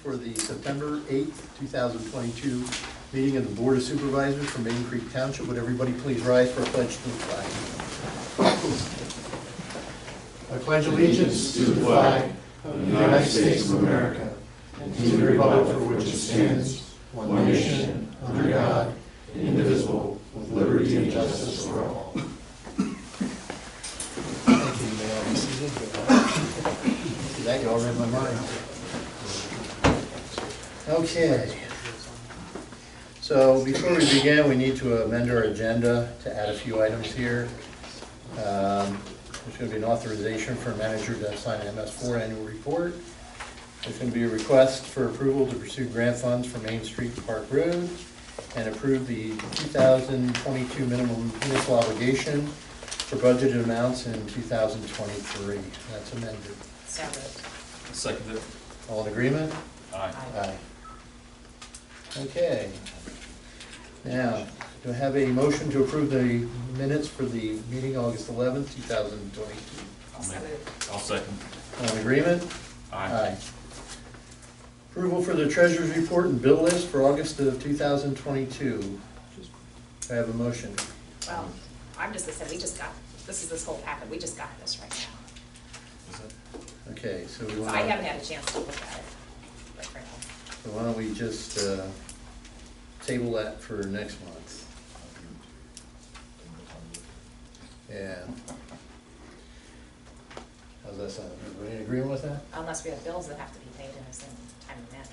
for the September 8th, 2022 meeting of the Board of Supervisors for Maidencreek Township. Would everybody please rise for a pledge to the flag? I pledge allegiance to the flag of the United States of America and to the republic for which it stands, one nation, under God, indivisible, with liberty and justice for all. Thank you. May I be seated? That you all read my mind. Okay. So before we begin, we need to amend our agenda to add a few items here. There's going to be an authorization for a manager to sign an MS4 annual report. There's going to be a request for approval to pursue grant funds for Main Street and Park Road and approve the 2022 minimum municipal obligation for budgeted amounts in 2023. That's amended. So moved. Second it. All in agreement? Aye. Aye. Okay. Now, do I have a motion to approve the minutes for the meeting August 11th, 2022? I'll second. All in agreement? Aye. Approval for the treasurer's report and bill list for August of 2022. Do I have a motion? Well, I'm just gonna say, this is this whole packet, we just got this right now. Is it? Okay, so we So want I haven't had a chance to look at it. Right now. so why don't we just table that for next month? Yeah. How's that sound? Everybody in agreement with that? Unless we have bills that have to be paid in a certain time of manner.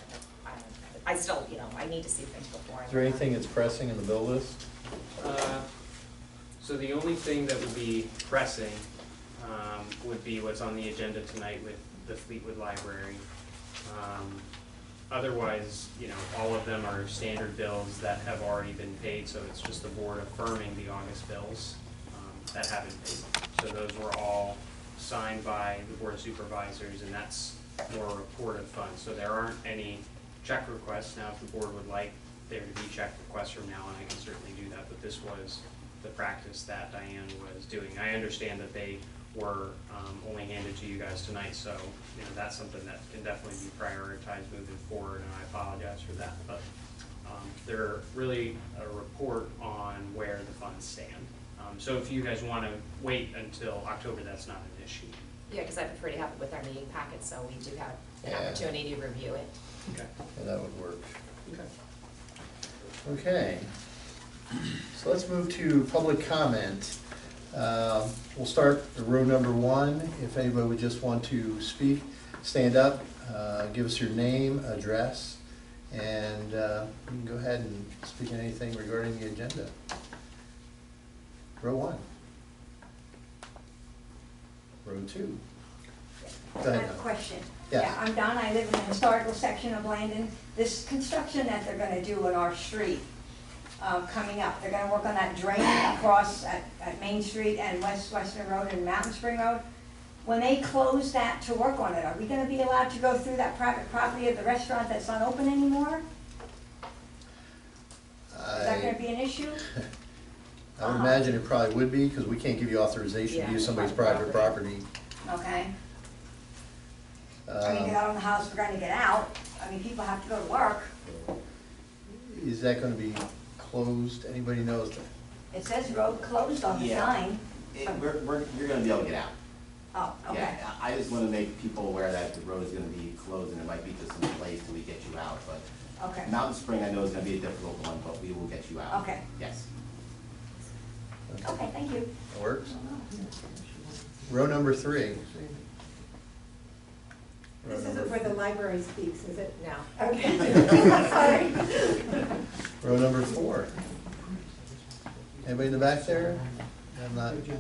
I still, I need to see things before. Is there anything that's pressing in the bill list? So the only thing that would be pressing would be what's on the agenda tonight with the Fleetwood Library. Otherwise, all of them are standard bills that have already been paid, so it's just the board affirming the August bills that have been paid. So those were all signed by the Board of Supervisors, and that's more a report of funds. So there aren't any check requests. Now, if the board would like there to be check requests from now on, I can certainly do that, but this was the practice that Diane was doing. I understand that they were only handed to you guys tonight, so that's something that can definitely be prioritized moving forward, and I apologize for that, but they're really a report on where the funds stand. So if you guys want to wait until October, that's not an issue. Yeah, because I prefer to have it with our meeting packet, so we do have an opportunity to review it. Okay. Yeah, that would work. Okay. Okay. So let's move to public comment. We'll start at row number 1. If anybody would just want to speak, stand up, give us your name, address, and you can go ahead and speak on anything regarding the agenda. Row 1. Row 2. Go I ahead. have a question. Yes. Yeah, I'm Donna, I live in the historical section of Landon. This construction that they're gonna do on our street, coming up, they're gonna work on that drain across at Main Street and Western Road and Mountain Spring Road. When they close that to work on it, are we gonna be allowed to go through that private property of the restaurant that's not open anymore? Is that gonna be an issue? I would imagine it probably would be, because we can't give you authorization to use somebody's private property. Okay. I mean, get out of the house, we're gonna get out. I mean, people have to go to work. Is that going to be closed? Anybody knows that? It says road closed on the Yeah. sign. You're gonna be able to get out. Oh, okay. Yeah, I just wanna make people aware that the road is gonna be closed and it might be just some place till we get you out, but Okay. Mountain Spring I know is gonna be a difficult one, but we will get you out. Okay. Yes. Okay, thank you. That works? Row number 3. This isn't where the library speaks, is it? No. Okay. Sorry. Row number 4. Anybody in the back there? I'm not. Okay.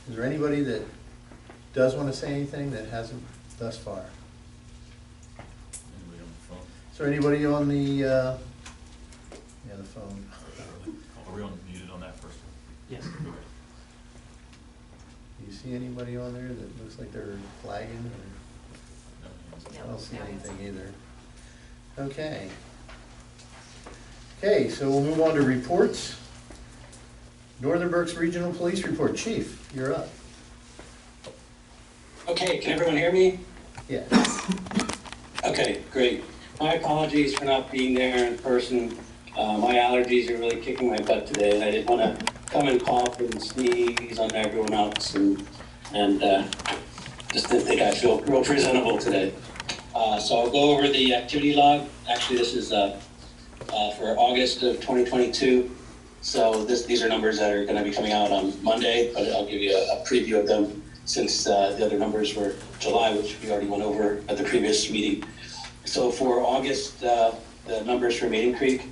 Is there anybody that does want to say anything that hasn't thus far? Anybody on the phone? Is there anybody on the phone? Are we muted on that first one? Yes. Okay. Do you see anybody on there that looks like they're flagging? Or? No, I don't see No. anything either. Okay. Okay, so we'll move on to reports. Northern Berks Regional Police Report. Chief, you're up. Okay. Hey, can everyone hear me? Yes. Okay, great. My apologies for not being there in person. My allergies are really kicking my butt today, and I didn't want to come and cough and sneeze on everyone else, and just didn't think I feel real presentable today. So I'll go over the activity log. Actually, this is for August of 2022. So these are numbers that are going to be coming out on Monday, but I'll give you a preview of them since the other numbers were July, which we already went over at the previous meeting. So for August, the numbers for Maidencreek,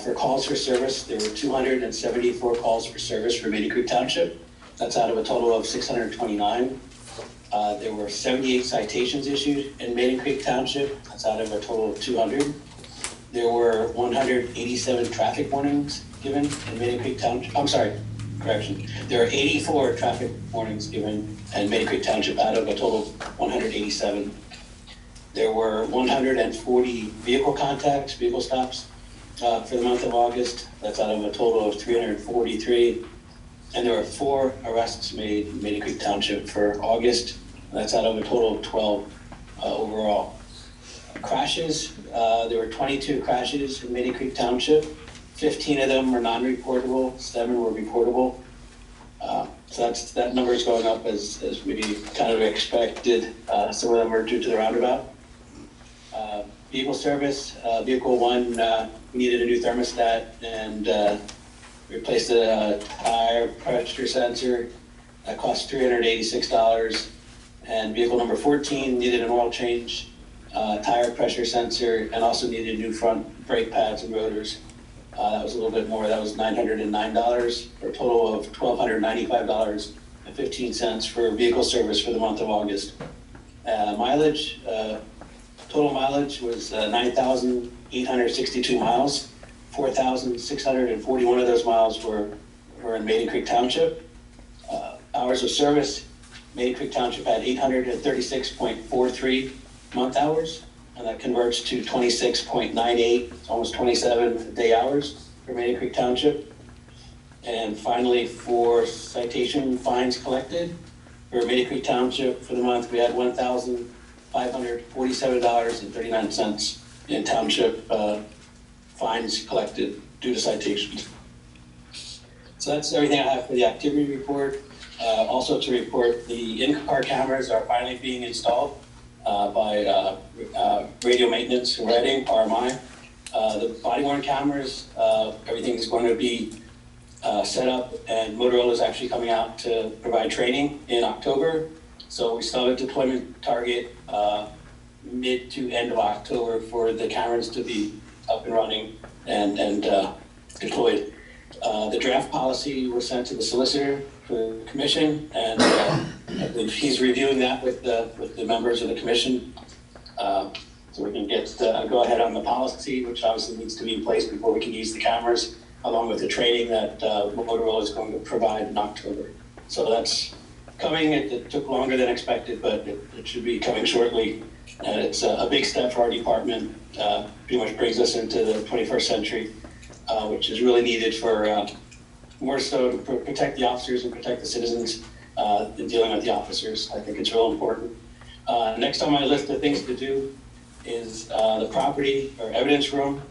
for calls for service, there were 274 calls for service for Maidencreek Township. That's out of a total of 629. There were 78 citations issued in Maidencreek Township. That's out of a total of 200. There were 187 traffic warnings given in Maidencreek Township. I'm sorry, correction. There are 84 traffic warnings given in Maidencreek Township out of a total of 187. There were 140 vehicle contacts, vehicle stops for the month of August. That's out of a total of 343. And there were 4 arrests made in Maidencreek Township for August. That's out of a total of 12 overall. Crashes, there were 22 crashes in Maidencreek Township. 15 of them were non-reportable, 7 were reportable. So that number is going up as maybe kind of expected. Some of them are due to the roundabout. Vehicle service, vehicle 1, we needed a new thermostat and replaced a tire pressure sensor. That cost $386. And vehicle number 14 needed an oil change, tire pressure sensor, and also needed new front brake pads and rotors. That was a little bit more. That was $909 for a total of $1,295.15 for vehicle service for the month of August. Mileage, total mileage was 9,862 miles. 4,641 of those miles were in Maidencreek Township. Hours of service, Maidencreek Township had 836.43 month hours, and that converts to 26.98, almost 27 day hours for Maidencreek Township. And finally, for citation fines collected for Maidencreek Township for the month, we had $1,547.39 in township fines collected due to citations. So that's everything I have for the activity report. Also to report, the in-car cameras are finally being installed by Radio Maintenance in Reading, RMI. The body-worn cameras, everything is going to be set up, and Motorola is actually coming out to provide training in October. So we still have a deployment target mid to end of October for the cameras to be up and running and deployed. The draft policy was sent to the solicitor for the commission, and I believe he's reviewing that with the members of the commission. So we can get go ahead on the policy, which obviously needs to be in place before we can use the cameras, along with the training that Motorola is going to provide in October. So that's coming. It took longer than expected, but it should be coming shortly. And it's a big step for our department. Pretty much brings us into the 21st century, which is really needed for more so to protect the officers and protect the citizens in dealing with the officers. I think it's real important. Next on my list of things to do is the property or evidence room.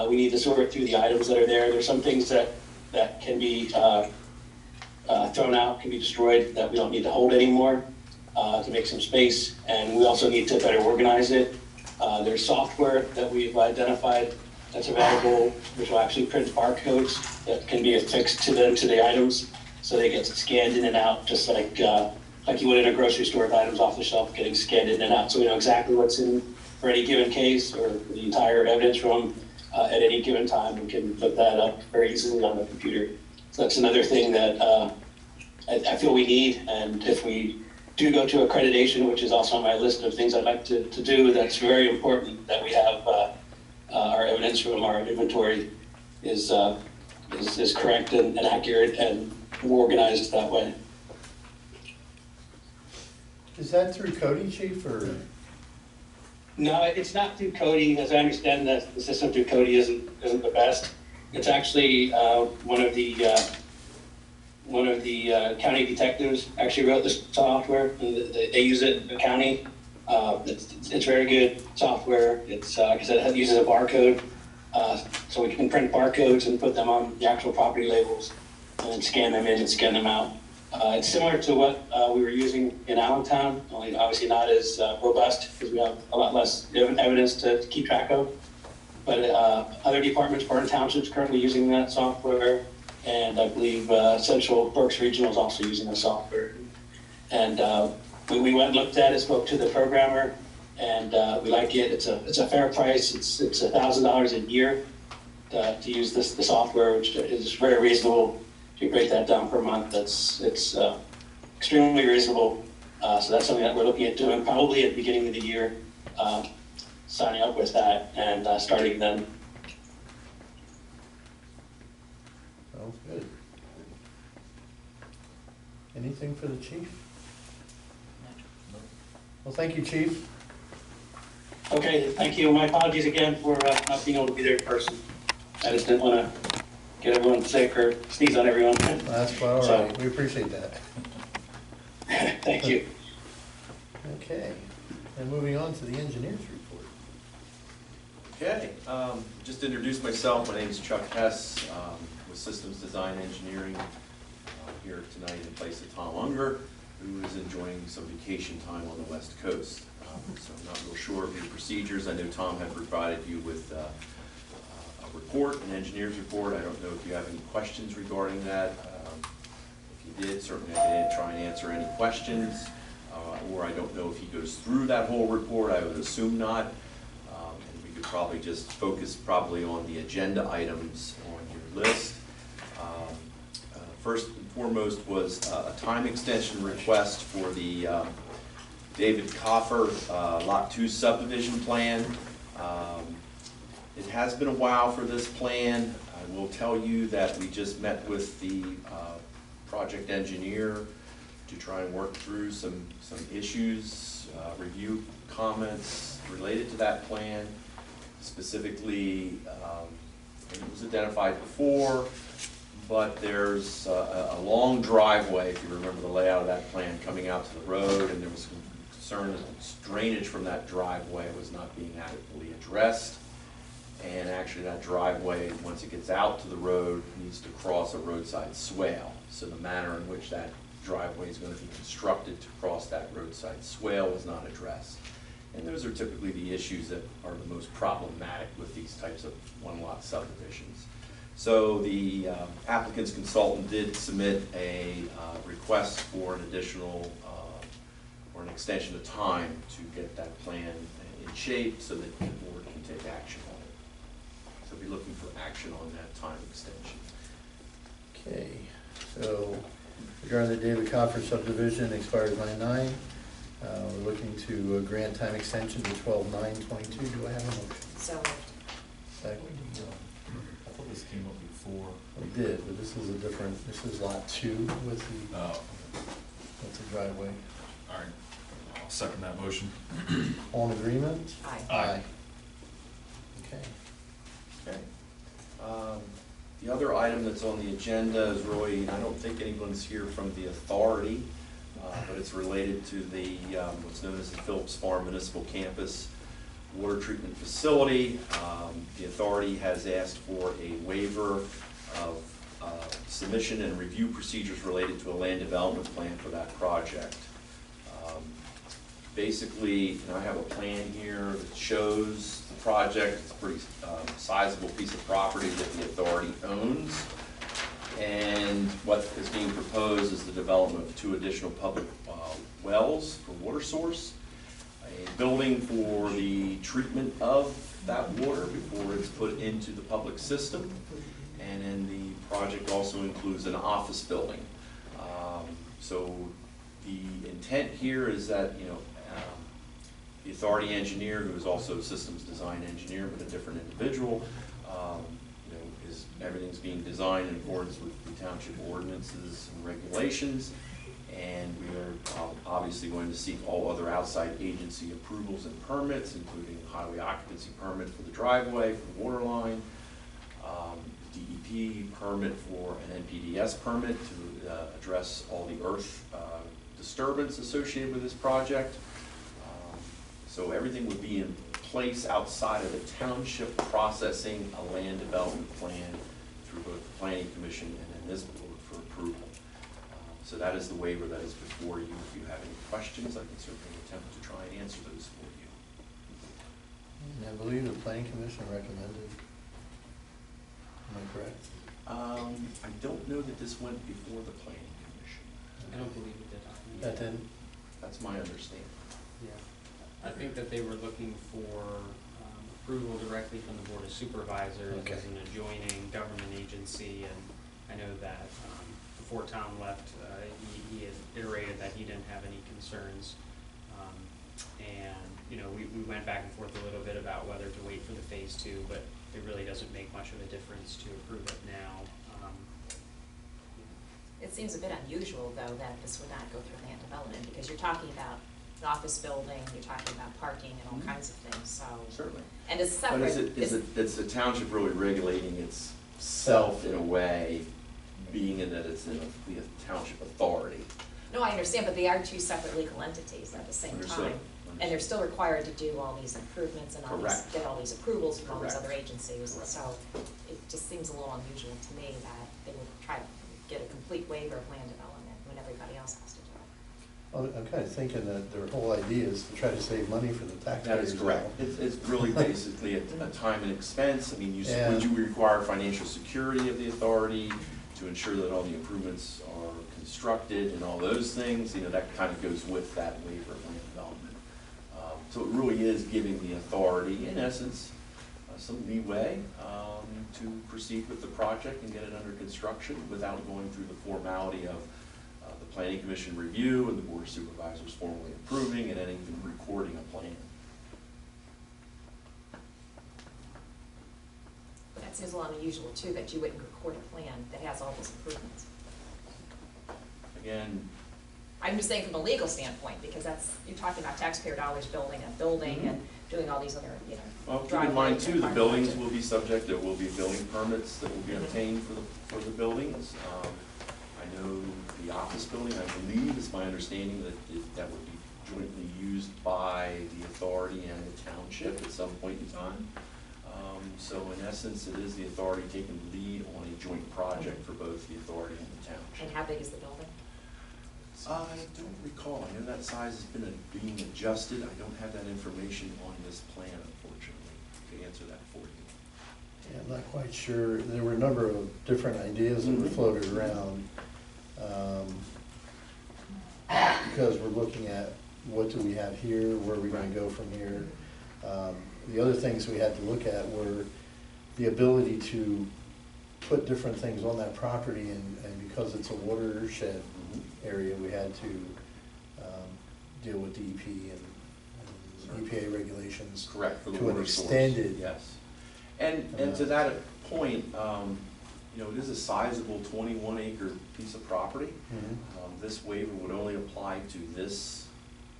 We need to sort through the items that are there. There's some things that can be thrown out, can be destroyed, that we don't need to hold anymore to make some space. And we also need to better organize it. There's software that we've identified that's available, which will actually print barcodes that can be affixed to the items, so they get scanned in and out, just like you would in a grocery store with items off the shelf getting scanned in and out, so we know exactly what's in for any given case or the entire evidence room at any given time. We can put that up very easily on the computer. So that's another thing that I feel we need, and if we do go to accreditation, which is also on my list of things I'd like to do, that's very important that we have our evidence room, our inventory is correct and accurate and organized that way. Is that through Cody, Chief, or? No, it's not through Cody. As I understand, the system through Cody isn't the best. It's actually one of the one of the county detectives actually wrote this software, and they use it in the county. It's very good software. It's, like I said, it uses a barcode, so we can print barcodes and put them on the actual property labels, and then scan them in and scan them out. It's similar to what we were using in Allentown, only obviously not as robust, because we have a lot less evidence to keep track of. But other departments, Barton Township is currently using that software, and I believe Central Berks Regional is also using the software. And we went and looked at it, spoke to the programmer, and we like it. It's a fair price. It's $1,000 a year to use the software, which is very reasonable. If you break that down per month, it's extremely reasonable. So that's something that we're looking at doing probably at the beginning of the year, signing up with that and starting then. Sounds good. Anything for the chief? Well, thank you, chief. Okay, thank you. My apologies again for not being able to be there in person. I just didn't want to get everyone sick or sneeze on everyone. That's quite all So- right. We appreciate that. Thank you. Okay, and moving on to the engineer's report. Okay, just to introduce myself, my name is Chuck Hess, with Systems Design Engineering, here tonight in place of Tom Unger, who is enjoying some vacation time on the West Coast. So I'm not real sure of your procedures. I know Tom had provided you with a report, an engineer's report. I don't know if you have any questions regarding that. If you did, certainly I can try and answer any questions. Or I don't know if he goes through that whole report. I would assume not. And we could probably just focus probably on the agenda items on your list. First and foremost was a time extension request for the David Coffer Lot 2 subdivision plan. It has been a while for this plan. I will tell you that we just met with the project engineer to try and work through some issues, review comments related to that plan. Specifically, it was identified before, but there's a long driveway, if you remember the layout of that plan, coming out to the road, and there was concern that drainage from that driveway was not being adequately addressed. And actually that driveway, once it gets out to the road, needs to cross a roadside swale. So the manner in which that driveway is going to be constructed to cross that roadside swale was not addressed. And those are typically the issues that are the most problematic with these types of one-lot subdivisions. So the applicant's consultant did submit a request for an additional, or an extension of time to get that plan in shape so that the board can take action on it. So we'll be looking for action on that time extension. Okay, so regarding the David Coffer subdivision, expires 9/9. We're looking to grant time extension to 12/9/22. Do I have a motion? So moved. Second. I thought this came up before. We did, but this is a different, this is lot 2 with the, Oh, with the driveway. all right. I'll second that motion. All in agreement? Aye. Okay. Okay. The other item that's on the agenda is really, I don't think anyone's here from the authority, but it's related to the, what's known as the Phillips Farm Municipal Campus Water Treatment Facility. The authority has asked for a waiver of submission and review procedures related to a land development plan for that project. Basically, I have a plan here that shows the project. It's a pretty sizable piece of property that the authority owns. And what is being proposed is the development of 2 additional public wells for water source, a building for the treatment of that water before it's put into the public system, and then the project also includes an office building. So the intent here is that, the authority engineer, who is also a systems design engineer but a different individual, is everything's being designed in accordance with the township ordinances and regulations, and we are obviously going to seek all other outside agency approvals and permits, including highway occupancy permit for the driveway, for the water line, DEP permit for an NPDS permit to address all the earth disturbance associated with this project. So everything would be in place outside of the township processing a land development plan through both the planning commission and then this board for approval. So that is the waiver that is before you. If you have any questions, I can certainly attempt to try and answer those for you. And I believe the planning commission recommended. Am I correct? I don't know that this went before the planning commission. I don't believe it did. That didn't? That's my understanding. Yeah. I think that they were looking for approval directly from the Board of Supervisors Okay. as an adjoining government agency, and I know that before Tom left, he had iterated that he didn't have any concerns. And, you know, we went back and forth a little bit about whether to wait for the phase 2, but it really doesn't make much of a difference to approve it now. It seems a bit unusual, though, that this would not go through land development, because you're talking about an office building, you're talking about parking and all kinds of things, so. Certainly. And it's But separate. is the township really regulating itself in a way, being in that it's in the township authority? No, I understand, but they are two separate legal entities at the same Understood. time. And they're still required to do all these improvements and all these, Correct. get all these approvals from all these Correct. other agencies. Correct. So it just seems a little unusual to me that they would try to get a complete waiver of land development when everybody else has to do it. Well, I'm kind of thinking that their whole idea is to try to save money for the That taxpayers. is correct. now. It's really basically a time and expense. I mean, Yeah. would you require financial security of the authority to ensure that all the improvements are constructed and all those things? You know, that kind of goes with that waiver of land development. So it really is giving the authority, in essence, some leeway to proceed with the project and get it under construction without going through the formality of the planning commission review and the board of supervisors formally approving and then even recording a plan. But that seems a little unusual too, that you wouldn't record a plan that has all those improvements. Again, I'm just saying from a legal standpoint, because that's, you're talking about taxpayer dollars building a building and doing all these other, you know. well, keep in mind driveways too, and the parking buildings lots. will be subject, there will be building permits that will be obtained for the buildings. I know the office building, I believe, it's my understanding that that would be jointly used by the authority and the township at some point in time. So in essence, it is the authority taking the lead on a joint project for both the authority and the township. And how big is the building? I don't recall. I know that size has been being adjusted. I don't have that information on this plan, unfortunately, to answer that for you. Yeah, I'm not quite sure. There were a number of different ideas that were floated around. Because we're looking at what do we have here, where are we gonna go from here. The other things we had to look at were the ability to put different things on that property, and because it's a watershed area, we had to deal with DEP and EPA regulations. Correct, for the To an water source. extended. Yes. And to that point, you know, it is a sizable 21-acre piece of property. This waiver would only apply to this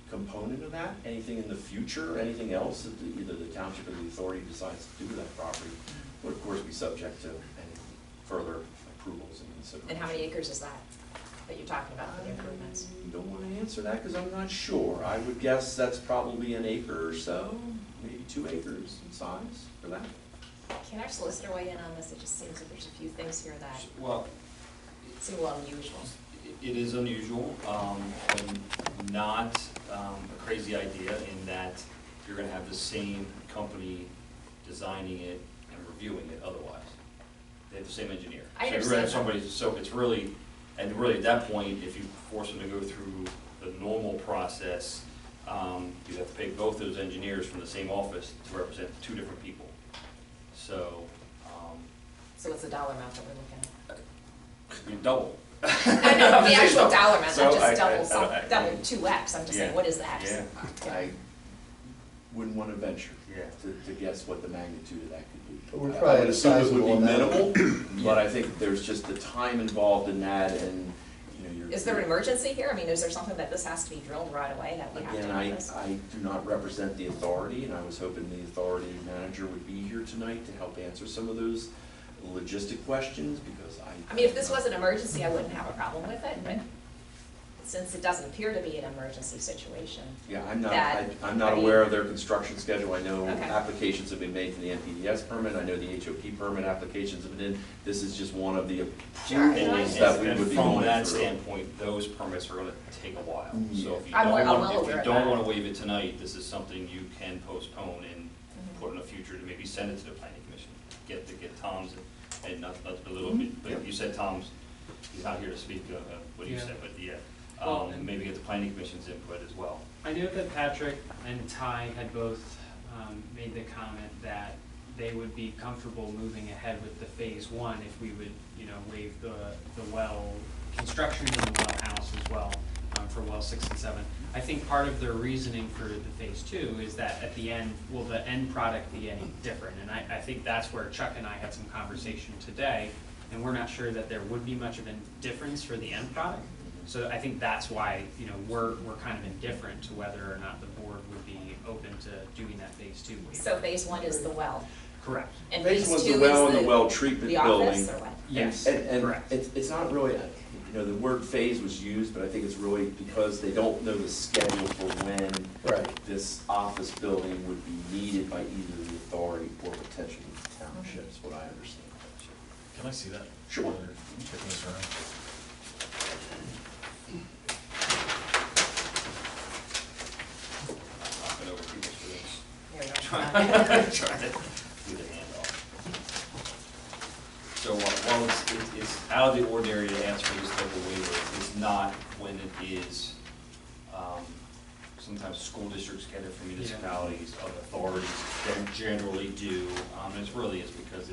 component of that. Anything in the future, anything else that either the township or the authority decides to do with that property would of course be subject to any further approvals and considerations. And how many acres is that you're talking about for the improvements? I don't want to answer that because I'm not sure. I would guess that's probably an acre or so, maybe 2 acres in size for that. Can our solicitor weigh in on this? It just seems that there's a few things here that Well, seem a little unusual. it is unusual, and not a crazy idea in that you're gonna have the same company designing it and reviewing it otherwise. They have the same engineer. I So you're gonna have understand somebody, so it's really, and really at that point, if you force them to go through the normal process, you'd have to pay both those engineers from the same office to represent 2 different people. So, So what's the dollar amount that we're looking at? you double. I know, the actual dollar amount, So not I- just I- double 2x. I'm just saying, Yeah. what is the X? Yeah. I wouldn't want to venture Yeah. to guess what the magnitude of that could be. But we're I probably would assume it would be sizable minimal, but I think there's just the time involved in that, and, you know, you're. Is there an emergency here? I mean, is there something that this has to be drilled right away, that we have to Again, have this? I do not represent the authority, and I was hoping the authority manager would be here tonight to help answer some of those logistic questions, because I mean, if this was an emergency, I wouldn't have a problem with it, but since it doesn't appear to be an emergency situation. Yeah, I'm I not mean- aware of their construction schedule. I know Okay. applications have been made for the NPDS permit. I know the HOP permit applications have been in. This is just one of the Sure. approvals that we would be From going that through. standpoint, those permits are gonna take a while. So if you I'm don't well want, aware if you of don't that. wanna waive it tonight, this is something you can postpone and Mm-hmm. put in the future to maybe send it to the planning commission. Get Tom's, and not to belittle it, but you said Tom's, he's not here to speak, what you Yeah. said, but yeah. Well, and- Maybe get the planning commission's input as well. I know that Patrick and Ty had both made the comment that they would be comfortable moving ahead with the phase one if we would, waive the well, construction of the well house as well, for well 6 and 7. I think part of their reasoning for the phase two is that at the end, will the end product be any different? And I think that's where Chuck and I had some conversation today, and we're not sure that there would be much of a difference for the end product. So I think that's why, we're kind of indifferent to whether or not the board would be open to doing that phase two waiver. So phase one is the well, Correct. and Phase phase one's two the well is and the well treatment the building. office, or what? Yes, And correct. it's not really, the word phase was used, but I think it's really because they don't know the schedule for when Right. this office building would be needed by either the authority or potentially the township, is what I understand. Can I see that? Sure. While they're checking this around. Knocking over people's rooms. There we go. Trying to do the handoff. So while it's out of the ordinary to ask for this type of waiver, it's not when it is, sometimes school districts get it from municipalities, other authorities don't generally do. And it's really is because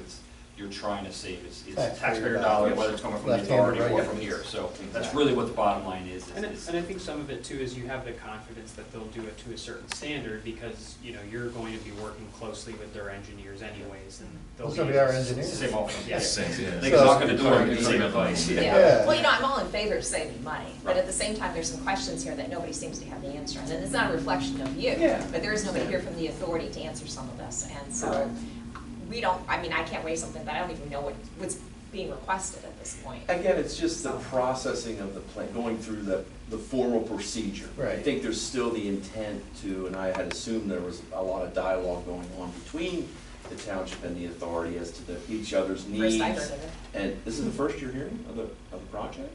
you're trying to save, it's taxpayer dollars, whether it's coming from the Left-handed, authority or right. from here. So that's really what the bottom line is. And I think some of it too is you have the confidence that they'll do it to a certain standard because, you're going to be working closely with their engineers anyways and they'll Those gonna be our engineers. Same often, yes. Same, yeah. They can knock on the door and give the same advice. Yeah, well, I'm all in favor of saving money, but at the same time, there's some questions here that nobody seems to have the answer on. And it's not a reflection of you, Yeah. but there is nobody here from the authority to answer some of this. And so, I can't waive something that I don't even know what's being requested at this point. Again, it's just the processing of the plan, going through the formal procedure. I Right. think there's still the intent to, and I had assumed there was a lot of dialogue going on between the township and the authority as to each other's needs. First I heard of it. And this is the first you're hearing of the project?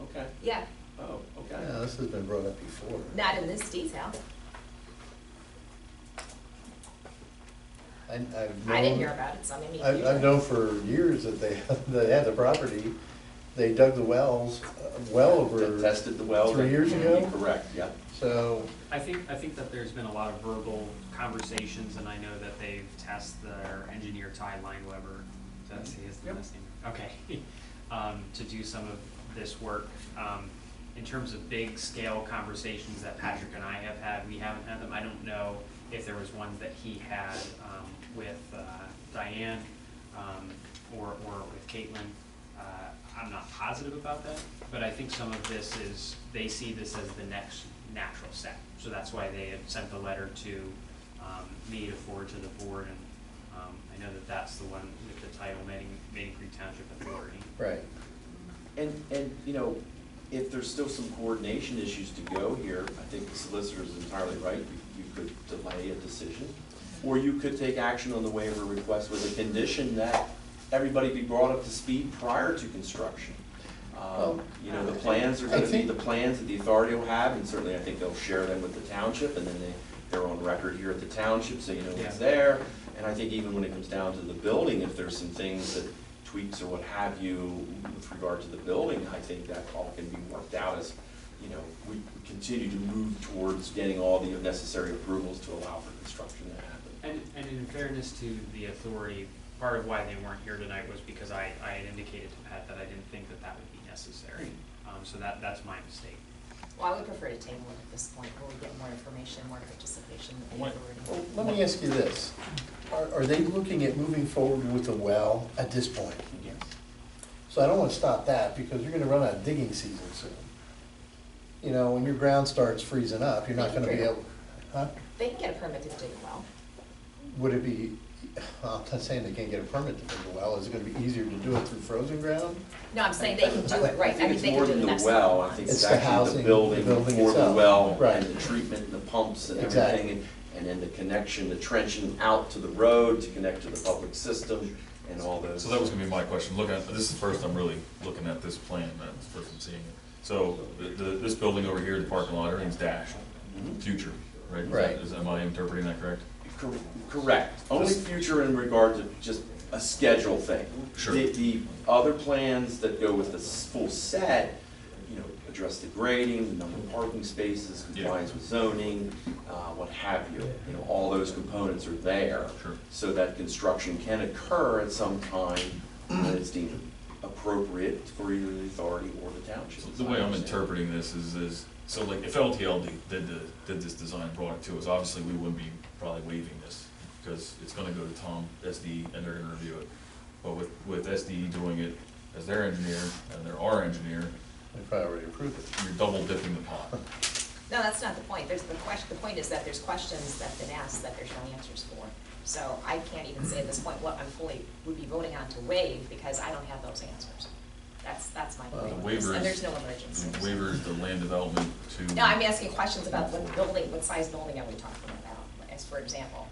Okay. Yeah, Oh, okay. Yeah, this has been brought up before. not in this detail. I've I didn't known- hear about it, so maybe. I've known for years that they had the property, they dug the wells well over, Tested the wells. 3 years ago? Correct, yeah. so, I think that there's been a lot of verbal conversations, and I know that they've tasked their engineer Ty Lineweber, did I say his last name? Okay, to do some of this work. In terms of big scale conversations that Patrick and I have had, we haven't had them. I don't know if there was ones that he had with Diane or with Caitlin. I'm not positive about that, but I think some of this is, they see this as the next natural step. So that's why they had sent the letter to me to forward to the board, and I know that that's the one with the title Maidencreek Township Authority. right. And, if there's still some coordination issues to go here, I think the solicitor is entirely right. You could delay a decision, or you could take action on the waiver request with a condition that everybody be brought up to speed prior to construction. The plans are gonna be the plans that the authority will have, and certainly I think they'll share them with the township, and then they're on record here at the township, so you know what's there. And I think even when it comes down to the building, if there's some things that tweaks or what have you with regard to the building, I think that all can be worked out as, we continue to move towards getting all the necessary approvals to allow for construction to happen. And in fairness to the authority, part of why they weren't here tonight was because I had indicated to Pat that I didn't think that would be necessary. So that's my mistake. Well, I would prefer to table it at this point, where we get more information, more participation with the authority. Well, let me ask you this, are they looking at moving forward with the well at this point? Yes. So I don't want to stop that, because you're gonna run out of digging season soon. When your ground starts freezing up, you're not gonna be able, huh? They can get a permit to dig a well. Would it be I'm not saying they can't get a permit to dig a well, is it gonna be easier to do it through frozen ground? No, I'm saying they can do it, right, I mean, it's they more can do than the the next well, level I think ones. it's It's the actually housing, the the building building for the itself. well, Right. and the treatment, and the pumps and Exactly. everything, and then the connection, the trenching out to the road to connect to the public system, and all those. So that was gonna be my question, this is the first I'm really looking at this plan, that's the first I'm seeing it. So, this building over here, the parking lot, everything's dashed, future, right? Right. Am I interpreting that correct? Correct, only Just- future in regard to just a schedule thing. Sure. The other plans that go with the full set, you know, address the grading, the number of parking spaces, Yeah. compliance with zoning, what have you. You know, all those components are there. Sure. So that construction can occur at some time when it's deemed appropriate for either the authority or the township. So the way I'm interpreting this is, so like if LTL did this design and brought it to us, obviously we wouldn't be probably waiving this, because it's gonna go to Tom, SD, and they're gonna review it. But with SD doing it as their engineer, and they're our engineer, They probably already approved it. you're double dipping the pot. No, that's not the point, the point is that there's questions that have been asked that there's no answers for. So I can't even say at this point what would be voting on to waive, because I don't have those answers. That's my Well, point. the waiver And is- there's no emergency. The waiver is the land development to. No, I'm asking questions about what size building are we talking about, as for example,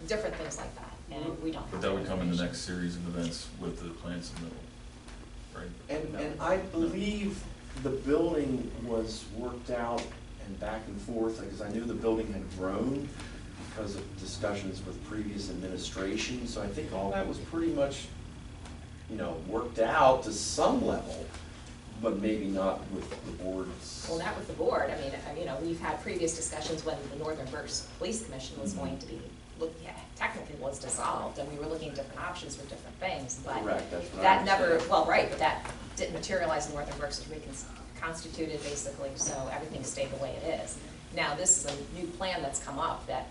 different things like that, and we don't have. But that would come in the information. next series of events with the plan submittal, right? And I believe the building was worked out and back and forth, because I knew the building had grown because of discussions with previous administration, so I think all that was pretty much, you know, worked out to some level, but maybe not with the board's. Well, not with the board, I mean, you know, we've had previous discussions when the Northern Berks Police Commission was going to be, technically was dissolved, and we were looking at different options for different things, but Correct, that's what I that never, understand. well, right, but that didn't materialize, and Northern Berks was reconstituted basically, so everything stayed the way it is. Now, this is a new plan that's come up that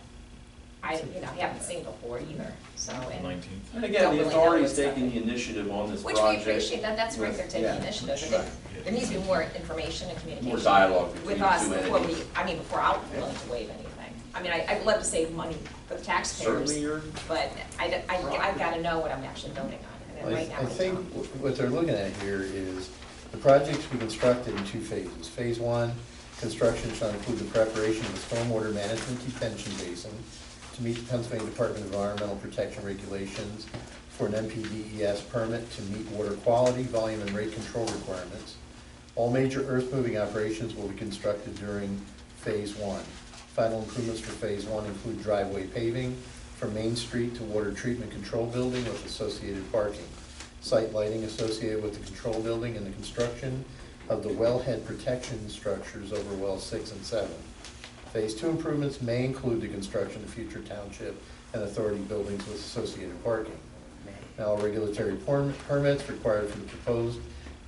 I haven't seen before either, so. And 19th. And again, Don't the really know authority's what's taking coming. the initiative on this Which project. we appreciate, that's great, they're taking Yeah. initiative, but Right. there needs to be more information and communication. More dialogue between With the us two before entities. before I'm willing to waive anything. I mean, I'd love to save money for the taxpayers, Certainly you're. but I've gotta know what I'm actually voting on, and right now I I think don't. what they're looking at here is the project's be constructed in two phases. Phase one, construction shall include the preparation of the stormwater management detention basin to meet the Pennsylvania Department of Environmental Protection regulations for an NPDES permit to meet water quality, volume, and rate control requirements. All major earth-moving operations will be constructed during phase one. Final improvements for phase one include driveway paving from Main Street to water treatment control building with associated parking, site lighting associated with the control building, and the construction of the wellhead protection structures over wells 6 and 7. Phase two improvements may include the construction of future township and authority buildings with associated parking. Now, all regulatory permits required for the proposed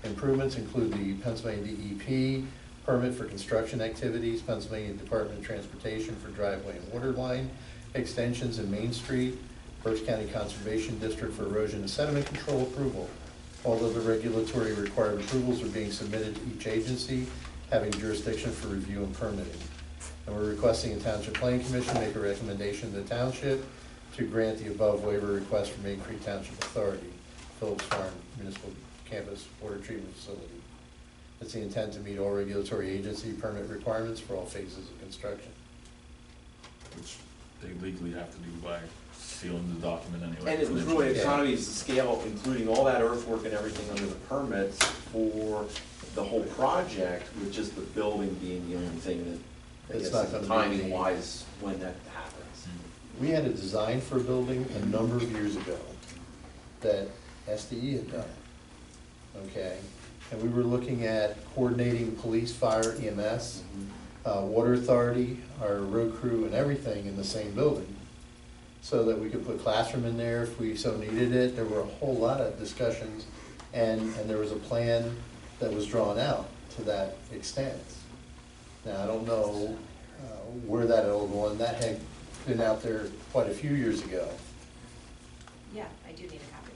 improvements include the Pennsylvania DEP permit for construction activities, Pennsylvania Department of Transportation for driveway and water line extensions in Main Street, Berks County Conservation District for erosion and sediment control approval. All of the regulatory required approvals are being submitted to each agency having jurisdiction for review and permitting. And we're requesting a Township Planning Commission make a recommendation to the Township to grant the above waiver request from Maidencreek Township Authority, Phillips Farm Municipal Campus Water Treatment Facility. It's the intent to meet all regulatory agency permit requirements for all phases of construction. Which they legally have to do by sealing the document anyway. And it was really Yeah. economies of scale, including all that earthwork and everything under the permits for the whole project, with just the building being the only thing that, I It's guess, not gonna be timing wise, when that happens. We had a design for a building a number of years ago that SDE had done, okay? And we were looking at coordinating police, fire, EMS, water authority, our road crew, and everything in the same building, so that we could put classroom in there if we so needed it. There were a whole lot of discussions, and there was a plan that was drawn out to that extent. Now, I don't know where that all going. That had been out there quite a few years ago. Yeah, I do need a copy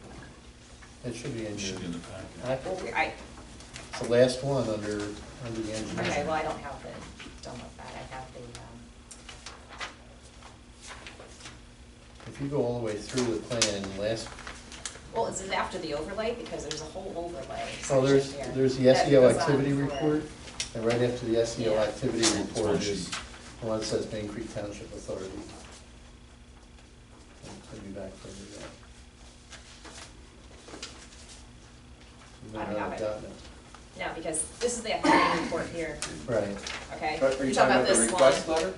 of It should be in It should your be in the packet. that. packet. Well, It's the last one under the engineering. okay, well, I don't have the, done with that, I have the, If if you go all the way through the plan, Well, is it after the overlay? Because there's a whole overlay well, section here. there's the that SEO goes on activity for- report, and right after the SEO Yeah. activity report one is sheet. the one that says Maidencreek Township Authority. I'll be back for that. You may I don't not have have it. gotten it. No, because this is the activity report here, Right, okay? Are you You're talking about the this request one, letter?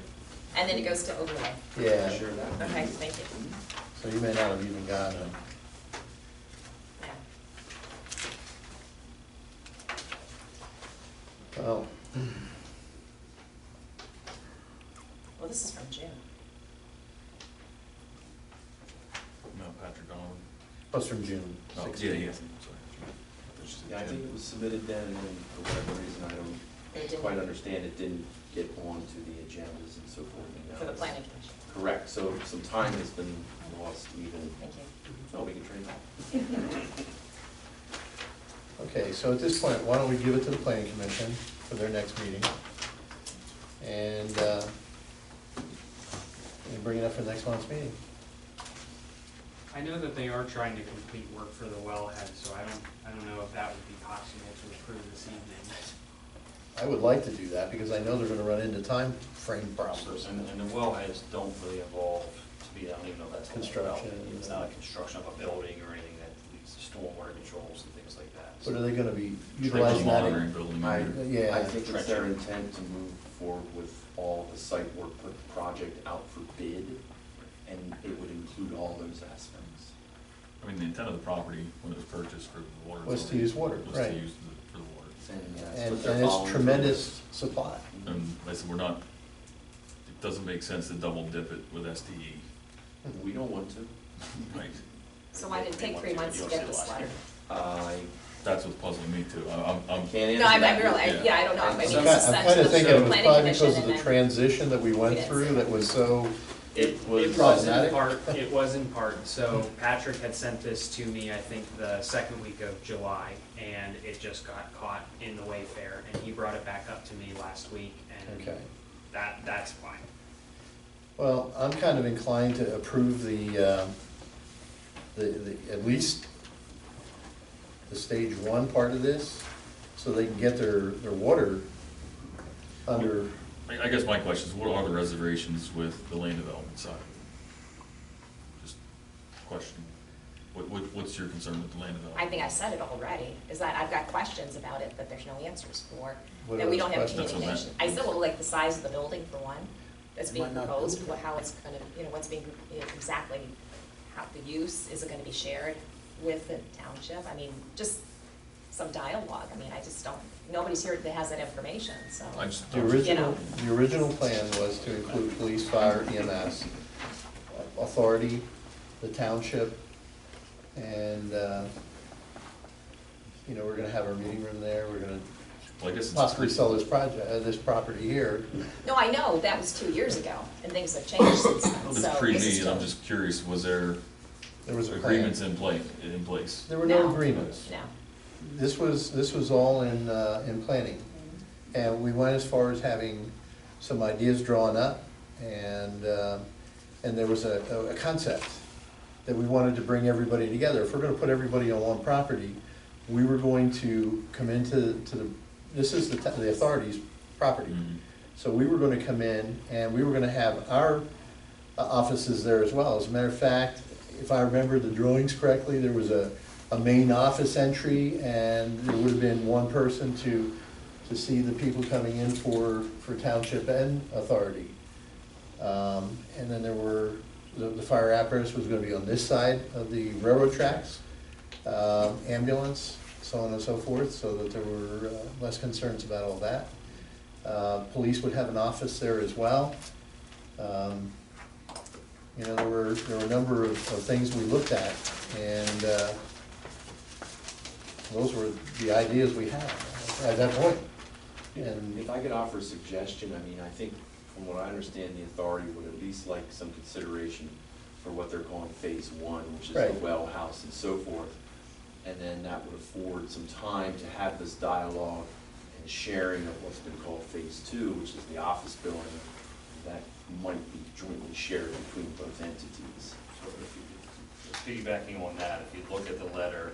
and then it goes to overlay. yeah, Sure that. Okay, thank you. so you may not have even gotten it. Yeah. Well, Well, this is from June. No, Patrick Donovan. that's from June Oh, 16th. yeah, sorry. Yeah, I think it was submitted then, and then for whatever reason, I They don't didn't- quite understand, it didn't get onto the agendas and so forth. and now For the it's- planning commission. Correct, so some time has been lost even, Thank you. oh, we can trade that. Okay, so at this point, why don't we give it to the planning commission for their next meeting? And bring it up for next month's meeting. I know that they are trying to complete work for the wellhead, so I don't know if that would be possible to approve this evening. I would like to do that, because I know they're gonna run into time frame problems. And the wellheads don't really involve, to me, I don't even know if that's. a Construction. well. It's not a construction of a building or anything that leads to stormwater controls and things like that. But are they gonna be Trench utilizing that? monitoring, building I, monitor. Yeah. I think it's their intent to move forward with all the site work, put the project out for bid, and it would include all those aspects. I mean, the intent of the property when it was purchased for the water. Was to use water, Was right. to use for the water. And that's And what they're it's following through tremendous supply. with. And like I said, we're not, it doesn't make sense to double dip it with SDE. We don't want to. Right. So why did it take 3 months to get this letter? I That's what's puzzling me too. I'm, can't answer No, I'm that. really, yeah, I don't know. I mean, So- it's just I'm sent kinda to thinking the it was planning probably commission because of and the then. transition that we went We didn't through see that was so, It was in problematic? part, it was in part, so Patrick had sent this to me, I think, the second week of July, and it just got caught in the Wayfair, and he brought it back up to me last week, and okay. that's fine. Well, I'm kind of inclined to approve the, at least the stage one part of this, so they can get their water under, I guess my question is, what are the reservations with the land development side? Just question, what's your concern with the land I development? think I said it already, is that I've got questions about it that there's no answers for, What that are we those don't have questions? communication. I said, well, like the size of the building for one, that's being Why not proposed, build it? how it's gonna, what's being, exactly, how the use, is it gonna be shared with the township? I mean, just some dialogue, I mean, I just don't, nobody's here that has that information, so. I just, the original plan was to include police, fire, EMS, authority, the township, and, we're gonna have our meeting room there, we're gonna well, I guess it's. possibly sell this project, this property here. No, I know, that was 2 years ago, and things have changed since then, Well, so. it's pre this is me, and I'm still- just curious, was there There was a plan. agreements in place? There were no agreements. No. This was all in planning. And we went as far as having some ideas drawn up, and there was a concept that we wanted to bring everybody together. If we're gonna put everybody on one property, we were going to come into this is the authority's property. Mhm. So we were gonna come in, and we were gonna have our offices there as well. As a matter of fact, if I remember the drawings correctly, there was a main office entry, and there would have been one person to see the people coming in for township and authority. And then there were, the fire apparatus was gonna be on this side of the railroad tracks, ambulance, so on and so forth, so that there were less concerns about all that. Police would have an office there as well. There were a number of things we looked at, and those were the ideas we had at that point. And If I could offer a suggestion, I mean, I think from what I understand, the authority would at least like some consideration for what they're calling phase one, which is the Right. well house and so forth. And then that would afford some time to have this dialogue and sharing of what's been called phase two, which is the office building. That might be jointly shared between both entities. So if you, piggybacking on that, if you look at the letter,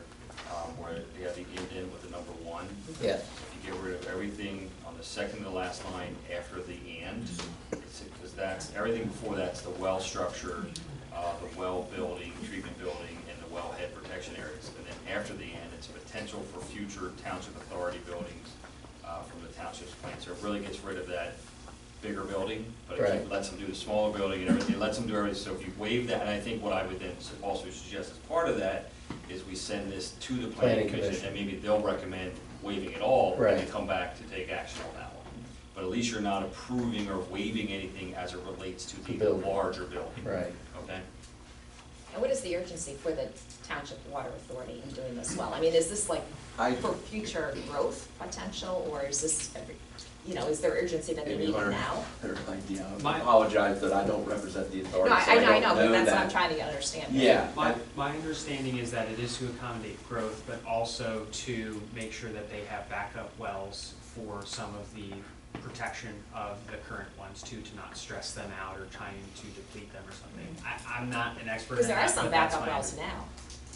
where you have the indent with the number 1. Yes. If you get rid of everything on the second to last line after the and, because that's, everything before that's the well structure, the well building, treatment building, and the wellhead protection areas. And then after the and, it's potential for future township authority buildings from the township's plan. So it really gets rid of that bigger building, but Right. it lets them do the smaller building and everything. It lets them do everything. So if you waive that, and I think what I would then also suggest as part of that is we send this to the planning commission, and maybe they'll recommend waiving it all, and Right. they come back to take action on that one. But at least you're not approving or waiving anything as it relates to The the building. larger building. Right. Okay? And what is the urgency for the Township Water Authority in doing this well? I mean, is this like for future growth potential, or is this, is there urgency that they need it now? I apologize that I don't represent the No, authority, so I know, don't but that's what that. I'm trying to understand. Yeah. My understanding is that it is to accommodate growth, but also to make sure that they have backup wells for some of the protection of the current ones too, to not stress them out or trying to deplete them or something. I'm not an expert in Because that, there are some but that's backup my wells now.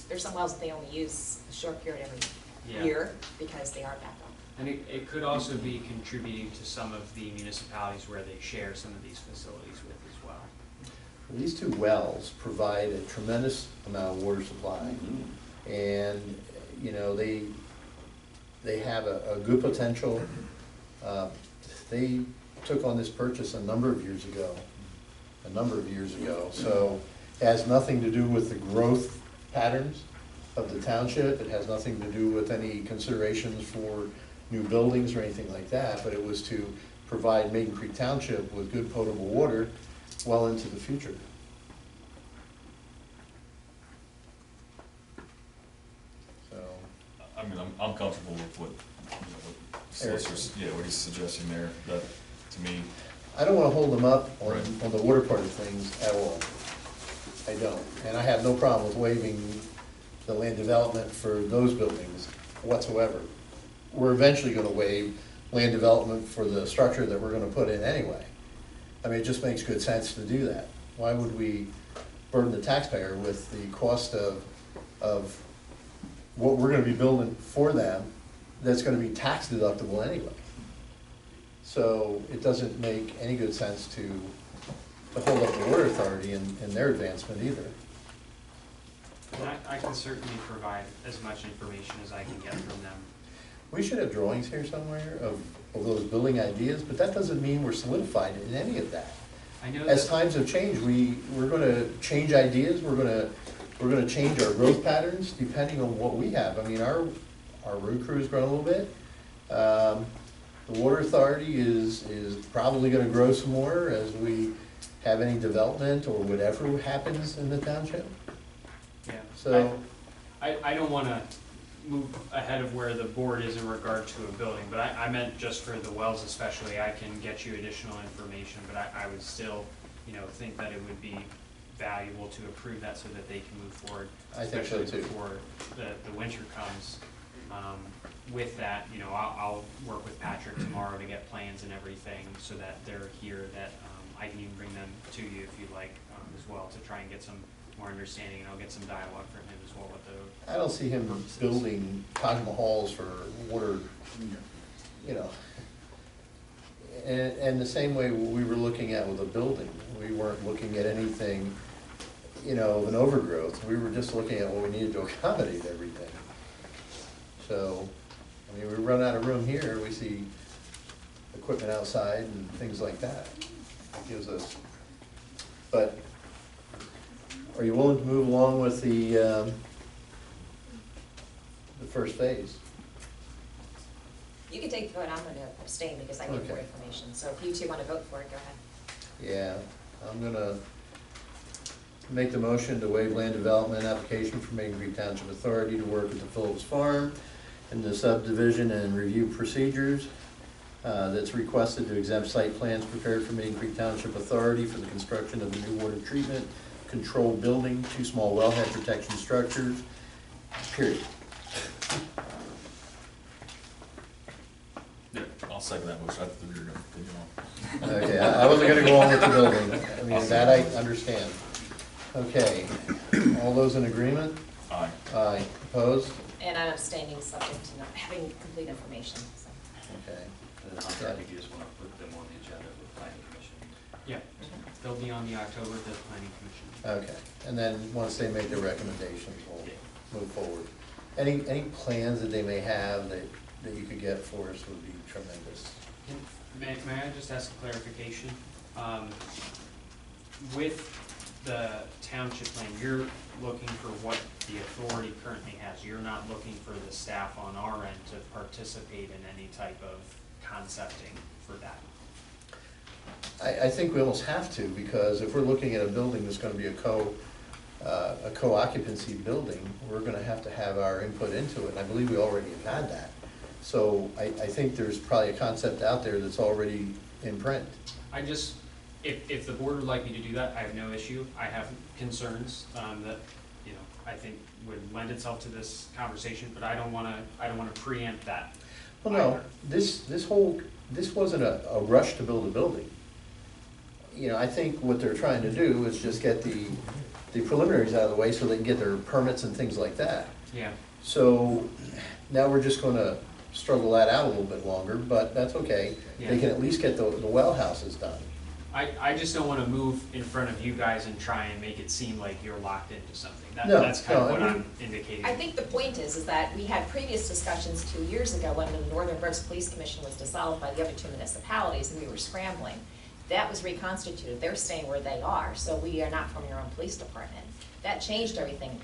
There's some wells that they only use a short period Yeah. every year because they are backup. And it could also be contributing to some of the municipalities where they share some of these facilities with as well. These two wells provide a tremendous amount of water supply. And, they have a good potential. They took on this purchase a number of years ago, so it has nothing to do with the growth patterns of the township. It has nothing to do with any considerations for new buildings or anything like that, but it was to provide Maidencreek Township with good potable water well into the future. So, I mean, I'm comfortable with what he's suggesting there, that, to me, I don't wanna hold them up on, Right. on the water part of things at all. I don't, and I have no problem with waiving the land development for those buildings whatsoever. We're eventually gonna waive land development for the structure that we're gonna put in anyway. I mean, it just makes good sense to do that. Why would we burden the taxpayer with the cost of what we're gonna be building for them that's gonna be tax deductible anyway? So it doesn't make any good sense to hold up the water authority in their advancement either. And I can certainly provide as much information as I can get from them. We should have drawings here somewhere of those building ideas, but that doesn't mean we're solidified in any of that. I know As that, times have changed, we're gonna change ideas, we're gonna change our growth patterns depending on what we have. I mean, our road crew's grown a little bit. The water authority is probably gonna grow some more as we have any development or whatever happens in the township. yeah. So, I don't wanna move ahead of where the board is in regard to a building, but I meant just for the wells especially. I can get you additional information, but I would still, think that it would be valuable to approve that so that they can move forward. I think so, especially too. before the winter comes. With that, I'll work with Patrick tomorrow to get plans and everything so that they're here, that I can even bring them to you if you'd like as well, to try and get some more understanding, and I'll get some dialogue from him as well with the. I don't see him building Taj Mahals for water, And the same way we were looking at with a building, we weren't looking at anything, of an overgrowth. We were just looking at what we needed to accommodate everything. So, I mean, we run out of room here, we see equipment outside and things like that. It gives us, but are you willing to move along with the first phase? You can take the vote, I'm gonna abstain because I need more Okay. information, so if you two wanna vote for it, go ahead. Yeah, I'm gonna make the motion to waive land development application for Maidencreek Township Authority to work at the Phillips Farm in the subdivision and review procedures. That's requested to exempt site plans prepared for Maidencreek Township Authority for the construction of a new water treatment control building, 2 small wellhead protection structures, period. yeah, I'll second that motion. I thought you were gonna continue on. Okay, I wasn't gonna go on with the building. I mean, that I understand. Okay, all those in agreement? Aye. Aye, opposed? And I'm abstaining, subject to not having complete information, so. Okay. And then Hunter, I think you just want to put them on the agenda for the planning commission. Yeah, they'll be on the October 5th planning commission. Okay, and then once they make their recommendations, we'll move forward. Any plans that they may have that you could get for us would be tremendous. May I just ask a clarification? With the township plan, you're looking for what the authority currently has. You're not looking for the staff on our end to participate in any type of concepting for that. I think we almost have to, because if we're looking at a building that's gonna be a co-occupancy building, we're gonna have to have our input into it, and I believe we already have had that. So I think there's probably a concept out there that's already in print. I just, if the board would like me to do that, I have no issue. I have concerns that, you know, I think would lend itself to this conversation, but I don't wanna preempt that. Well, no, either. this wasn't a rush to build a building. You know, I think what they're trying to do is just get the preliminaries out of the way so they can get their permits and things like that. Yeah. So now we're just gonna struggle that out a little bit longer, but that's okay. They Yeah. can at least get the well houses done. I just don't wanna move in front of you guys and try and make it seem like you're locked into something. No, That's kind of no, what I mean- I'm indicating. I think the point is that we had previous discussions 2 years ago when the Northern Berks Police Commission was dissolved by the other two municipalities and we were scrambling. That was reconstituted. They're staying where they are, so we are not from your own police department. That changed everything.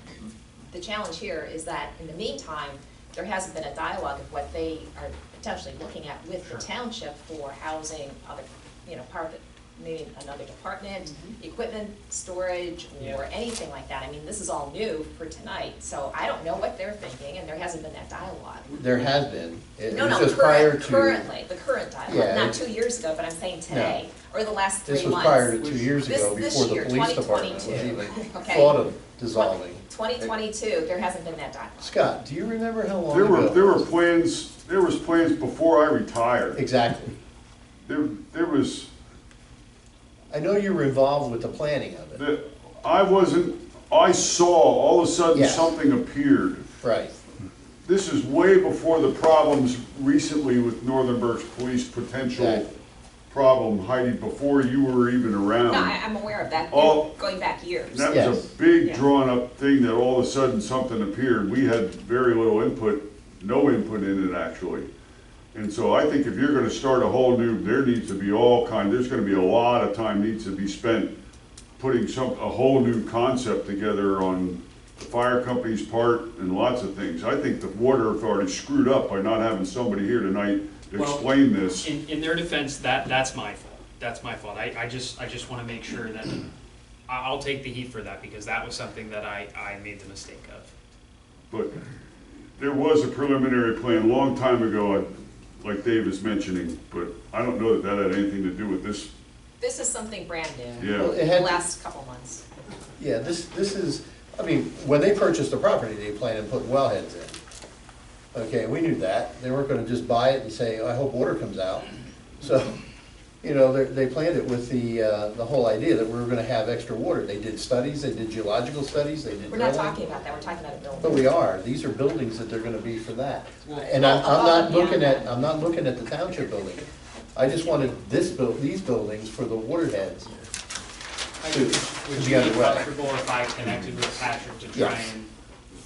The challenge here is that in the meantime, there hasn't been a dialogue of what they are potentially looking at with the township for housing other, you know, part of it, maybe another department, equipment, storage, or anything like that. I mean, this is all new for tonight, so I don't know what they're thinking, and there hasn't been that dialogue. There has been. It No, was no, just prior to. currently, the current dialogue, Yeah, not it- 2 years ago, but I'm saying today, or the last 3 This months. was prior to 2 years ago, This before the year, police department was 2022. even Okay. thought of dissolving. 2022, there hasn't been that dialogue. Scott, do you remember how long There ago? were plans before I retired. Exactly. There was, I know you were involved with the planning of it. I saw, all of a sudden, Yes. something appeared. Right. This is way before the problems recently with Northern Berks Police potential Exactly. problem, Heidi, before you were even around. No, I'm aware of that, All- going back years. That was Yes. a big Yeah. drawn-up thing that all of a sudden something appeared. We had very little input, no input in it, actually. And so I think if you're gonna start a whole new, there's gonna be a lot of time needs to be spent putting a whole new concept together on the fire company's part and lots of things. I think the water authority screwed up by not having somebody here tonight to Well, explain this. In their defense, that's my fault. That's my fault. I just wanna make sure that, I'll take the heat for that, because that was something that I made the mistake of. But there was a preliminary plan a long time ago, like Dave is mentioning, but I don't know that that had anything to do with this. This is something brand new. Yeah. Well, it The had- last couple months. Yeah, this is, I mean, when they purchased the property, they planned on putting wellheads in. Okay, we knew that. They weren't gonna just buy it and say, I hope water comes out. So, you know, they planned it with the whole idea that we were gonna have extra water. They did studies, they did geological studies, they did We're not drilling. talking about that, we're talking about a building. But we are, these are buildings that they're gonna be for that. Well- And I'm not Well, looking yeah. I'm not looking at the township building. I just wanted these buildings for the water heads. Would To you be be underway. comfortable if I connected with Patrick to try Yes. and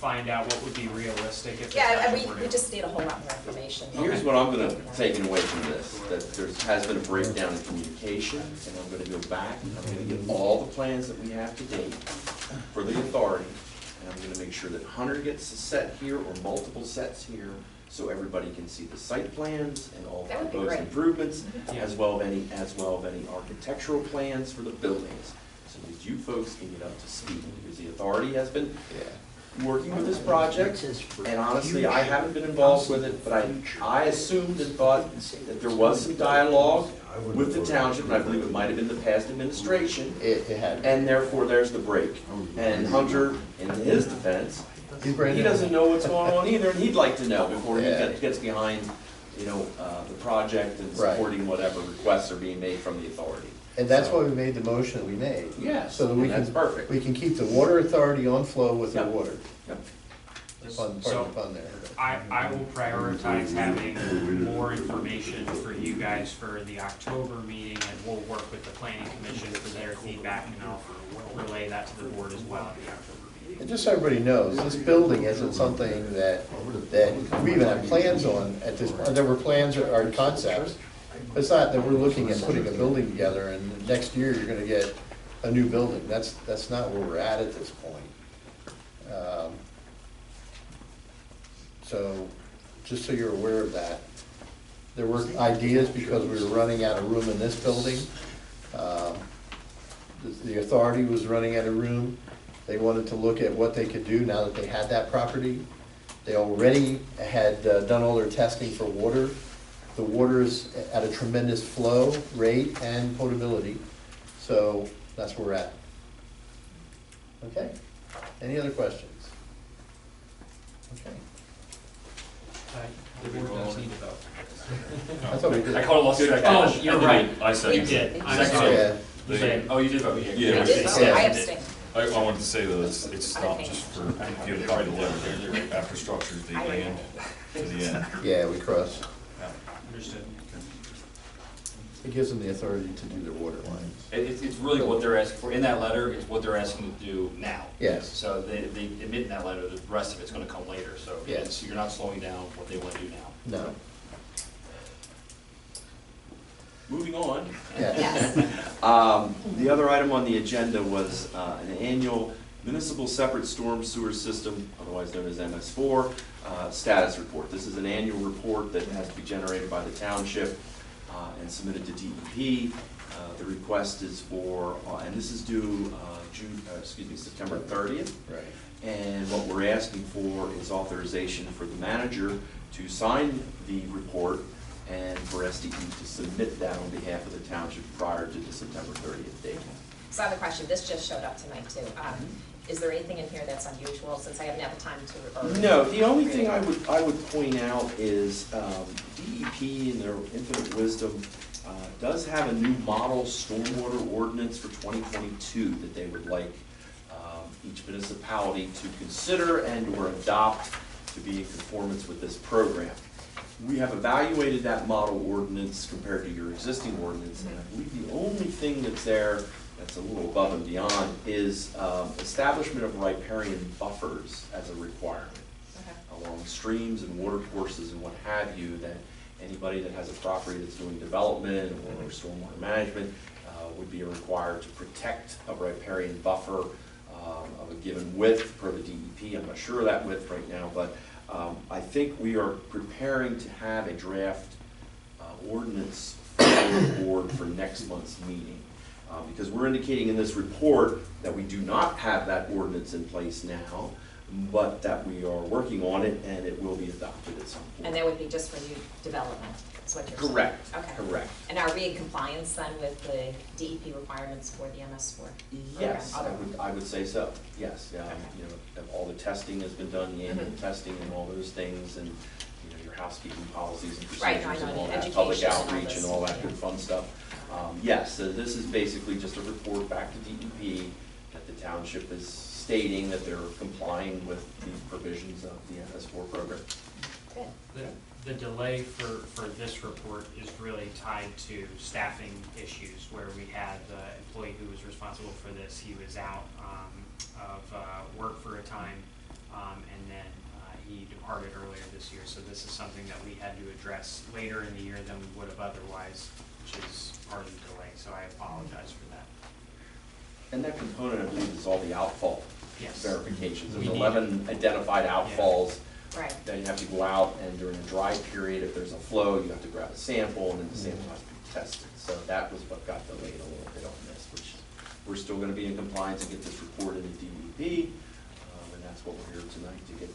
find out what would be realistic if it's Yeah, actually we working? just need a whole lot more information. Here's what I'm gonna take away from this, that there has been a breakdown in communication, and I'm gonna go back, and I'm gonna get all the plans that we have to date for the authority, and I'm gonna make sure that Hunter gets a set here or multiple sets here, so everybody can see the site plans and all the That would be proposed great. improvements, Mhm. as well as any architectural plans for the buildings, so that you folks can get up to speed, because the authority has been working with this project, and honestly, I haven't been involved with it, but I assumed and thought that there was some dialogue with the township, and I believe it might have been the past administration, It had. and therefore there's the break. And Hunter, in his defense, He's brand he new. doesn't know what's going on either, and he'd like to know before he Yeah. gets behind, the project and Right. supporting whatever requests are being made from the authority. And that's why we made the motion that we made. Yes, So that we and that's can, perfect. we can keep the water authority on flow with their Yep. water. Yep. Fun, part So of the fun there. I will prioritize having more information for you guys for the October meeting, and we'll work with the planning commission for their feedback, and I'll relay that to the board as well at the October meeting. And just so everybody knows, this building isn't something that we even have plans on at this, there were plans or concepts. It's not that we're looking at putting a building together and next year you're gonna get a new building. That's not where we're at this point. So, just so you're aware of that. There were ideas because we were running out of room in this building. The authority was running out of room. They wanted to look at what they could do now that they had that property. They already had done all their testing for water. The water is at a tremendous flow rate and potability. So that's where we're at. Okay? Any other questions? Okay. The board does need to vote. I thought we did. I caught a lost track. Oh, you're right. I We seconded. did. I'm Second. sorry. Yeah. You did. Oh, you did vote, yeah. Yeah, I we did did. vote. I abstained. I wanted to say though, it's not just for, if you have a copy of the letter there, after structures, the and to the end. Yeah, we crossed. Understood. It gives them the authority to do their water lines. It's really what they're asking for, in that letter, it's what they're asking to do now. Yes. So they admit in that letter, the rest of it's gonna come later, so Yes. you're not slowing down what they wanna do now. No. Moving on. Yes. The other item on the agenda was an annual municipal separate storm sewer system, otherwise known as MS4, status report. This is an annual report that has to be generated by the township and submitted to DEP. The request is for, and this is due September 30th. Right. And what we're asking for is authorization for the manager to sign the report and for SDE to submit that on behalf of the township prior to the September 30th date. So I have a question, this just showed up tonight too. Is there anything in here that's unusual, since I haven't had the time to? No, the only thing I would point out is DEP in their infinite wisdom does have a new model stormwater ordinance for 2022 that they would like each municipality to consider and or adopt to be in conformance with this program. We have evaluated that model ordinance compared to your existing ordinance, and I believe the only thing that's there that's a little above and beyond is establishment of riparian buffers as a requirement along streams and water courses and what have you, that anybody that has a property that's doing development or stormwater management would be required to protect a riparian buffer of a given width per the DEP. I'm not sure of that width right now, but I think we are preparing to have a draft ordinance for the board for next month's meeting. Because we're indicating in this report that we do not have that ordinance in place now, but that we are working on it and it will be adopted at some point. And that would be just for new development, is what you're saying? Correct. Okay. Correct. And are we in compliance then with the DEP requirements for the MS4? Yes, program? I would say so, yes. You know, all the testing has been done, the annual testing and all those things, and, you know, your housekeeping policies and Right, procedures I know, and all the that, public education and all outreach and this, all that yeah. good fun stuff. Yes, so this is basically just a report back to DEP that the township is stating that they're complying with the provisions of the MS4 program. Good. The delay for this report is really tied to staffing issues, where we had the employee who was responsible for this, he was out of work for a time, and then he departed earlier this year. So this is something that we had to address later in the year than we would have otherwise, which is part of the delay, so I apologize for that. And that component, I believe, is all the outfall Yes. verifications. We There's need 11 identified outfalls. Right. Then you have to go out and during a dry period, if there's a flow, you have to grab a sample and then the sample has to be tested. So that was what got delayed a little bit on this, which we're still gonna be in compliance and get this report into DEP. And that's what we're here tonight to get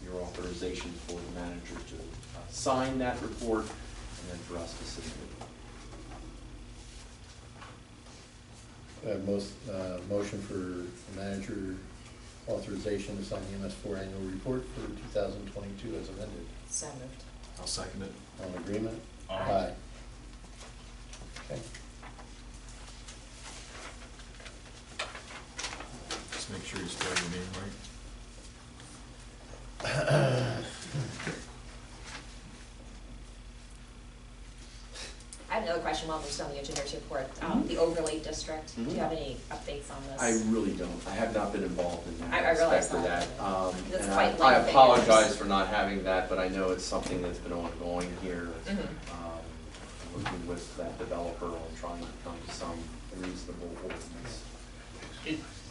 your authorization for the manager to sign that report and then for us to submit it. Motion for the manager authorization to sign the MS4 annual report for 2022 as amended. So moved. I'll second it. All in agreement? Aye. Okay. Just make sure you spell your name right. I have another question while we're still on the engineer's report. The overlay district, do you have any updates on this? I really don't. I have not been involved in that I realize aspect of that. It's And quite I lengthy. apologize for not having that, but I know it's something that's been ongoing here. Working with that developer on trying to come to some reasonable ordinance.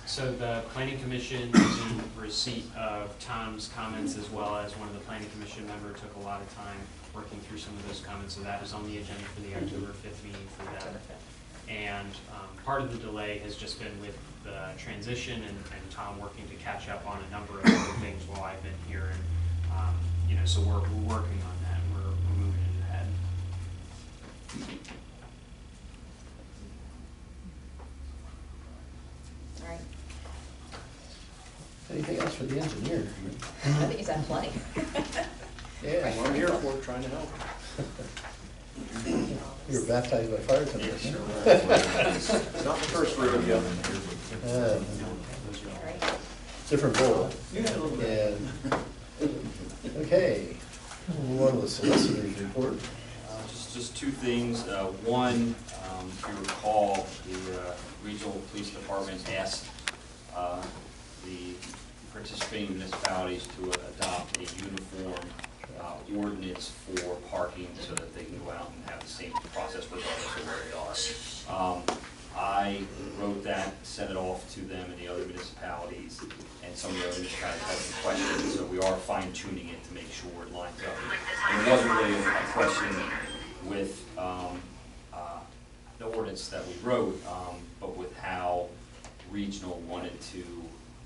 So the planning commission is in receipt of Tom's comments, as well as one of the planning commission member took a lot of time working through some of those comments, so that is on the agenda for the October 5th meeting for them. And part of the delay has just been with the transition and Tom working to catch up on a number of other things while I've been here. And, you know, so we're working on that, and we're moving it ahead. All right, Anything else for the engineer? I think he's had plenty. Yeah. Well, I'm here for it, trying to help. You were baptized by fire tonight. It's not the first rodeo. Uh, All right. Different bowl. And, okay, we'll move on to the solicitor's report. Just two things. One, if you recall, the regional police department asked the participating municipalities to adopt a uniform ordinance for parking so that they can go out and have the same process regardless of where they are. I wrote that, sent it off to them and the other municipalities, and some of the other municipalities had some questions, so we are fine tuning it to make sure it lines up. And it wasn't really a question with the ordinance that we wrote, but with how regional wanted to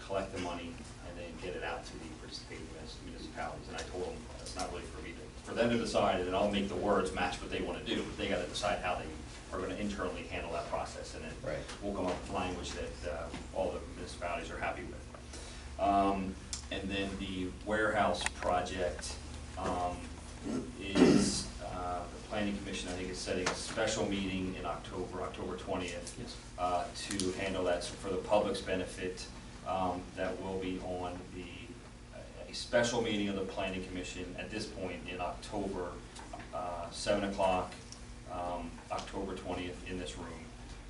collect the money and then get it out to the participating municipalities. And I told them that's not really for them to decide, and then I'll make the words match what they want to do. They got to decide how they are going to internally handle that process, and then we'll come up with language that all the municipalities are happy with. And then the warehouse project is the Planning Commission, I think, is setting a special meeting in October 20th, to handle that for the public's benefit. That will be on a special meeting of the Planning Commission at this point in October, 7 o'clock, October 20th in this room.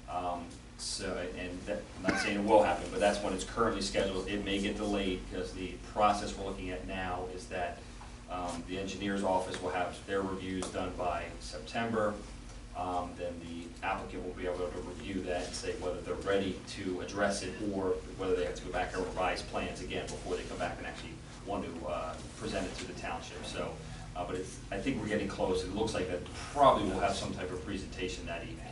And that, I'm not saying it will happen, but that's when it's currently scheduled. It may get delayed because the process we're looking at now is that the engineer's office will have their reviews done by September. Then the applicant will be able to review that and say whether they're ready to address it or whether they have to go back and revise plans again before they come back and actually want to present it to the township. So, but I think we're getting close. It looks like that probably will have some type of presentation that evening.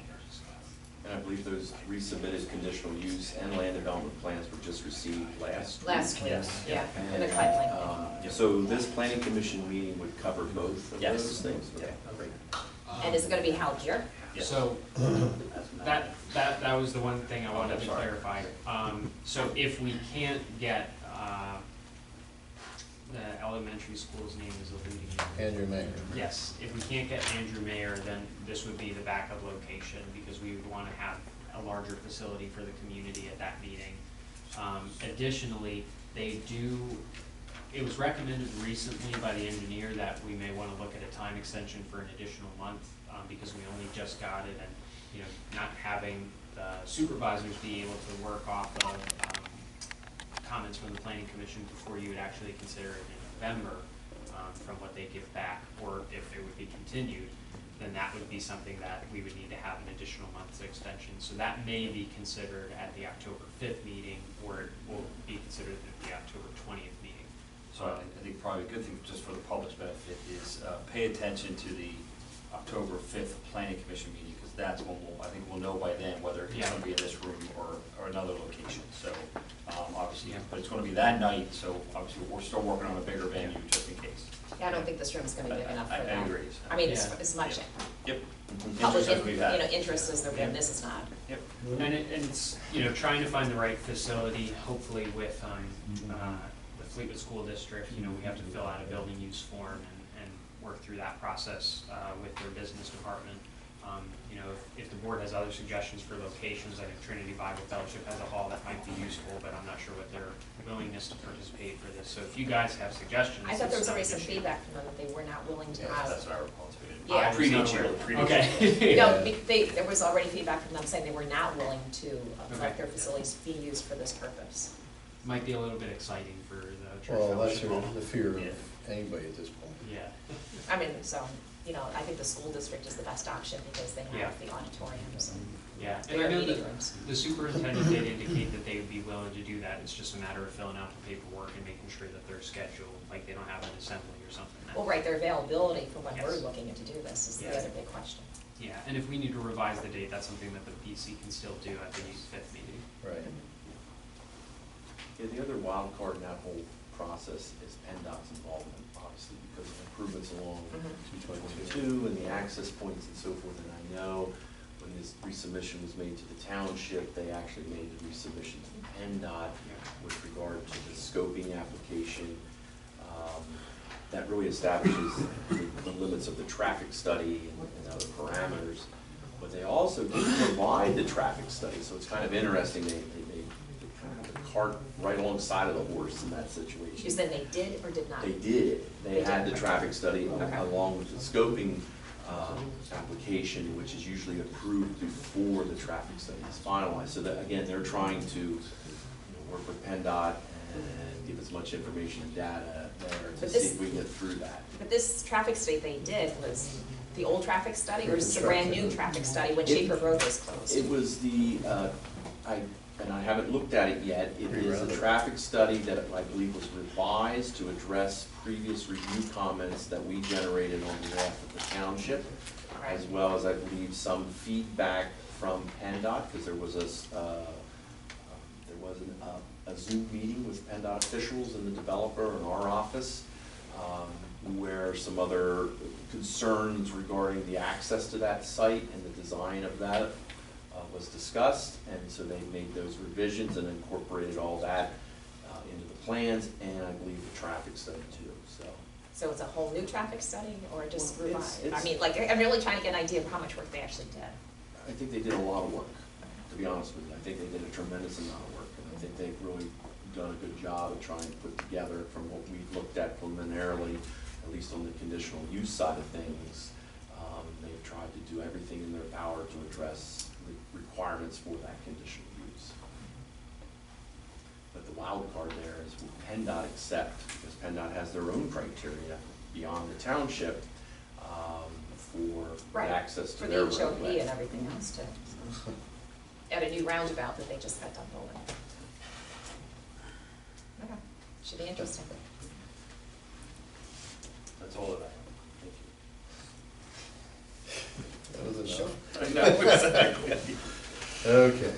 And I believe those resubmitted conditional use and land development plans were just received last Last week, Yes. yeah, in the And, pipeline. So this planning commission meeting would cover both of Yes. those things? Okay, great. And is it gonna be held here? Yes. So that was the one thing I wanted to clarify. So if we can't get, the elementary school's name is eluding me. Andrew Mayor. Yes, if we can't get Andrew Mayor, then this would be the backup location, because we would want to have a larger facility for the community at that meeting. Additionally, it was recommended recently by the engineer that we may want to look at a time extension for an additional month, because we only just got it, and, you know, not having the supervisors be able to work off of comments from the planning commission before you would actually consider it in November, from what they give back, or if it would be continued, then that would be something that we would need to have an additional month's extension. So that may be considered at the October 5th meeting, or it will be considered at the October 20th meeting. So I think probably a good thing, just for the public's benefit, is pay attention to the October 5th Planning Commission meeting, because that's when I think we'll know by then whether it's going to be in this room or another location. So obviously, but it's going to be that night, so obviously we're still working on a bigger venue just in case. Yeah, I don't think this room's gonna be big enough for I that. agree. I mean, Yeah. as much Yep. public, Interest as we've had. interest as there been, this is not. Yep. And it's, you know, trying to find the right facility, hopefully with the Fleetwood School District. You know, we have to fill out a building use form and work through that process with their business department. You know, if the board has other suggestions for locations, I think Trinity Bible Fellowship has a hall that might be useful, but I'm not sure what their willingness to participate for this. So if you guys have suggestions. I thought there was it's not already an some issue. feedback from them that they were not willing to Yeah, have. that's what I recall too. Yeah. Predates you, predates you. Okay. No, there was already feedback from them saying they were not willing to let their facilities be used for this purpose. Might be a little bit exciting for the church Well, that's fellowship hall. the fear Yeah. of anybody at this point. Yeah. I mean, so, you know, I think the school district is the best option because they Yeah. have the auditoriums and Yeah, and their I know meeting that rooms. the superintendent did indicate that they would be willing to do that. It's just a matter of filling out the paperwork and making sure that they're scheduled, like they don't have an assembly or something. Well, right, their availability for when we're Yes. looking to do this is the Yes. other big question. Yeah, and if we need to revise the date, that's something that the PC can still do at the 5th meeting. Right. Yeah, the other wild card in that whole process is PennDOT's involvement, obviously, because of improvements along Mhm. 222 and the access points and so forth. And I know when this resubmission was made to the township, they actually made the resubmission to PennDOT with regard to the scoping application. That really establishes the limits of the traffic study and other parameters. But they also did provide the traffic study, so it's kind of interesting. They kind of have the cart right alongside of the horse in that situation. You said they did or did not? They did. They had the did. traffic study Okay. along with the scoping application, which is usually approved before the traffic study is finalized. So that, again, they're trying to work with PennDOT and give as much information and data there to But see this- if we can get through that. But this traffic study they did was the old traffic study, or is this a brand new traffic study when Schaefer Road was closed? It was the, I haven't looked at it yet, it is a traffic study that I believe was revised to address previous review comments that we generated on behalf of the township, as well as I believe some feedback from PennDOT, because there was a Zoom meeting with PennDOT officials and the developer in our office, where some other concerns regarding the access to that site and the design of that was discussed, and so they made those revisions and incorporated all that into the plans, and I believe the traffic study too, so. So it's a whole new traffic study, or just Well, revised? it's- I mean, like, I'm really trying to get an idea of how much work they actually did. I think they did a lot of work, to be honest with you. I think they did a tremendous amount of work, and I think they've really done a good job of trying to put together from what we've looked at preliminarily, at least on the conditional use side of things. They've tried to do everything in their power to address the requirements for that conditional use. But the wild card there is will PennDOT accept, because PennDOT has their own criteria beyond the township for Right, access to for their the HOP roadway. and everything else too. At a new roundabout that they just got done building. Okay, should be interesting. That's all that I have. Thank That was enough. you. I know, exactly. Okay.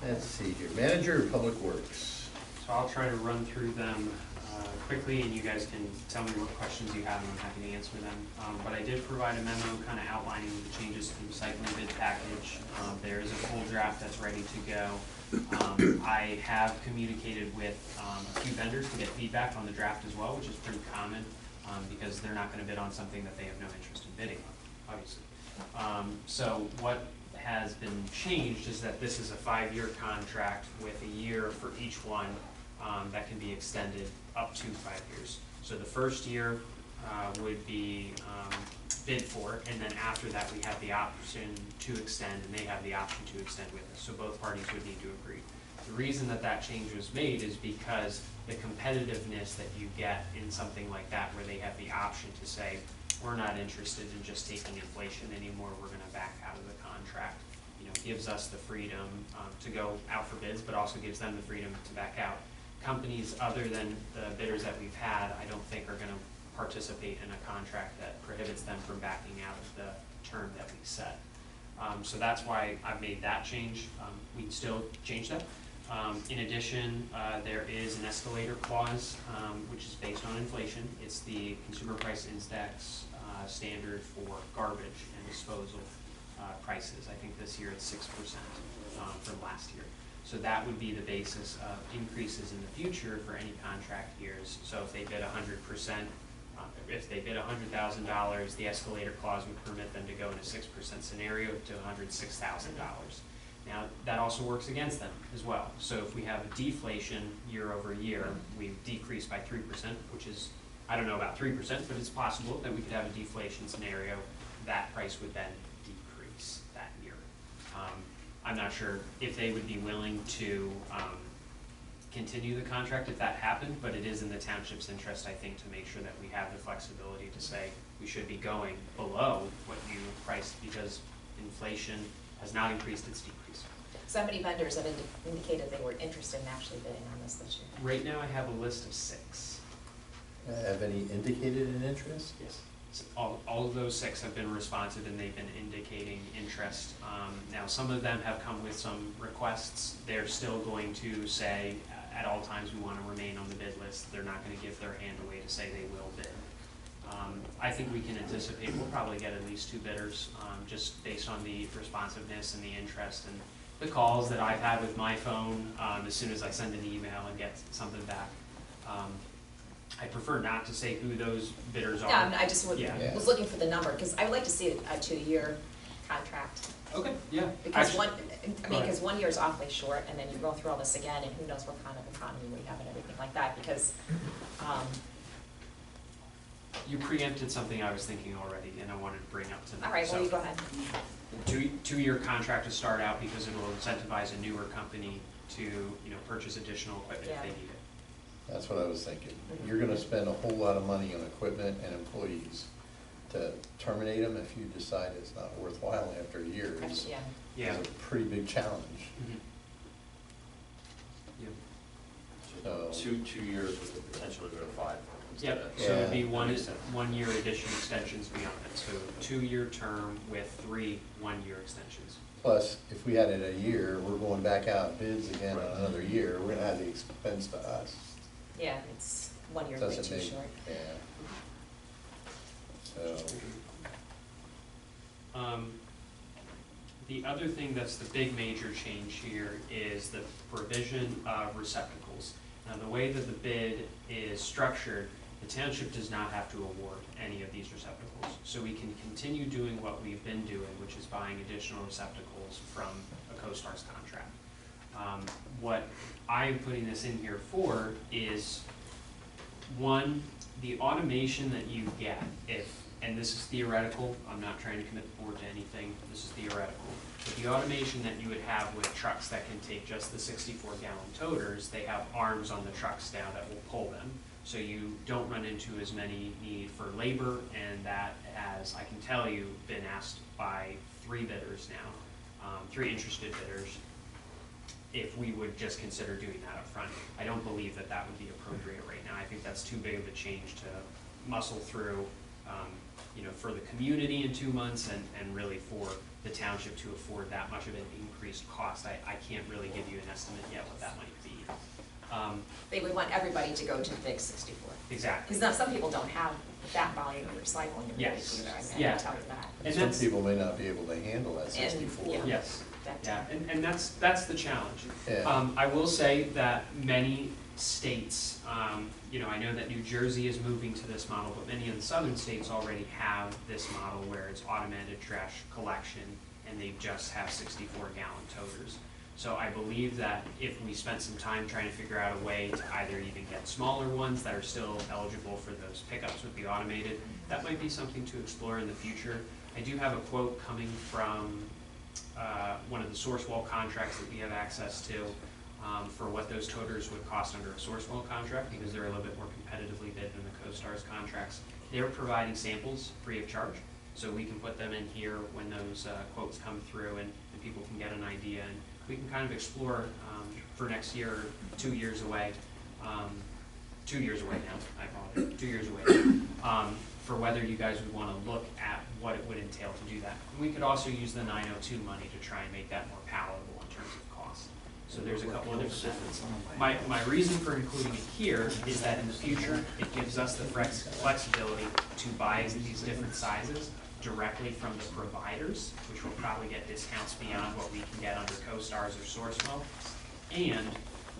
Let's see here, manager of public works. So I'll try to run through them quickly, and you guys can tell me what questions you have, and I'm happy to answer them. But I did provide a memo kind of outlining the changes to the recycling bid package. There is a full draft that's ready to go. I have communicated with a few vendors to get feedback on the draft as well, which is pretty common, because they're not going to bid on something that they have no interest in bidding on, obviously. So what has been changed is that this is a 5-year contract with a year for each one that can be extended up to 5 years. So the first year would be bid for, and then after that we have the option to extend, and they have the option to extend with us. So both parties would need to agree. The reason that that change was made is because the competitiveness that you get in something like that, where they have the option to say, we're not interested in just taking inflation anymore, we're gonna back out of the contract. You know, gives us the freedom to go out for bids, but also gives them the freedom to back out. Companies other than the bidders that we've had, I don't think are gonna participate in a contract that prohibits them from backing out of the term that we set. So that's why I've made that change. We'd still change that. In addition, there is an escalator clause, which is based on inflation. It's the Consumer Price Index standard for garbage and disposal prices. I think this year it's 6% from last year. So that would be the basis of increases in the future for any contract years. So if they bid 100%, If they bid $100,000, the escalator clause would permit them to go in a 6% scenario to $106,000. Now, that also works against them as well. So if we have a deflation year over year, we've decreased by 3%, which is, I don't know about 3%, but it's possible that we could have a deflation scenario. That price would then decrease that year. I'm not sure if they would be willing to continue the contract if that happened, but it is in the township's interest, I think, to make sure that we have the flexibility to say we should be going below what you priced, because inflation has not increased, it's decreased. So many vendors have indicated they were interested in actually bidding on this year. Right now, I have a list of 6. Have any indicated an interest? Yes. So all of those 6 have been responsive, and they've been indicating interest. Now, some of them have come with some requests. They're still going to say, at all times, we want to remain on the bid list. They're not going to give their hand away to say they will bid. I think we can anticipate we'll probably get at least 2 bidders, just based on the responsiveness and the interest and the calls that I've had with my phone as soon as I send an email and get something back. I prefer not to say who those bidders are. Yeah, I just Yeah. was looking for the number, because I would like to see a 2-year contract. Okay, yeah. Because Actually- because 1 year is awfully short, and then you go through all this again, and who knows what kind of economy we have and everything like that, because, You preempted something I was thinking already, and I wanted to bring up to them. all right, well, So, you go ahead. two-year contract to start out, because it will incentivize a newer company to, purchase additional equipment if they Yeah. need it. That's what I was thinking. You're gonna spend a whole lot of money on equipment and employees. To terminate them if you decide it's not worthwhile after a year is Yeah. Yeah. a pretty big challenge. Mhm. Yeah. So, Two years with the potential to go to 5. instead Yep, of- so it'd be Yeah. That makes sense. 1-year addition extensions beyond it, so 2-year term with 3 1-year extensions. plus, if we had it a year, we're going back out bids again on another year, we're gonna have the expense to us. Yeah, it's 1 year way Doesn't too make, short. yeah. So, The other thing that's the big major change here is the provision of receptacles. Now, the way that the bid is structured, the township does not have to award any of these receptacles. So we can continue doing what we've been doing, which is buying additional receptacles from a CoStar's contract. What I'm putting this in here for is, one, the automation that you get and this is theoretical, I'm not trying to commit the board to anything, this is theoretical, but the automation that you would have with trucks that can take just the 64-gallon toters, they have arms on the trucks now that will pull them, so you don't run into as many need for labor, and that has, I can tell you, been asked by 3 bidders now, 3 interested bidders, if we would just consider doing that up front. I don't believe that that would be appropriate right now. I think that's too big of a change to muscle through, for the community in 2 months and really for the township to afford that much of an increased cost. I can't really give you an estimate yet what that might be. They would want everybody to go to the big 64. Exactly. Because now some people don't have that volume of recycling ability Yes. either, I Yeah. can tell you that. And some that's- people may not be able to handle that 64. yeah. Yes, That yeah, and that's the challenge. Yeah. I will say that many states, I know that New Jersey is moving to this model, but many of the southern states already have this model where it's automated trash collection, and they just have 64-gallon toters. So I believe that if we spent some time trying to figure out a way to either even get smaller ones that are still eligible for those pickups with the automated, that might be something to explore in the future. I do have a quote coming from one of the source wall contracts that we have access to for what those toters would cost under a source wall contract, because they're a little bit more competitively bid than the CoStar's contracts. They're providing samples free of charge, so we can put them in here when those quotes come through, and people can get an idea, and we can kind of explore for next year, 2 years away, 2 years away now, I apologize, 2 years away, for whether you guys would want to look at what it would entail to do that. And we could also use the 902 money to try and make that more palatable in terms of cost. So there's a couple of different methods. My reason for including it here is that in the future, it gives us the flexibility to buy these different sizes directly from the providers, which will probably get discounts beyond what we can get under CoStar's or Sourcewell. And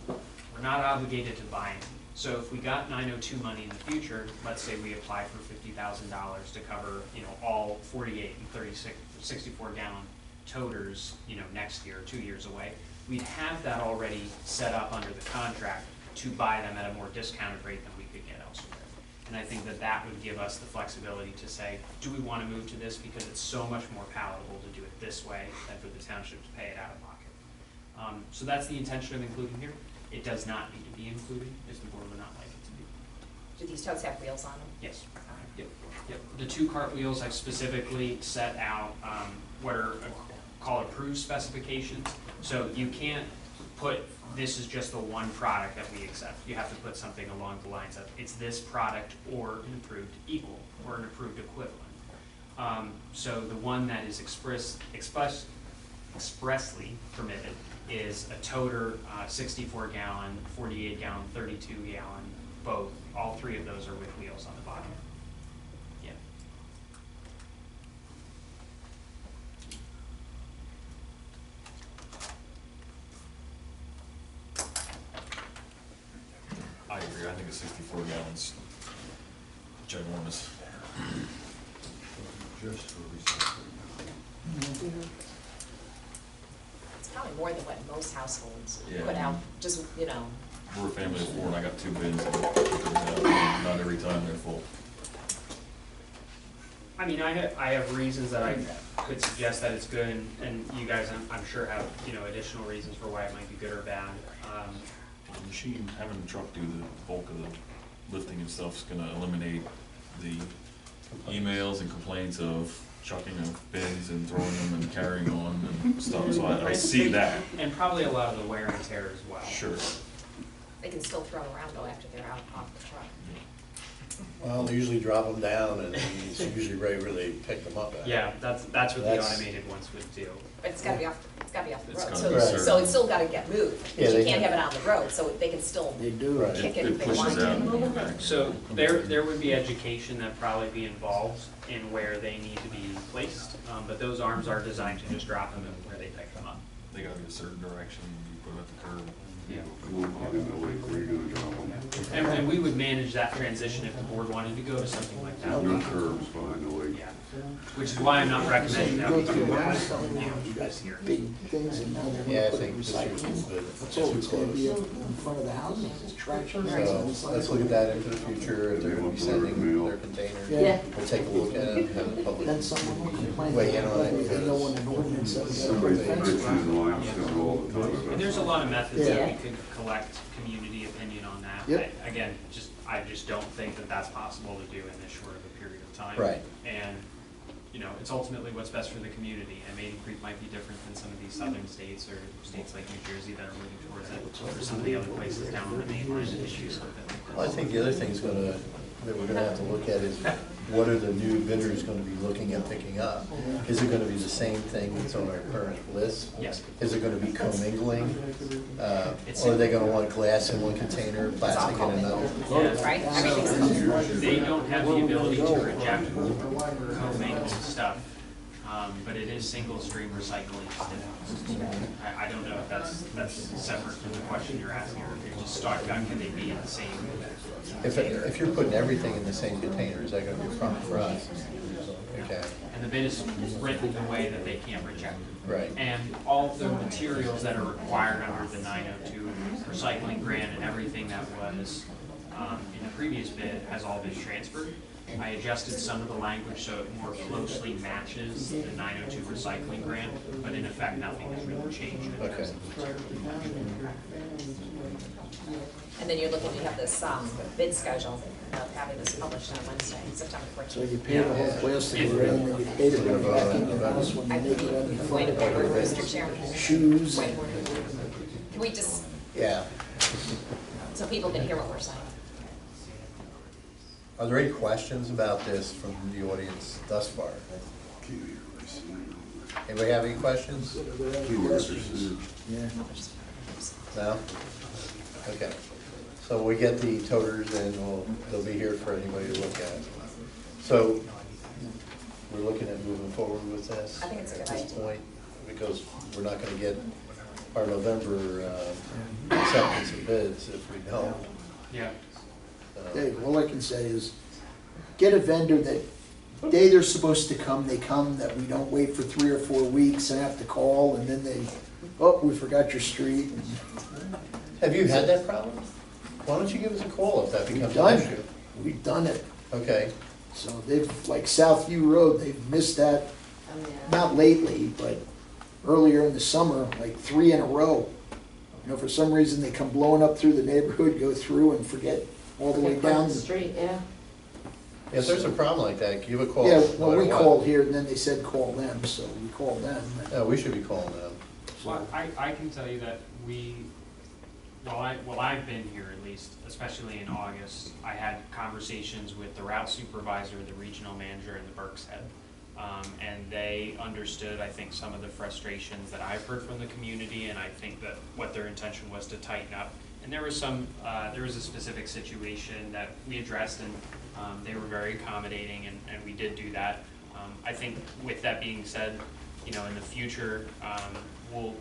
we're not obligated to buy them. So if we got 902 money in the future, let's say we apply for $50,000 to cover, all 48 and 36, 64 gallon toters, next year, 2 years away, we'd have that already set up under the contract to buy them at a more discounted rate than we could get elsewhere. And I think that that would give us the flexibility to say, do we want to move to this because it's so much more palatable to do it this way than for the township to pay it out of pocket. So that's the intention of including here. It does not need to be included if the board would not like it to be. Do these totes have wheels on them? Yes. Yep. Yep. The 2 cartwheels, I've specifically set out what are called approved specifications. So you can't put, this is just the one product that we accept. You have to put something along the lines of, it's this product or an approved equal or an approved equivalent. So the one that is expressly permitted is a toter, 64 gallon, 48 gallon, 32 gallon, both. All 3 of those are with wheels on the bottom. Yeah. I agree, I think a 64 gallons ginormous. Just for recycling. It's probably more than what most households Yeah. put out, just, We're a family of 4 and I got 2 bins, and not every time they're full. I mean, I have reasons that I could suggest that it's good, and you guys, I'm sure have, additional reasons for why it might be good or bad. The machine, having the truck do the bulk of the lifting and stuff's gonna eliminate the emails and complaints of chucking of bins and throwing them and carrying on and stuff, so I see that. And probably a lot of the wear and tear as well. Sure. they can still throw around though after they're out off the truck. Well, they usually drop them down, and it's usually right where they pick them up at. Yeah, that's what the That's- automated ones would do. But it's gotta be off the It's road, gotta so, be certain. so it's still gotta get moved. Yeah, But you they can't can- have it on the road, so they can still They do, right. kick it It if they want pushes out and to. goes back. So there would be education that probably be involved in where they need to be placed, but those arms are designed to just drop them and where they pick them up. They gotta be a certain direction, you put them at the curb. Yeah. You won't get in the lake where you're gonna drop them. And we would manage that transition if the board wanted to go to something like that. No curbs behind the lake. Yeah, which is why I'm not recommending that we do this here. Big things and now they're Yeah, I gonna put think this year's recycling. good. That's all, it's gonna be up in front of the houses, it's trash. So let's look at that into the future, if they're gonna be sending their containers. Yeah. We'll take a look at it, have the public. Then someone will complain. Weigh in on it, They because know when an ordinance says. Somebody's pitching limestone all the time. And there's a lot of methods that Yeah. we could collect community opinion on that. Yep. Again, I just don't think that that's possible to do in this short of a period of time. Right. And, it's ultimately what's best for the community, and Maidencreek might be different than some of these southern states or states like New Jersey that are moving towards it, or some of the other places down on the main line that issues with it. Well, I think the other thing's that we're gonna have to look at is, what are the new vendors gonna be looking at picking up? Is it gonna be the same thing that's on our current list? Yes. Is it gonna be commingling? Or are they gonna want glass in one container, plastic in another? Yeah. Right, everything's, They don't have the ability to reject co-mingled stuff, but it is single stream recycling still. I don't know if that's separate from the question you're asking, or if you're just talking about can they be in the same container. If you're putting everything in the same container, is that gonna be a problem for us? Okay, And the bid is written in a way that they can't reject it. right. And all of the materials that are required under the 902 recycling grant and everything that was in the previous bid has all been transferred. I adjusted some of the language so it more closely matches the 902 recycling grant, but in effect, nothing has really changed in terms of the material. and then you're looking, you have this, bid schedule of having this published on Wednesday, September So 14th. you pay the whole plastic around and you pay to put it back in the house when you make it out of Point of order, Mr. Chairman. shoes. Point of order. Can we just, Yeah. so people can hear what we're saying? Are there any questions about this from the audience thus far? Anybody have any questions? Yeah. No? Okay. So we get the toters and they'll be here for anybody to look at. So we're looking at moving forward with this I think it's a good at this idea. point, because we're not gonna get our November acceptance of bids if we don't. Yeah. Dave, all I can say is, get a vendor that, day they're supposed to come, they come, that we don't wait for 3 or 4 weeks and have to call, and then they, oh, we forgot your street. Have you had that problem? Why don't you give us a call if that We've becomes done an issue? it, we've done it. Okay, So they've, like Southview Road, they've missed that, not lately, but earlier in the summer, like 3 in a row. You know, for some reason, they come blowing up through the neighborhood, go through and forget all the way down. Street, yeah. if there's a problem like that, give a call. Yeah, no well, we matter what. called here, and then they said call them, so we called them. No, we should be calling them. Well, I can tell you that while I've been here at least, especially in August, I had conversations with the route supervisor, the regional manager, and the Berks head. And they understood, I think, some of the frustrations that I've heard from the community, and I think that what their intention was to tighten up. And there was a specific situation that we addressed, and they were very accommodating, and we did do that. I think with that being said, you know, in the future, we'll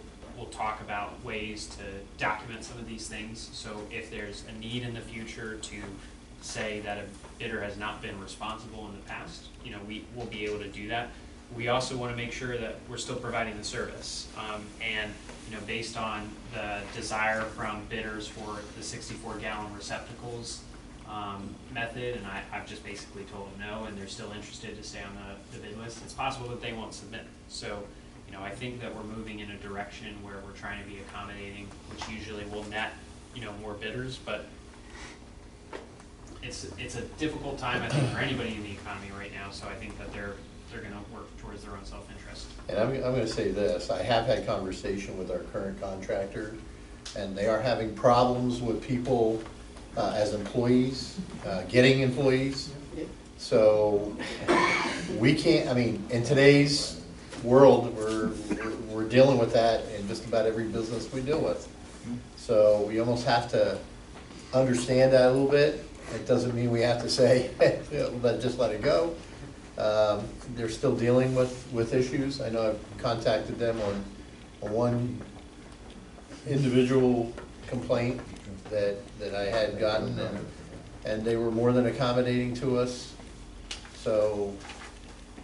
talk about ways to document some of these things. So if there's a need in the future to say that a bidder has not been responsible in the past, you know, we'll be able to do that. We also want to make sure that we're still providing the service. And, you know, based on the desire from bidders for the 64-gallon receptacles method, and I've just basically told them no, and they're still interested to stay on the bid list, it's possible that they won't submit. So, you know, I think that we're moving in a direction where we're trying to be accommodating, which usually will net, you know, more bidders, but it's a difficult time, I think, for anybody in the economy right now, so I think that they're gonna work towards their own self-interest. And I'm gonna say this, I have had conversation with our current contractor, and they are having problems with people as employees, getting employees. So we can't, I mean, in today's world, we're dealing with that in just about every business we deal with. So we almost have to understand that a little bit. It doesn't mean we have to say, just let it go. They're still dealing with issues. I know I've contacted them on one individual complaint that I had gotten, and they were more than accommodating to us. So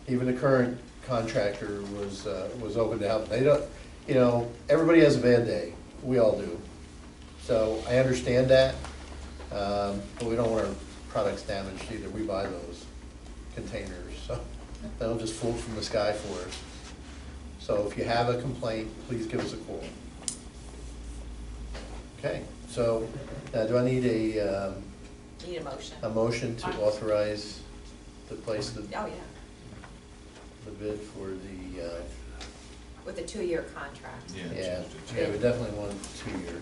even the current contractor was open to help. They don't, you know, everybody has a bad day. We all do. So I understand that, but we don't want our products damaged either. We buy those containers, so they'll just fall from the sky for us. So if you have a complaint, please give us a call. Okay, so do I need a Need a motion. motion to authorize to place the Oh, yeah, bid for the, with a 2-year contract. yeah, we definitely want 2-year.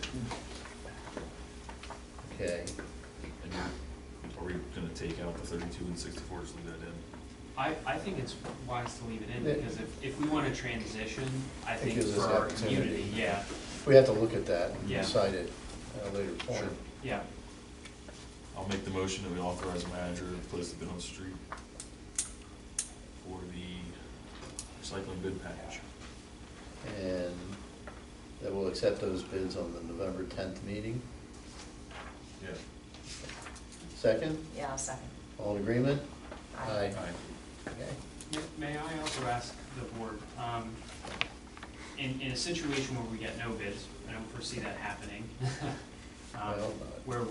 Okay, And are we gonna take out the 32 and 64, just leave that in? I think it's wise to leave it in, because if we want to transition, I It think gives us for the our opportunity. community, yeah, we have to look at that and Yeah. decide it at a later point. Sure. yeah. I'll make the motion that we authorize the manager to place the bid on the street for the recycling bid package. And that we'll accept those bids on the November 10th meeting. Yeah. Second, Yeah, I'll second. all in agreement? Aye. Okay. May I also ask the board, in a situation where we get no bids, I don't foresee that happening. I hope not. Where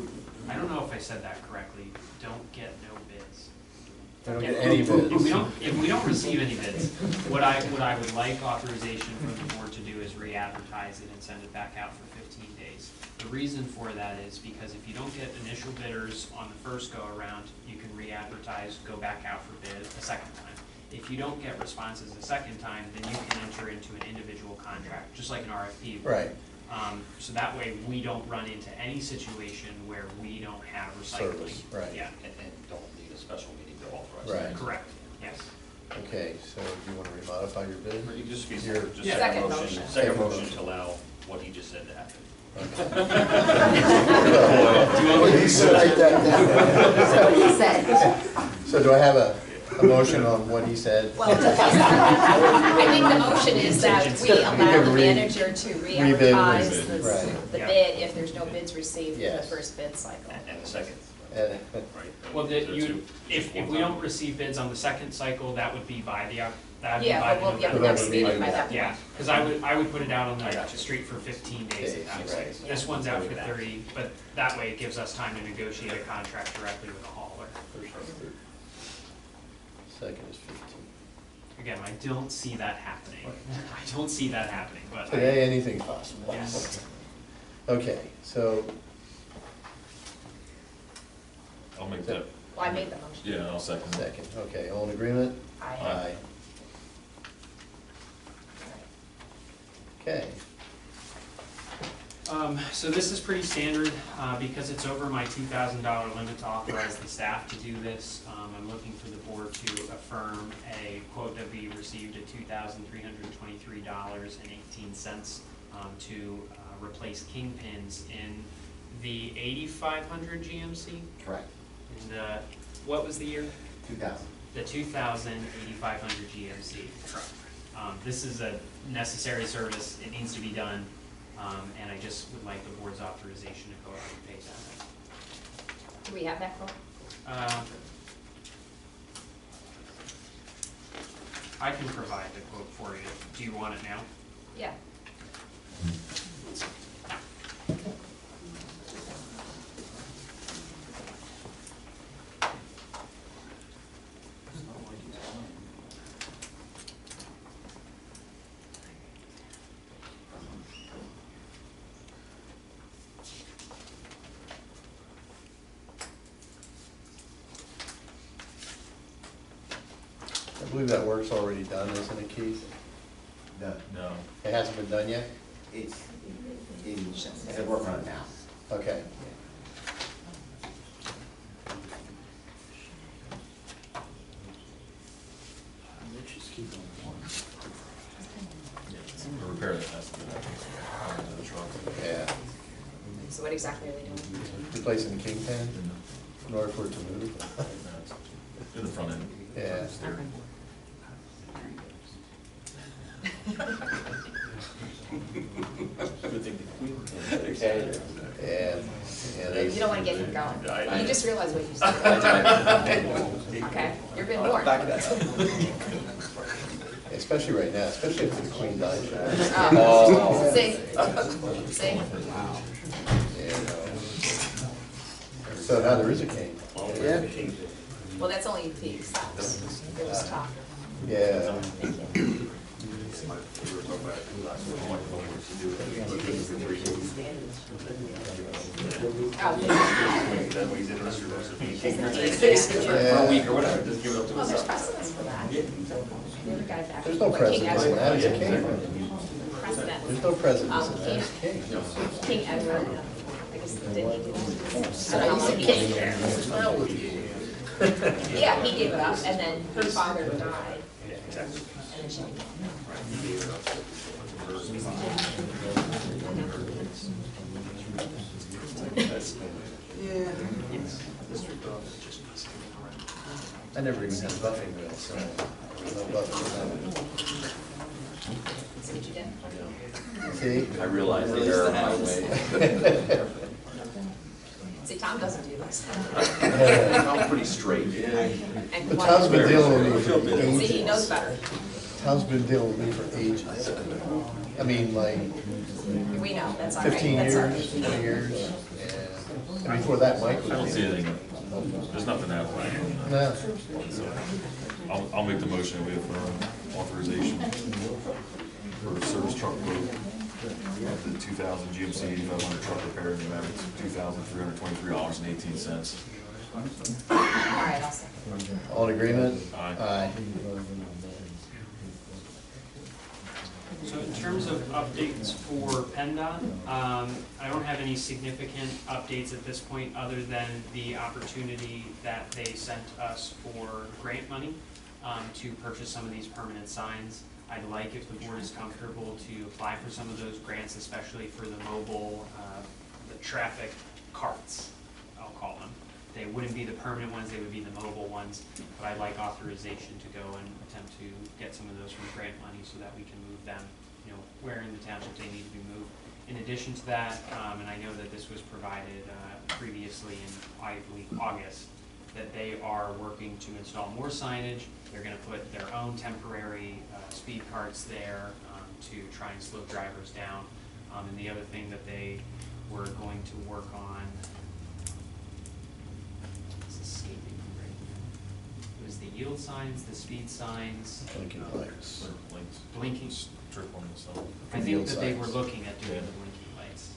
I don't know if I said that correctly, don't get no bids. We don't get any bids. If we don't receive any bids, what I would like authorization from the board to do is re-advertise it and send it back out for 15 days. The reason for that is because if you don't get initial bidders on the first go-around, you can re-advertise, go back out for bid a second time. If you don't get responses a second time, then you can enter into an individual contract, just like an RFP. Right. So that way, we don't run into any situation where we don't have recycling. Service, right. Yeah, And don't need a special meeting to authorize Right. that. correct, yes. Okay, so do you want to remodify your bid? Or you just be, Your- just Yeah. second Second motion, motion. second Second motion motion. to allow what he just said to happen. He said, write that down. That's what he said. So do I have a a motion on what he said. Well, I think the motion is that we allow can the re- manager to rebid, re-advertise right. the Yeah. bid if there's no bids received in the Yes. first bid cycle. And the second, And- right? Well, if we don't receive bids on the second cycle, that would be by the, that would be Yeah, by but the we'll get the November. next meeting by that point. Yeah, because I would put it out on the street for 15 days at that point. Right. This one's out for 30, but that way it gives us time to negotiate a contract directly with the hauler. Second is 15. Again, I don't see that happening. I don't see that happening, but. Today, anything's possible. Yes. Okay, so, I'll make that, Well, I made the motion. yeah, I'll second that. second, okay, all in agreement? Aye. Okay, So this is pretty standard, because it's over my $2,000 limit to authorize the staff to do this. I'm looking for the board to affirm a quote that we received at $2,323.18 to replace kingpins in the 8500 GMC. Correct. And what was the year? 2,000. The 2000 8500 GMC truck. This is a necessary service, it needs to be done, and I just would like the board's authorization to go ahead and pay that. Do we have that quote? I can provide the quote for you. Do you want it now? Yeah. I believe that work's already done, isn't it, Keith? No, No, It hasn't been done yet? it's, they're working on it now. Okay. the repair that has to be done on the truck. Yeah, So what exactly are they doing? replacing the kingpin in order for it to move. In the front end. Yeah. Yeah. You don't wanna get him going. You just realized what you said. Okay, you're being warned. Especially right now, especially if the queen dies. Oh, see? See? Yeah. So now there is a king. Yeah. Well, that's only if he stops. There was talk. Yeah. Thank you. For a week or whatever, just give it up to Well, there's precedence for that. The other guy back. There's no King precedence in Edward. that, it's a king. Precedent. There's no precedence in that, King, it's a king. King Edward, I guess, didn't he do that? I don't know how long he did. Yeah, he gave it up, and then her father died. And then she. I never even had a buffing wheel, so no buffing. See what you did? See? I realize they are my way. See, Tom doesn't do this. I'm pretty straight. And But Tom's been dealing with me for See, he ages. knows better. Tom's been dealing with me for ages. I mean, like We know, that's all right. 15 That's all years, right. 20 years. Yeah. And before that, Mike was. I don't see anything, there's nothing out of whack. No. So, I'll make the motion that we have authorization for service truck quote of the 2000 GMC 8500 truck repair in the amount of $2,323.18. All right, I'll second. All in agreement? Aye. So in terms of updates for PennDOT, I don't have any significant updates at this point, other than the opportunity that they sent us for grant money to purchase some of these permanent signs. I'd like, if the board is comfortable, to apply for some of those grants, especially for the mobile, the traffic carts, I'll call them. they wouldn't be the permanent ones, they would be the mobile ones. But I'd like authorization to go and attempt to get some of those from grant money so that we can move them, you know, where in the township they need to be moved. In addition to that, and I know that this was provided previously in, I believe, August, that they are working to install more signage. They're gonna put their own temporary speed carts there to try and slow drivers down. And the other thing that they were going to work on, it's escaping me right now. It was the yield signs, the speed signs. Blinking lights. Blinking. Strip on the side. I think that they were looking at doing the blinking lights.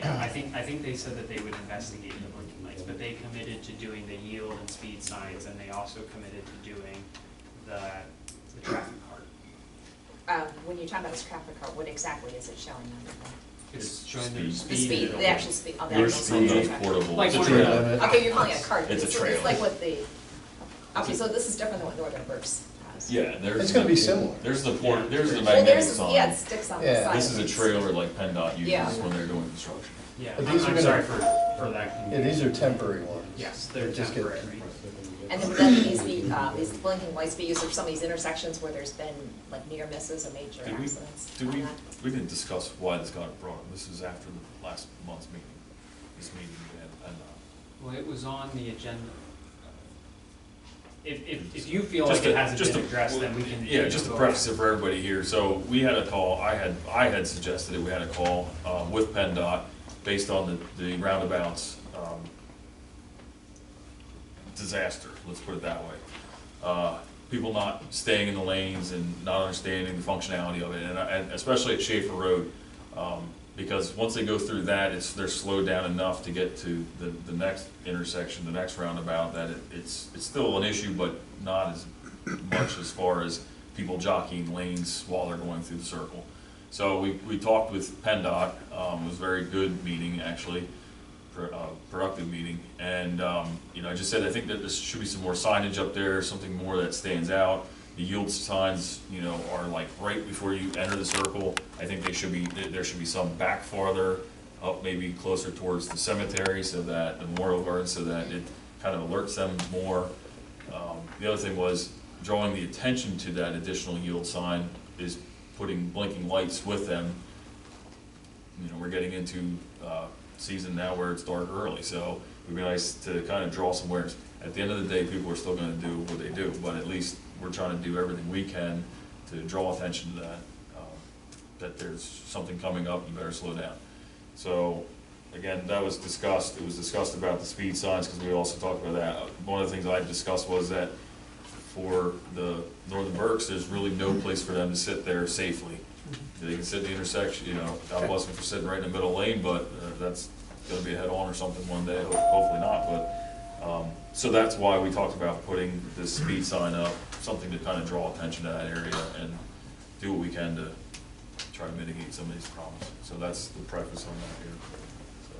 Yeah, I think they said that they would investigate the blinking lights, but they committed to doing the yield and speed signs, and they also committed to doing the traffic card. When you're talking about this traffic card, what exactly is it showing on the phone? It's showing their The speed. speed, the actual speed, oh, the Your actual speed sign. is portable. Like It's a one trailer. of the- Okay, you're calling it a card. It's a trailer. It's like what the, okay, so this is different than what Northern Burke's has. Yeah, there's. It's gonna be similar. There's the port, there's the Well, magnetic there's, sign. yeah, it sticks on the Yeah. side. This is a trailer like PennDOT Yeah. uses when they're doing construction. Yeah, But these are I'm gonna- sorry for that. Yeah, these are temporary ones. Yes, they're Just get- temporary. And then would that these blinking lights be used for some of these intersections where there's been like near misses or major Did we- accidents? Did on we, that? we didn't discuss why this got brought up. This is after the last month's meeting. This meeting we had at PennDOT. Well, it was on the agenda. If you feel Just like it to- hasn't just been to- addressed, then we can. Yeah, just to go preface back. it for everybody here, so we had a call, I had suggested that we had a call, with PennDOT based on the roundabouts, disaster, let's put it that way. People not staying in the lanes and not understanding the functionality of it, and especially at Schaefer Road, because once they go through that, they're slowed down enough to get to the next intersection, the next roundabout, that it's still an issue, but not as much as far as people jockeying lanes while they're going through the circle. So we talked with PennDOT, it was a very good meeting, actually, productive meeting, and, you know, I just said, I think that there should be some more signage up there, something more that stands out. The yield signs, you know, are like right before you enter the circle. I think there should be some back farther, up maybe closer towards the cemetery, so that, the Memorial Garden, so that it kind of alerts them more. The other thing was drawing the attention to that additional yield sign is putting blinking lights with them. You know, we're getting into, season now where it's dark early, so it'd be nice to kind of draw some awareness. At the end of the day, people are still gonna do what they do, but at least we're trying to do everything we can to draw attention to that, that there's something coming up, you better slow down. So, again, that was discussed, it was discussed about the speed signs, because we also talked about that. One of the things I discussed was that for the Northern Berks, there's really no place for them to sit there safely. They can sit in the intersection, you know, God bless them for sitting right in the middle lane, but that's gonna be a head-on or something one day, hopefully not, but, so that's why we talked about putting this speed sign up, something to kind of draw attention to that area and do what we can to try to mitigate some of these problems. So that's the preface on that here, so.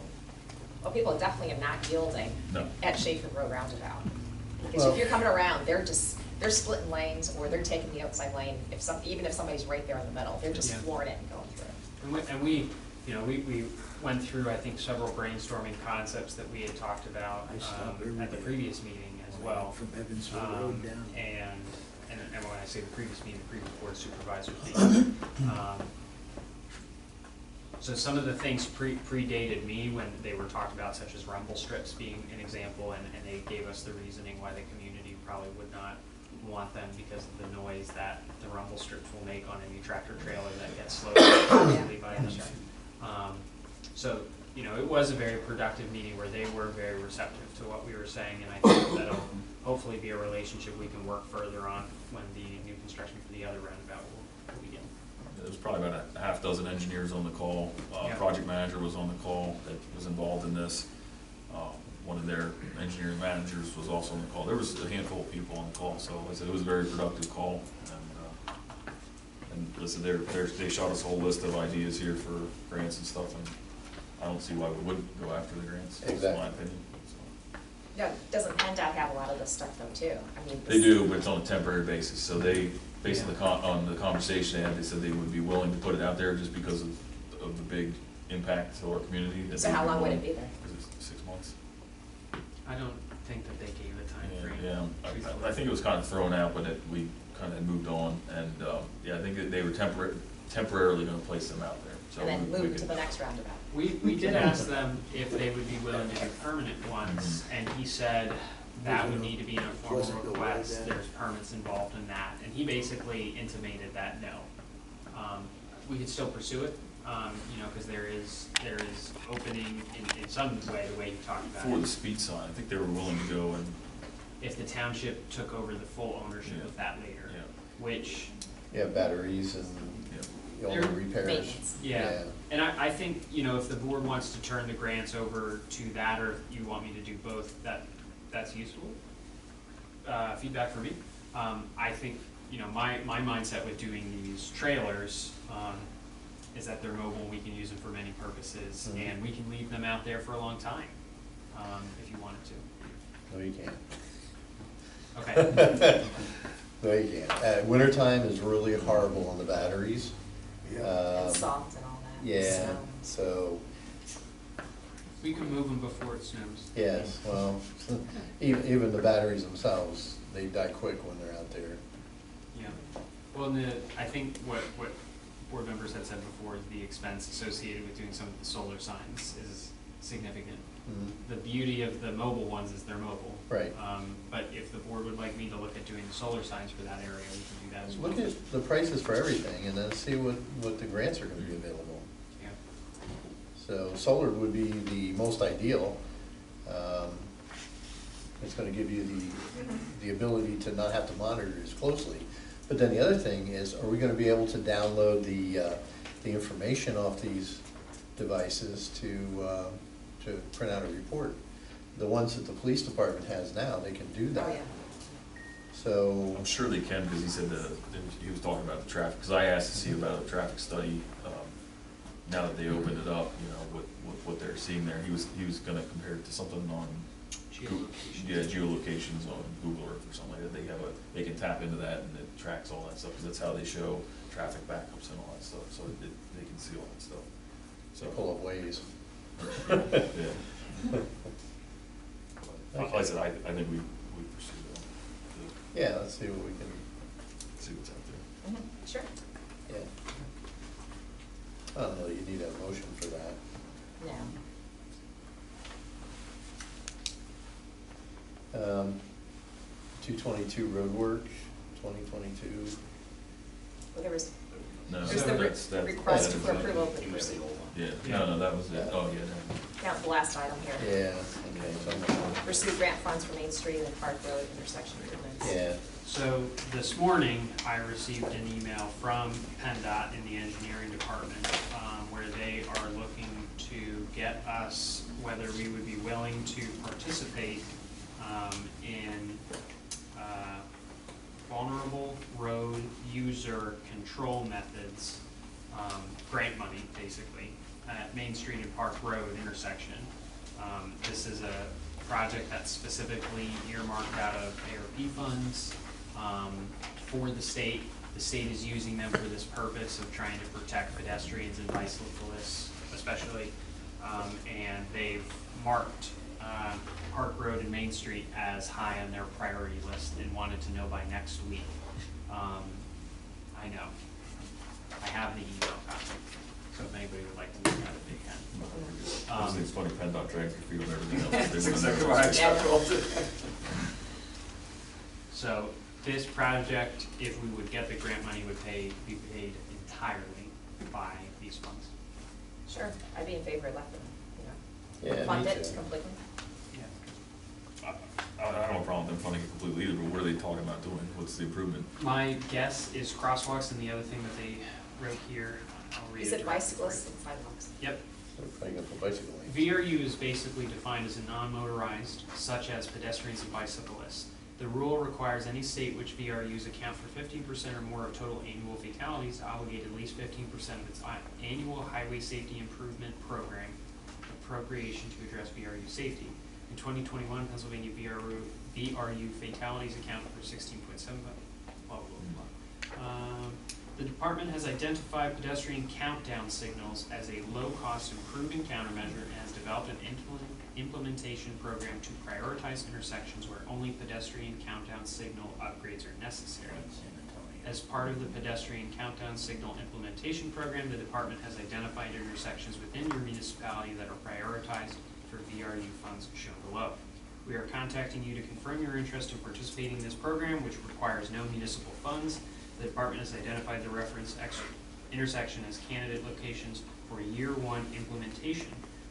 Well, people definitely are not yielding No. at Schaefer Road roundabout. Because Well- if you're coming around, they're splitting lanes, or they're taking the outside lane, even if somebody's right there in the middle, they're just Yeah. flooring it and going through it. And we, you know, we went through, I think, several brainstorming concepts that we had talked about I stopped at the everybody. previous meeting as well. From Evansville Road down. And when I say the previous meeting, the previous board of supervisors meeting. So some of the things predated me when they were talked about, such as rumble strips being an example, and they gave us the reasoning why the community probably would not want them because of the noise that the rumble strips will make on any tractor trailer that gets slowed constantly by them. So, you know, it was a very productive meeting where they were very receptive to what we were saying, and I think that'll hopefully be a relationship we can work further on when the new construction for the other roundabout will begin. There was probably about a half dozen engineers on the call. Yeah. Project manager was on the call that was involved in this. One of their engineering managers was also on the call. There was a handful of people on the call, so like I said, it was a very productive call. And listen, they shot us a whole list of ideas here for grants and stuff, and I don't see why we wouldn't go after the grants, that's my Exactly. opinion. So. Yeah, doesn't PennDOT have a lot of this stuff though, too? I mean, They do, but it's on a temporary basis, so they, based on the conversation they had, they said they would be willing to put it out there just because of the big impact to our community. that So they'd how be long would willing- it be there? Is it 6 months? I don't think that they gave a time frame. Yeah, truthfully. I think it was kind of thrown out, but we kind of moved on, and, yeah, I think that they were temporarily gonna place them out there, so. And then we move could- to the next roundabout. We did ask them if they would be willing to do permanent ones, and he said that would need to be in a formal Wasn't the way request, then. there's permits involved in that, and he basically intimated that no. We could still pursue it, you know, cause there is opening in some way, the way he talked about For the it. speed sign, I think they were willing to go and, If the township took over the full ownership Yeah. of that later, yeah, it. which, Yeah, batteries and yeah. all the repairs. Maintenance. yeah. And I think, you know, if the board wants to turn the grants over to that, or if you want me to do both, that's useful. Feedback for me. I think, you know, my mindset with doing these trailers, is that they're mobile, we can use them for many purposes, Mhm. and we can leave them out there for a long time, if you wanted to. No, you can't. Okay, No, you can't. Wintertime is really horrible on the batteries. And Um, salt and all that. Yeah, snow. so, we can move them before it snows. yes, well, even the batteries themselves, they die quick when they're out there. Yeah, well, and I think what board members had said before, is the expense associated with doing some of the solar signs is significant. Mhm. The beauty of the mobile ones is they're mobile. Right. But if the board would like me to look at doing the solar signs for that area, we can do that as well. Look at the prices for everything and then see what the grants are gonna be available. Yeah. So solar would be the most ideal. It's gonna give you the ability to not have to monitor as closely. But then the other thing is, are we gonna be able to download the information off these devices to print out a report? The ones that the police department has now, they can do that. Oh, yeah. So, I'm sure they can, because he said he was talking about the traffic, because I asked to see about a traffic study, now that they opened it up, you know, what they're seeing there. He was gonna compare it to something on, Geolocation. yeah, geolocations on Google Earth or something like that. They can tap into that and it tracks all that stuff, because that's how they show traffic backups and all that stuff, so they can see all that stuff. so pull up ways. Yeah. Like I said, I think we pursue the, Yeah, let's see what we can, see what's out there. Mhm, sure. yeah. I don't know, you need a motion for that. No. 222 road work, 2022. Well, there was, No, there's the that's request that is for it. approval of the pursuit. Yeah, no, that was it. Oh, yeah, no. Count the last item here. Yeah, okay, so, Pursue grant funds for Main Street and Park Road intersection improvements. yeah, So this morning, I received an email from PennDOT in the engineering department, where they are looking to get us whether we would be willing to participate in vulnerable road user control methods, grant money, basically, at Main Street and Park Road intersection. This is a project that's specifically earmarked out of ARP funds for the state. The state is using them for this purpose of trying to protect pedestrians and bicyclists especially. And they've marked Park Road and Main Street as high on their priority list and wanted to know by next week. I know. I have the email copy, so if anybody would like to look at it, they can. I just think it's funny, PennDOT drags their feet on everything else. That's They exactly would've what I never- told So this project, if we would get the grant money, would be paid entirely by these funds. Sure, I'd be in favor of letting them, yeah, me fund it too. completely. I don't have a problem with them funding it completely either, but what are they talking about doing? What's the improvement? My guess is crosswalks, and the other thing that they wrote here, I'll read it. You said directly. bicyclists and sidewalks. Yep. They're probably gonna put bicycle lanes. VRU is basically defined as a non-motorized, such as pedestrians and bicyclists. The rule requires any state which VRUs account for 15% or more of total annual fatalities to obligate at least 15% of its annual highway safety improvement program appropriation to address VRU safety. In 2021, Pennsylvania VRU fatalities account for 16.7, blah, blah, blah. The department has identified pedestrian countdown signals as a low-cost improvement countermeasure and has developed an implementation program to prioritize intersections where only pedestrian countdown signal upgrades are necessary. As part of the pedestrian countdown signal implementation program, the department has identified intersections within your municipality that are prioritized for VRU funds shown below. We are contacting you to confirm your interest in participating in this program, which requires no municipal funds. The department has identified the reference intersection as candidate locations for year one implementation.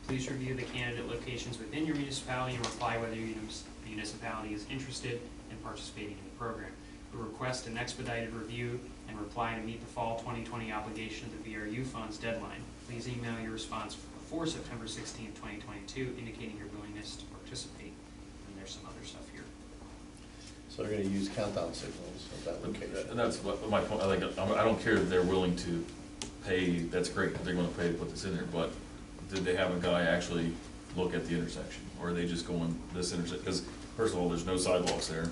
Please review the candidate locations within your municipality and reply whether your municipality is interested in participating in the program. We request an expedited review and reply to meet the fall 2020 obligation of the VRU funds deadline. Please email your response before September 16, 2022, indicating your willingness to participate. And there's some other stuff here. So they're gonna use countdown signals at that location. And that's what my point, I don't care if they're willing to pay, that's great, if they're gonna pay to put this in there, but did they have a guy actually look at the intersection? Or are they just going this intersection? Because first of all, there's no sidewalks there.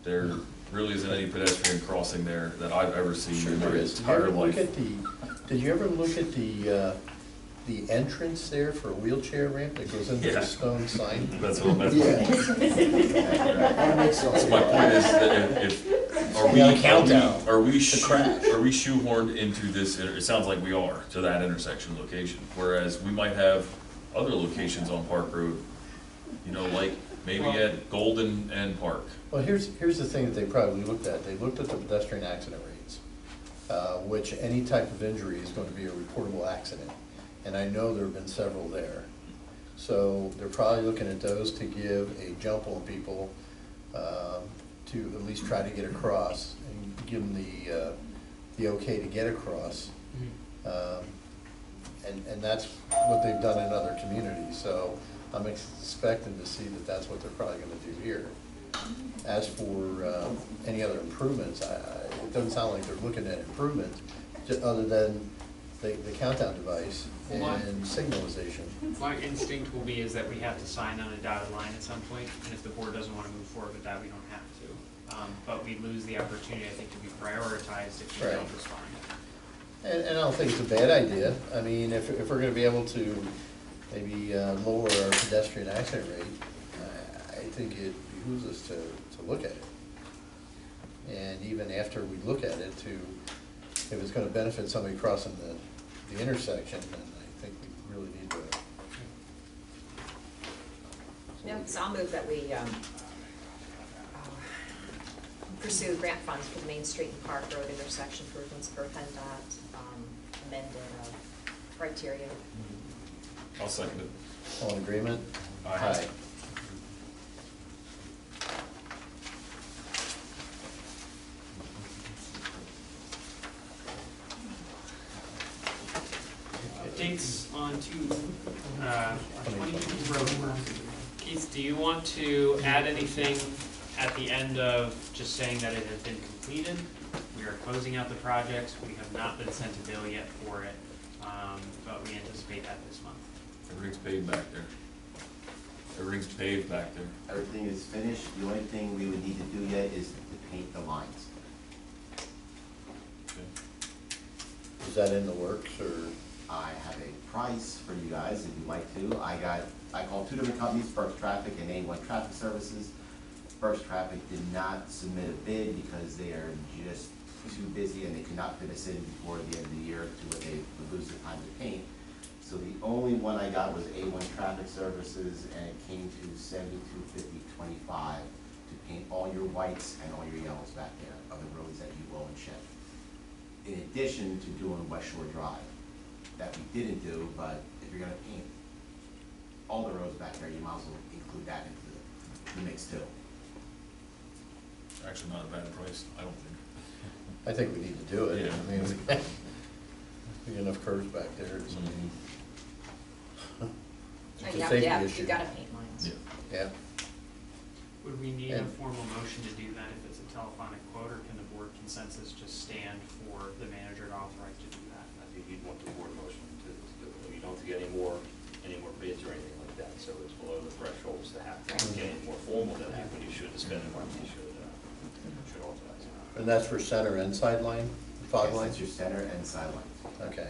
There really isn't any pedestrian crossing there that I've ever seen in my entire life. Did you ever look at the entrance there for a wheelchair ramp that goes into the stone sign? That's what, that's Yeah. my point. So my point is that if, are we, Yeah, countdown. are we crash. shoehorned into this, it sounds like we are, to that intersection location. Whereas we might have other locations on Park Road, you know, like maybe at Golden and Park. Well, here's the thing that they probably looked at. They looked at the pedestrian accident rates, which any type of injury is going to be a reportable accident. And I know there have been several there. So they're probably looking at those to give a jump on people to at least try to get across and give them the okay to get across. And that's what they've done in other communities. So I'm expecting to see that that's what they're probably going to do here. As for any other improvements, it doesn't sound like they're looking at improvements, other than the countdown device and signalization. My instinct will be is that we have to sign on a dotted line at some point, and if the board doesn't want to move forward with that, we don't have to. But we lose the opportunity, I think, to be prioritized if we don't respond. And I don't think it's a bad idea. I mean, if we're gonna be able to maybe lower our pedestrian accident rate, I think it behooves us to look at it. And even after we look at it, if it's gonna benefit somebody crossing the intersection, then I think we really need to. Yeah, so I'll move that we pursue grant funds for the Main Street and Park Road intersection improvements per PennDOT amended criteria. I'll second it. All in agreement? Aye. Updates on 20 road work. Keith, do you want to add anything at the end of just saying that it has been completed? We are closing out the projects. We have not been sent a bill yet for it, but we anticipate that this month. Everything's paved back there. Everything's paved back there. Everything is finished. The only thing we would need to do yet is to paint the lines. Is that in the works, or? I have a price for you guys if you'd like to. I called two different companies, First Traffic and A1 Traffic Services. First Traffic did not submit a bid because they are just too busy and they could not fit us in before the end of the year to what they would lose the time to paint. So the only one I got was A1 Traffic Services, and it came to $72.50.25 to paint all your whites and all your yellows back there of the roads that you will and shed. In addition to doing West Shore Drive, that we didn't do, but if you're gonna paint all the roads back there, you might as well include that into the mix too. Actually, not a bad price, I don't think. I think we need to do it. Yeah. I mean, we got enough curves back there. It's a safety issue. You've got to paint lines. Yeah. Would we need a And- formal motion to do that if it's a telephonic quote, or can the board consensus just stand for the manager to authorize to do that? I think you'd want the board motion to you don't have to get any more bids or anything like that, so it's below the thresholds to have to get any more formal than that, but you should spend the money, you should authorize it. And that's for center and sideline, fog Yes, lines? that's your center and sidelines. Okay.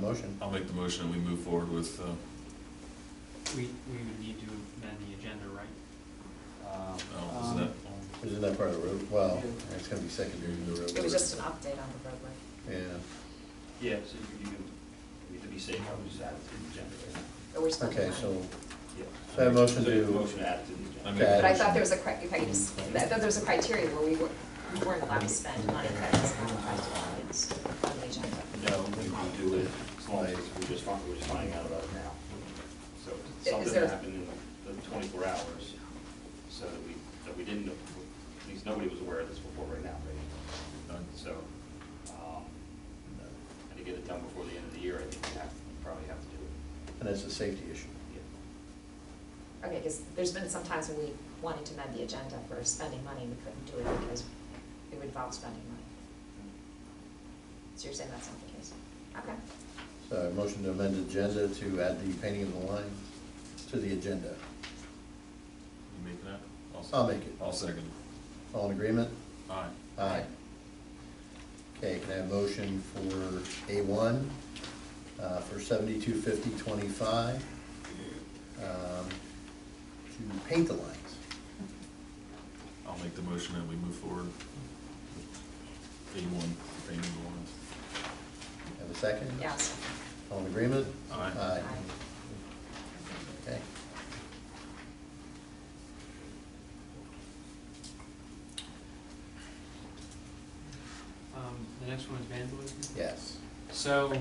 Motion. I'll make the motion and we move forward with, We would need to amend the agenda, right? isn't that, Isn't that part of the road? Well, it's gonna be secondary to the road. It was just an update on the roadway. Yeah. Yeah, so you can, to be safe, I would just add it to the agenda. But we're spending Okay, money. so, Yeah. So I have a motion So you have a to- motion to add to the agenda. I make Okay. But I the thought there motion. was if I could just, I thought there was a criteria where we weren't allowed to spend money that was advertised to the audience on the agenda. No, we can do it as long as we're just finding out about it now. So Is something there- that happened in the 24 hours, so that we didn't know, at least nobody was aware of this before right now, right? So, and to get it done before the end of the year, I think we probably have to do it. and it's a safety issue. Yeah. Okay, because there's been some times when we wanted to amend the agenda for spending money, and we couldn't do it because it would involve spending money. So you're saying that's not the case? Okay. So a motion to amend the agenda to add the painting of the lines to the agenda. You making that? I'll make it. I'll second. All in agreement? Aye. Aye. Okay, can I have a motion for A1, for 725025, to paint the lines? I'll make the motion and we move forward. A1, painting the lines. Have a second? Yes. All in agreement? Aye. Aye. Okay. The next one is vandalism. Yes. So,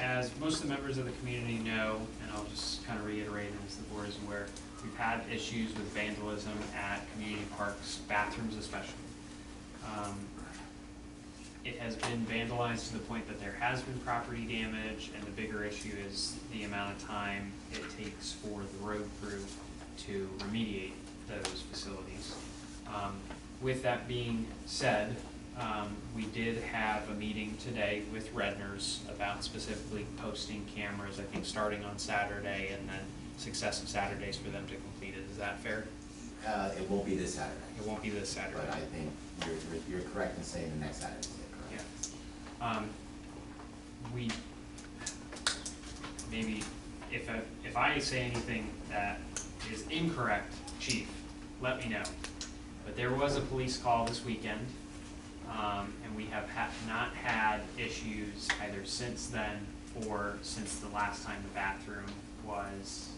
as most of the members of the community know, and I'll just kind of reiterate as the board is aware, we've had issues with vandalism at community parks, bathrooms especially. It has been vandalized to the point that there has been property damage, and the bigger issue is the amount of time it takes for the road crew to remediate those facilities. With that being said, we did have a meeting today with Redner's about specifically posting cameras, I think starting on Saturday and then successive Saturdays for them to complete it. Is that fair? It won't be this Saturday, It won't be this Saturday. but I think you're correct in saying the next Saturday is it, correct? Yeah. We, maybe, if I say anything that is incorrect, chief, let me know. But there was a police call this weekend, and we have not had issues either since then or since the last time the bathroom was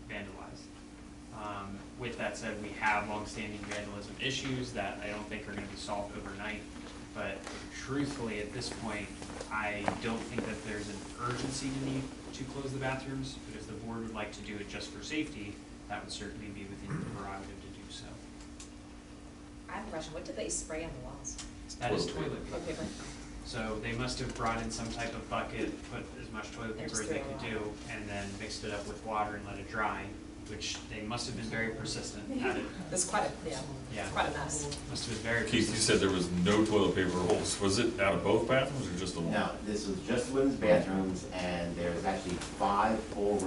vandalized. With that said, we have longstanding vandalism issues that I don't think are gonna be solved overnight. But truthfully, at this point, I don't think that there's an urgency to need to close the bathrooms. But if the board would like to do it just for safety, that would certainly be within the prerogative to do so. I have a question. What did they spray on the walls? That is Toilet toilet Toilet paper. paper? So they must have brought in some type of bucket, put as much toilet They paper just as they threw it could on. do, and then mixed it up with water and let it dry, which they must have been very persistent at it. It's quite a, yeah, Yeah. it's quite a mess. Must have been very Keith, you persistent. said there was no toilet paper rolls. Was it out of both bathrooms or just the one? No, this was just women's bathrooms, and there's actually five rolls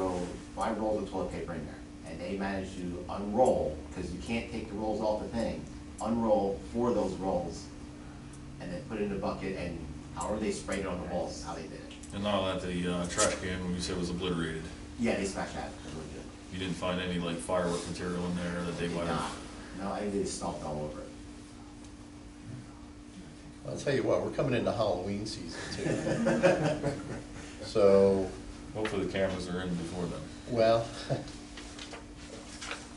of toilet paper in there. And they managed to unroll, because you can't take the rolls off the thing, unroll 4 of those rolls, and then put it in a bucket, and however they sprayed it on the walls is how they did it. And not allowed the trash can when you said was obliterated. Yeah, they smashed that, it was really good. You didn't find any like firework material in there that they might Nah, have? no, I think they stomped all over it. I'll tell you what, we're coming into Halloween season too. So, Hopefully the cameras are in before then. well,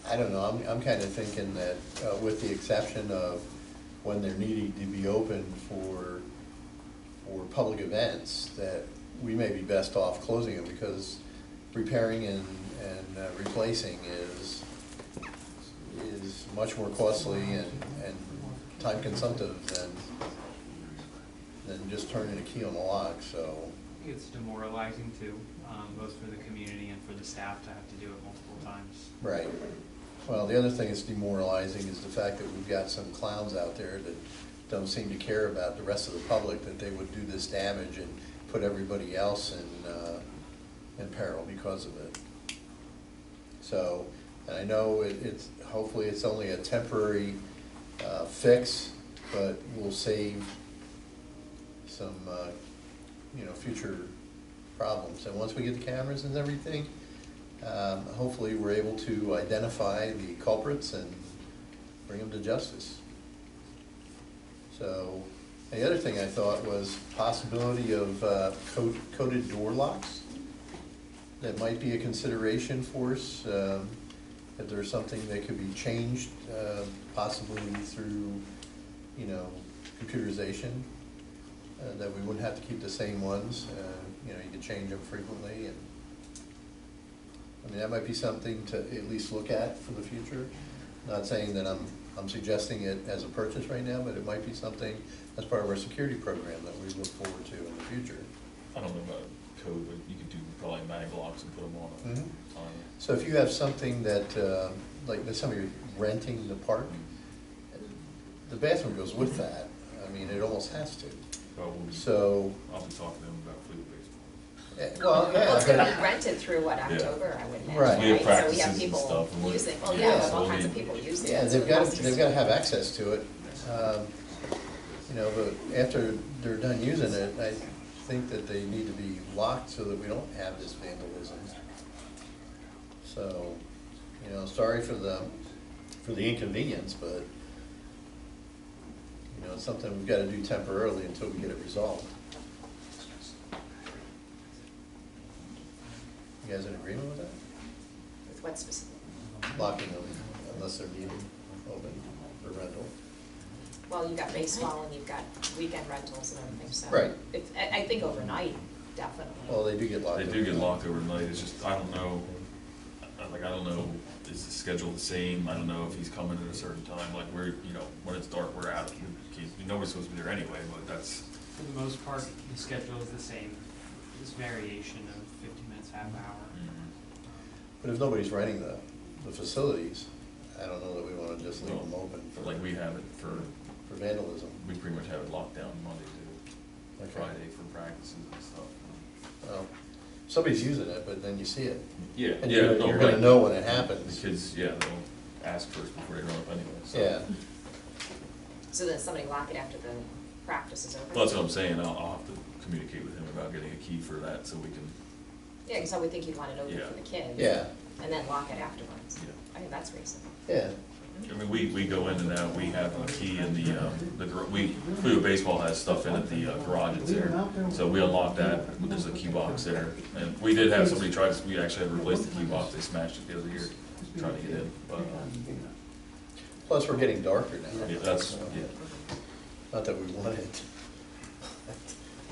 I don't know, I'm kind of thinking that with the exception of when they're needing to be open for public events, that we may be best off closing them because repairing and replacing is much more costly and time consumptive than just turning a key on the lock, so. I think it's demoralizing too, both for the community and for the staff to have to do it multiple times. Right. Well, the other thing that's demoralizing is the fact that we've got some clowns out there that don't seem to care about the rest of the public, that they would do this damage and put everybody else in peril because of it. So, and I know hopefully it's only a temporary fix, but will save some, future problems. And once we get the cameras and everything, hopefully we're able to identify the culprits and bring them to justice. So, the other thing I thought was possibility of coated door locks. That might be a consideration for us, if there's something that could be changed, possibly through, computerization, that we wouldn't have to keep the same ones. You could change them frequently, and I mean, that might be something to at least look at for the future. Not saying that I'm suggesting it as a purchase right now, but it might be something as part of our security program that we look forward to in the future. I don't know about code, but you could do probably mag locks and put them on Mhm. on So if you have something that, like somebody renting the park, the bathroom goes with that. I mean, it almost has to. probably, So, I'll be talking to them about fleet baseball. well, Well, it's yeah, gonna be rented through, what, October, I would imagine, Right. We have right? So we practices have and people stuff, and we're- using, well, Yeah, yeah, we have all so kinds of we- people using it. yeah, so they've it got, must be- they've got to have access to it. But after they're done using it, I think that they need to be locked so that we don't have this vandalism. So, sorry for the inconvenience, but, it's something we've got to do temporarily until we get it resolved. You guys in agreement with that? With what specific? Locking them unless they're needed open for rental. Well, you've got baseball and you've got weekend rentals and everything, so. Right. I think overnight, definitely. Well, they do get locked. They do get locked overnight, it's just, I don't know, I don't know, is the schedule the same? I don't know if he's coming at a certain time, like we're, when it's dark, we're out. Nobody's supposed to be there anyway, but that's, For the most part, the schedule is the same. This variation of 50 minutes, half hour. But if nobody's renting the facilities, I don't know that we want to just leave them open like we have it for, for vandalism. we pretty much have it locked down Monday to Okay. Friday for practices and stuff. Well, somebody's using it, but then you see it. Yeah, And yeah. you're no, gonna right. know when it happens. The kids, yeah, they'll ask first before they run up anyway, so. Yeah, So then somebody lock it after the practice is over? Well, that's what I'm saying, I'll have to communicate with him about getting a key for that, so we can, Yeah, because I would think you'd want to know Yeah. for the kids. yeah, and then lock it afterwards. Yeah. I think that's reasonable. yeah. I mean, we go in and out, we have a key in Cleo Baseball has stuff in at the garages there. So we unlock that, there's a key box there. And we did have somebody try to, we actually had to replace the key box, they smashed it the other year, trying to get in, but, Plus, we're getting darker now. yeah, that's, yeah. Not that we want it.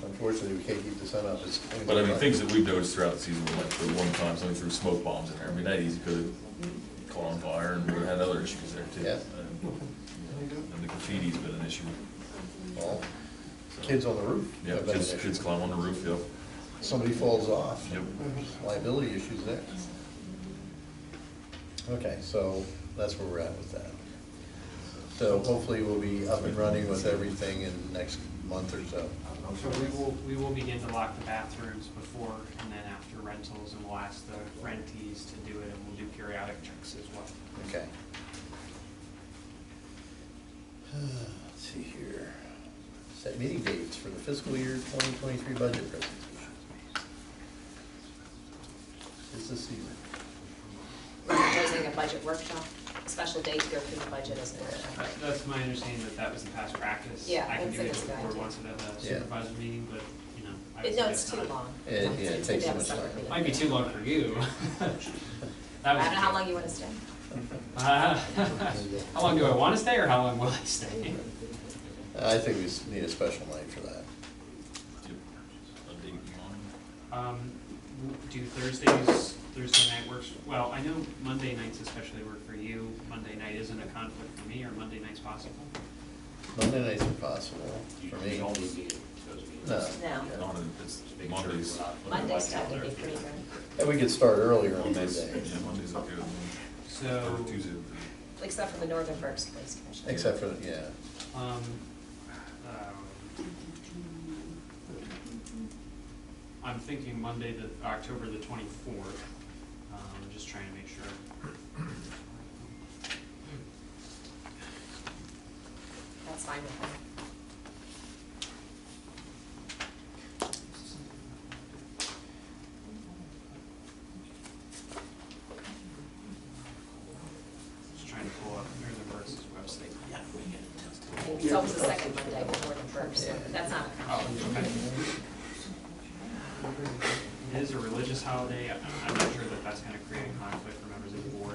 Unfortunately, we can't keep the sun up. It's But I mean, things that we've noticed throughout the season, were like the one time somebody threw smoke bombs in there, I mean, that easy could have caught on fire, and we had other issues there too. Yeah. And the graffiti's been an issue. Well, kids on the roof. Yeah, have been an issue. kids climb on the roof, yep. Somebody falls off. Yep. Liability issues there. Okay, so that's where we're at with that. So hopefully we'll be up and running with everything in the next month or so. So we will begin to lock the bathrooms before and then after rentals, and we'll ask the rentees to do it, and we'll do periodic checks as well. Okay. Let's see here. Set meeting dates for the fiscal year 2023 budget presentation. Is this evening? We're proposing a budget workshop, a special day to go through the budget as a workshop. That's my understanding that was the past practice. Yeah, I can that's do a it good if the board idea. wants it at a Yeah. supervisor meeting, but, I would No, it's suggest too not. long. It takes To too have a much separate time. meeting. Might be too long for you. I That was don't know how long you want to stay. How long do I want to stay, or how long will I stay? I think we need a special night for that. A date in mind. Do Thursday night works, well, I know Monday nights especially work for you. Monday night isn't a conflict for me, or Monday night's possible? Monday nights are possible for me. No, No, Not in- it's Mondays. Monday's not going to be pretty good. and we could start earlier on Mondays, Monday, yeah, Mondays are good. So, Or Tuesday. Except for the Northern Berks Police Commission. except for, yeah. um, I'm thinking Monday, October the 24th. Just trying to make sure. That's fine with me. Just trying to pull up, there's the Burke's website. It's always the second Monday before the first, so that's not. Oh, okay. It is a religious holiday. I'm not sure that that's going to create a conflict for members of the board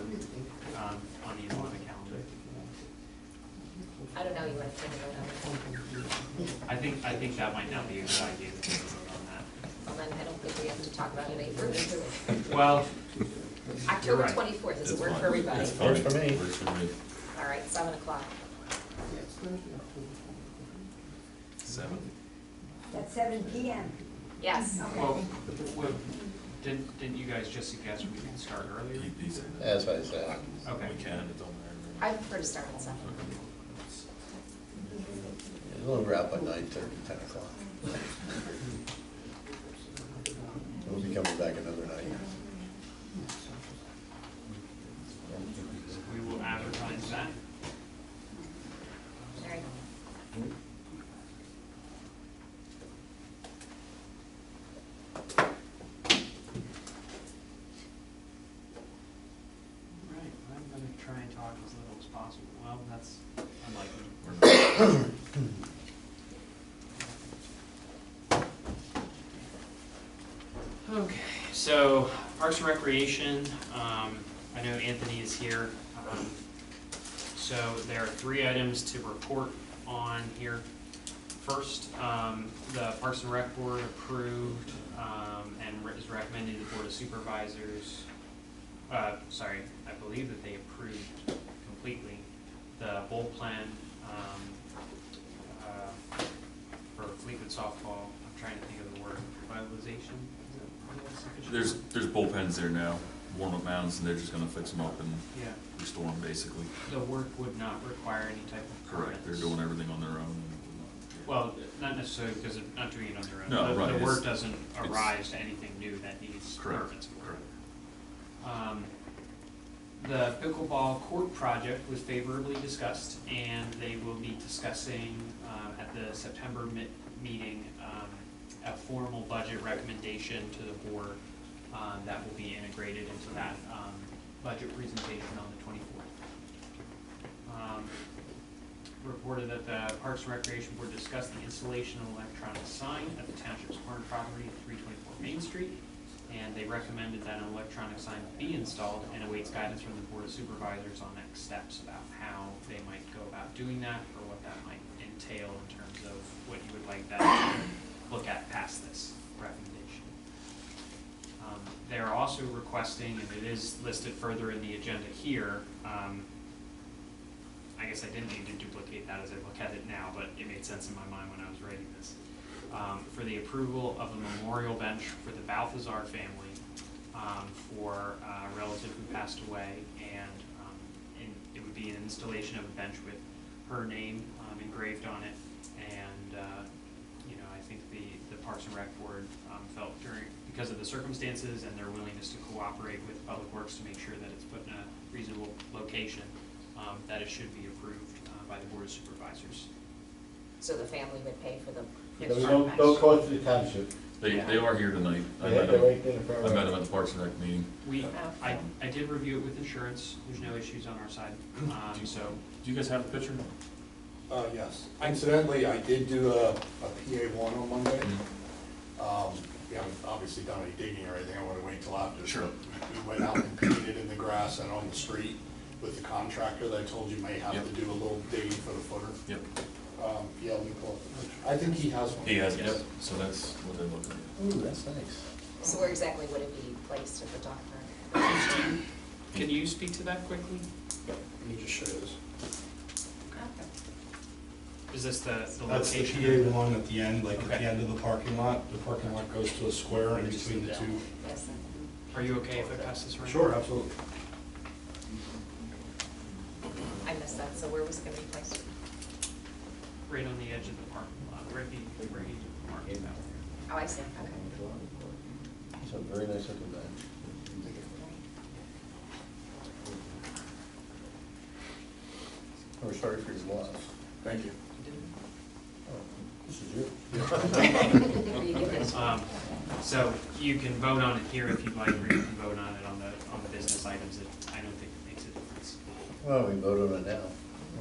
on the Islamic calendar. I don't know, you want to take a vote on it? I think that might not be a good idea to take a vote on that. Well, then I don't think we have to talk about it any further, do we? Well, October right. 24th, does it It's work fine. for everybody? It's fine. Works for me. Works for me. All right, 7 o'clock. 7. At 7 PM. Yes. well, didn't you guys just suggest we can start earlier? He said that. That's what I said. Okay. We can, it don't matter. I prefer to start at 7. We'll wrap by 9:30, 10 o'clock. We'll be coming back another night. We will advertise that. All right. Right, I'm going to try and talk as little as possible. Well, that's unlikely. Okay, so Parks and Recreation, I know Anthony is here. So there are 3 items to report on here. First, the Parks and Rec Board approved and is recommending to the Board of Supervisors, I believe that they approved completely the bowl plan for Fleetwood softball. I'm trying to think of the word, revitalization. There's bullpens there now, warm-up mounds, and they're just gonna fix them up and Yeah, restore them, basically. the work would not require any type of Correct, they're permits. doing everything on their own. Well, not necessarily because they're not doing it on their own. No, right, The it's- work doesn't it's- arise to anything new that needs Correct, permits for. correct. The pickleball court project was favorably discussed, and they will be discussing at the September meeting a formal budget recommendation to the board that will be integrated into that budget presentation on the 24th. Reported that the Parks and Recreation Board discussed the installation of an electronic sign at the Township's corner property at 324 Main Street, and they recommended that an electronic sign be installed and awaits guidance from the Board of Supervisors on next steps about how they might go about doing that or what that might entail in terms of what you would like that to look at past this recommendation. They are also requesting, and it is listed further in the agenda here, I guess I didn't need to duplicate that as I look at it now, but it made sense in my mind when I was writing this. For the approval of a memorial bench for the Balthazar family for a relative who passed away, and it would be an installation of a bench with her name engraved on it. And I think the Parks and Rec Board felt because of the circumstances and their willingness to cooperate with Public Works to make sure that it's put in a reasonable location, that it should be approved by the Board of Supervisors. So the family would pay for the. There's no cost to the township. They are here tonight. I They're met them. right there in front I of met us. them at the Parks and Rec meeting. I did review it with insurance, there's no issues on our side, so. Do you guys have the picture? Yes. Incidentally, I did do a PA1 on Monday. We haven't obviously done any digging or anything, I want to wait till after. Sure. We went out and painted in the grass and on the street with the contractor that I told you may have Yep. to do a little digging for the footer. Yep. Yeah, let me pull up the picture. I think he has one. He has, yep, so that's what they're looking at. Ooh, that's nice. So where exactly would it be placed at the dock? Can you speak to that quickly? Let me just show you this. Is this the That's the location? PA1 at the end, like at Okay. the end of the parking lot. The parking lot goes to a square in between the two. Yes. Are you okay if I pass this around? Sure, absolutely. I missed that, so where was it gonna be placed? Right on the edge of the parking lot, right behind the parking lot. Oh, I see, okay. It's a very nice looking bench. We're sorry for your loss. Thank you. Where you get this from. So you can vote on it here if you'd like, or you can vote on it on the business items. I don't think it makes a difference. Well, we vote on it now.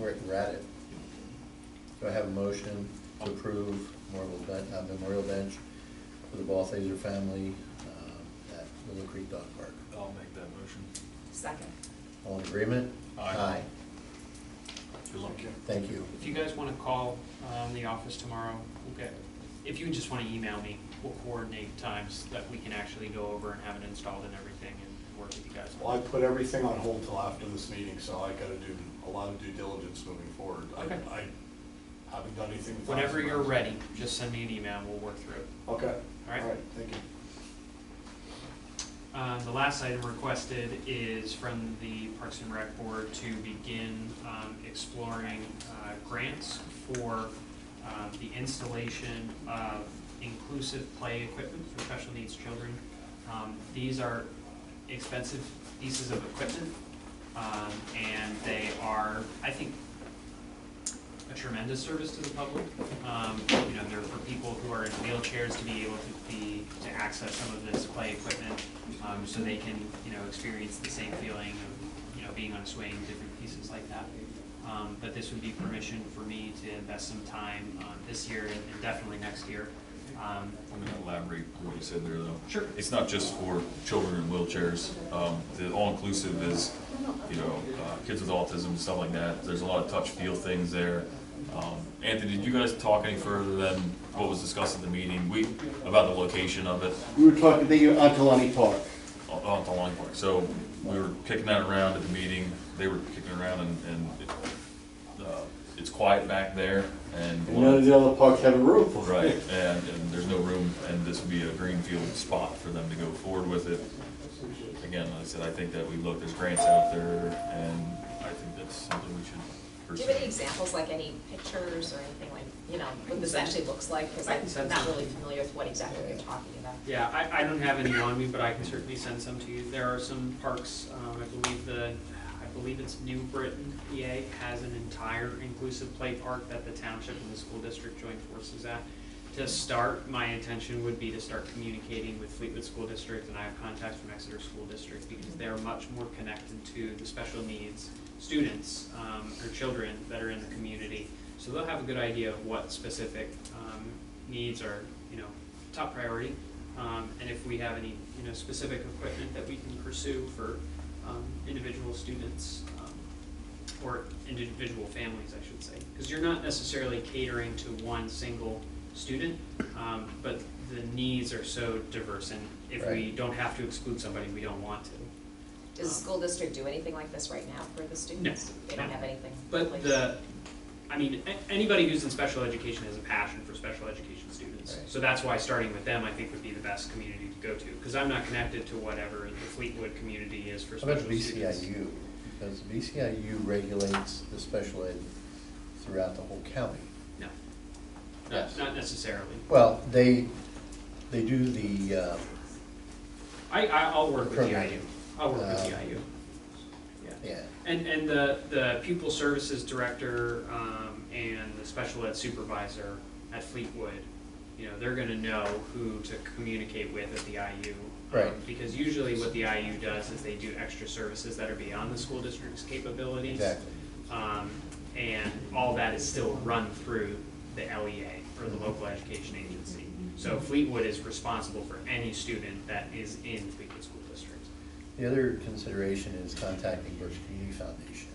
We're at it. Do I have a motion to approve memorial bench for the Balthaser family at Willow Creek Dog Park? I'll make that motion. Second. All in agreement? Aye. Good luck. Thank you. If you guys want to call the office tomorrow, if you just want to email me, we'll coordinate times that we can actually go over and have it installed and everything and work with you guys. Well, I put everything on hold till after this meeting, so I gotta do a lot of due diligence moving forward. Okay. I haven't done anything. Whenever you're ready, just send me an email and we'll work through it. Okay. All right. Thank you. The last item requested is from the Parks and Rec Board to begin exploring grants for the installation of inclusive play equipment for special needs children. These are expensive pieces of equipment, and they are, I think, a tremendous service to the public. You know, they're for people who are in wheelchairs to be able to access some of this play equipment, so they can, you know, experience the same feeling of, you know, being on a swing, different pieces like that. But this would be permission for me to invest some time this year and definitely next year. I'm going to elaborate what you said there, though. Sure. It's not just for children in wheelchairs. The all-inclusive is, you know, kids with autism and stuff like that. There's a lot of touch, feel things there. Anthony, did you guys talk any further than what was discussed at the meeting about the location of it? We were talking on Talani Park. On Talani Park. So we were kicking that around at the meeting. They were kicking it around, and it's quiet back there. And None of the other parks have a roof. right, and there's no room, and this would be a greenfield spot for them to go forward with it. Again, like I said, I think that we looked, there's grants out there, and I think that's something we should Do pursue. you have any examples, like any pictures or anything like, you know, what this actually looks like? Because I can I'm send not some. really familiar with what exactly you're talking about. Yeah, I don't have any on me, but I can certainly send some to you. There are some parks, I believe it's New Britain, PA, has an entire inclusive play park that the township and the school district join forces at. To start, my intention would be to start communicating with Fleetwood School District, and I have contacts from Exeter School District because they're much more connected to the special needs students or children that are in the community. So they'll have a good idea of what specific needs are, you know, top priority. And if we have any, you know, specific equipment that we can pursue for individual students or individual families, I should say. Because you're not necessarily catering to one single student, but the needs are so diverse, and if we Right. don't have to exclude somebody, we don't want to. Does the school district do anything like this right now for the students? They don't no. have anything in But place? anybody who's in special education has a passion for special education students. Right. So that's why starting with them, I think, would be the best community to go to, because I'm not connected to whatever the Fleetwood community is for How about special students. VCIU? Because VCIU regulates the special ed throughout the whole county. No, Yes. not necessarily. Well, they do the, I'll work with the Program. IU. I'll work with the Um, IU. Yeah. yeah, And the pupil services director and the special ed supervisor at Fleetwood, you know, they're gonna know who to communicate with at the IU. Right. Because usually what the IU does is they do extra services that are beyond the school district's capabilities. exactly. And all that is still run through the LEA, or the local education agency. So Fleetwood is responsible for any student that is in Fleetwood School District. The other consideration is contacting Birch Community Foundation.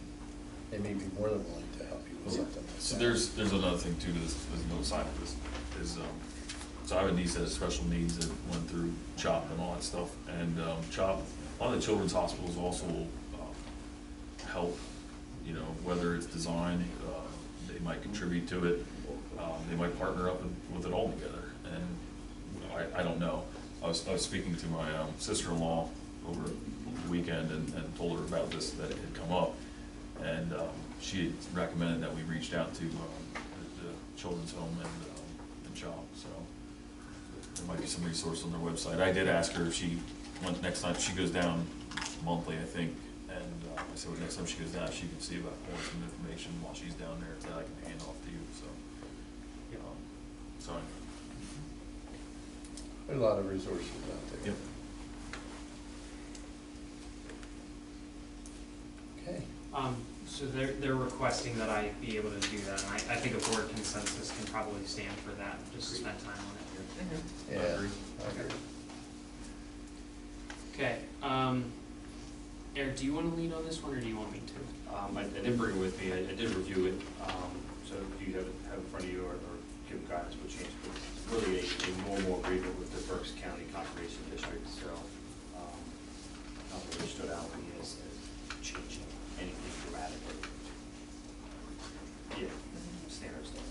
They may be more than willing to help you with something like that. So there's another thing too to this, there's no side of this, is, so I have a niece that has special needs that went through CHOP and all that stuff, and CHOP, a lot of the children's hospitals also help, you know, whether it's design, they might contribute to it, they might partner up with it all together, and I don't know. I was speaking to my sister-in-law over the weekend and told her about this, that it had come up, and she had recommended that we reached out to the children's home and CHOP, so there might be some resource on their website. I did ask her if she went, next time she goes down monthly, I think, and I said, well, next time she goes down, she can see about more some information while she's down there that I can hand off to you, so. Sorry. There's a lot of resources out there. Yep. Okay. So they're requesting that I be able to do that, and I think a board consensus can probably stand for that, just to spend time on it. Yeah, agree. I agree. Okay, Eric, do you wanna lead on this one, or do you want me to? I didn't bring it with me, I did review it, so if you have it in front of you or give guidance what change, but it's really a normal agreement with the Berks County Conservation District, so, nothing really stood out to me as changing anything dramatically. Yeah, standard stuff.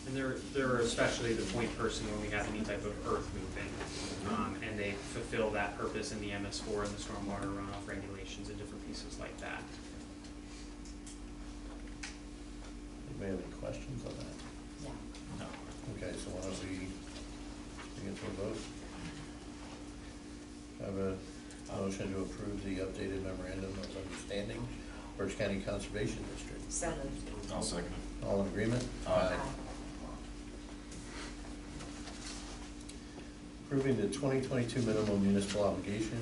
And they're especially the point person when we have any type of earth movement, and they fulfill that purpose in the MS4 and the stormwater runoff regulations and different pieces like that. Anybody have any questions on that? Yeah. No. Okay, so why don't we bring it to a vote? I have a motion to approve the updated memorandum of understanding, Berks County Conservation District. So moved. I'll second it. All in agreement? Aye. Approving the 2022 minimum municipal obligation.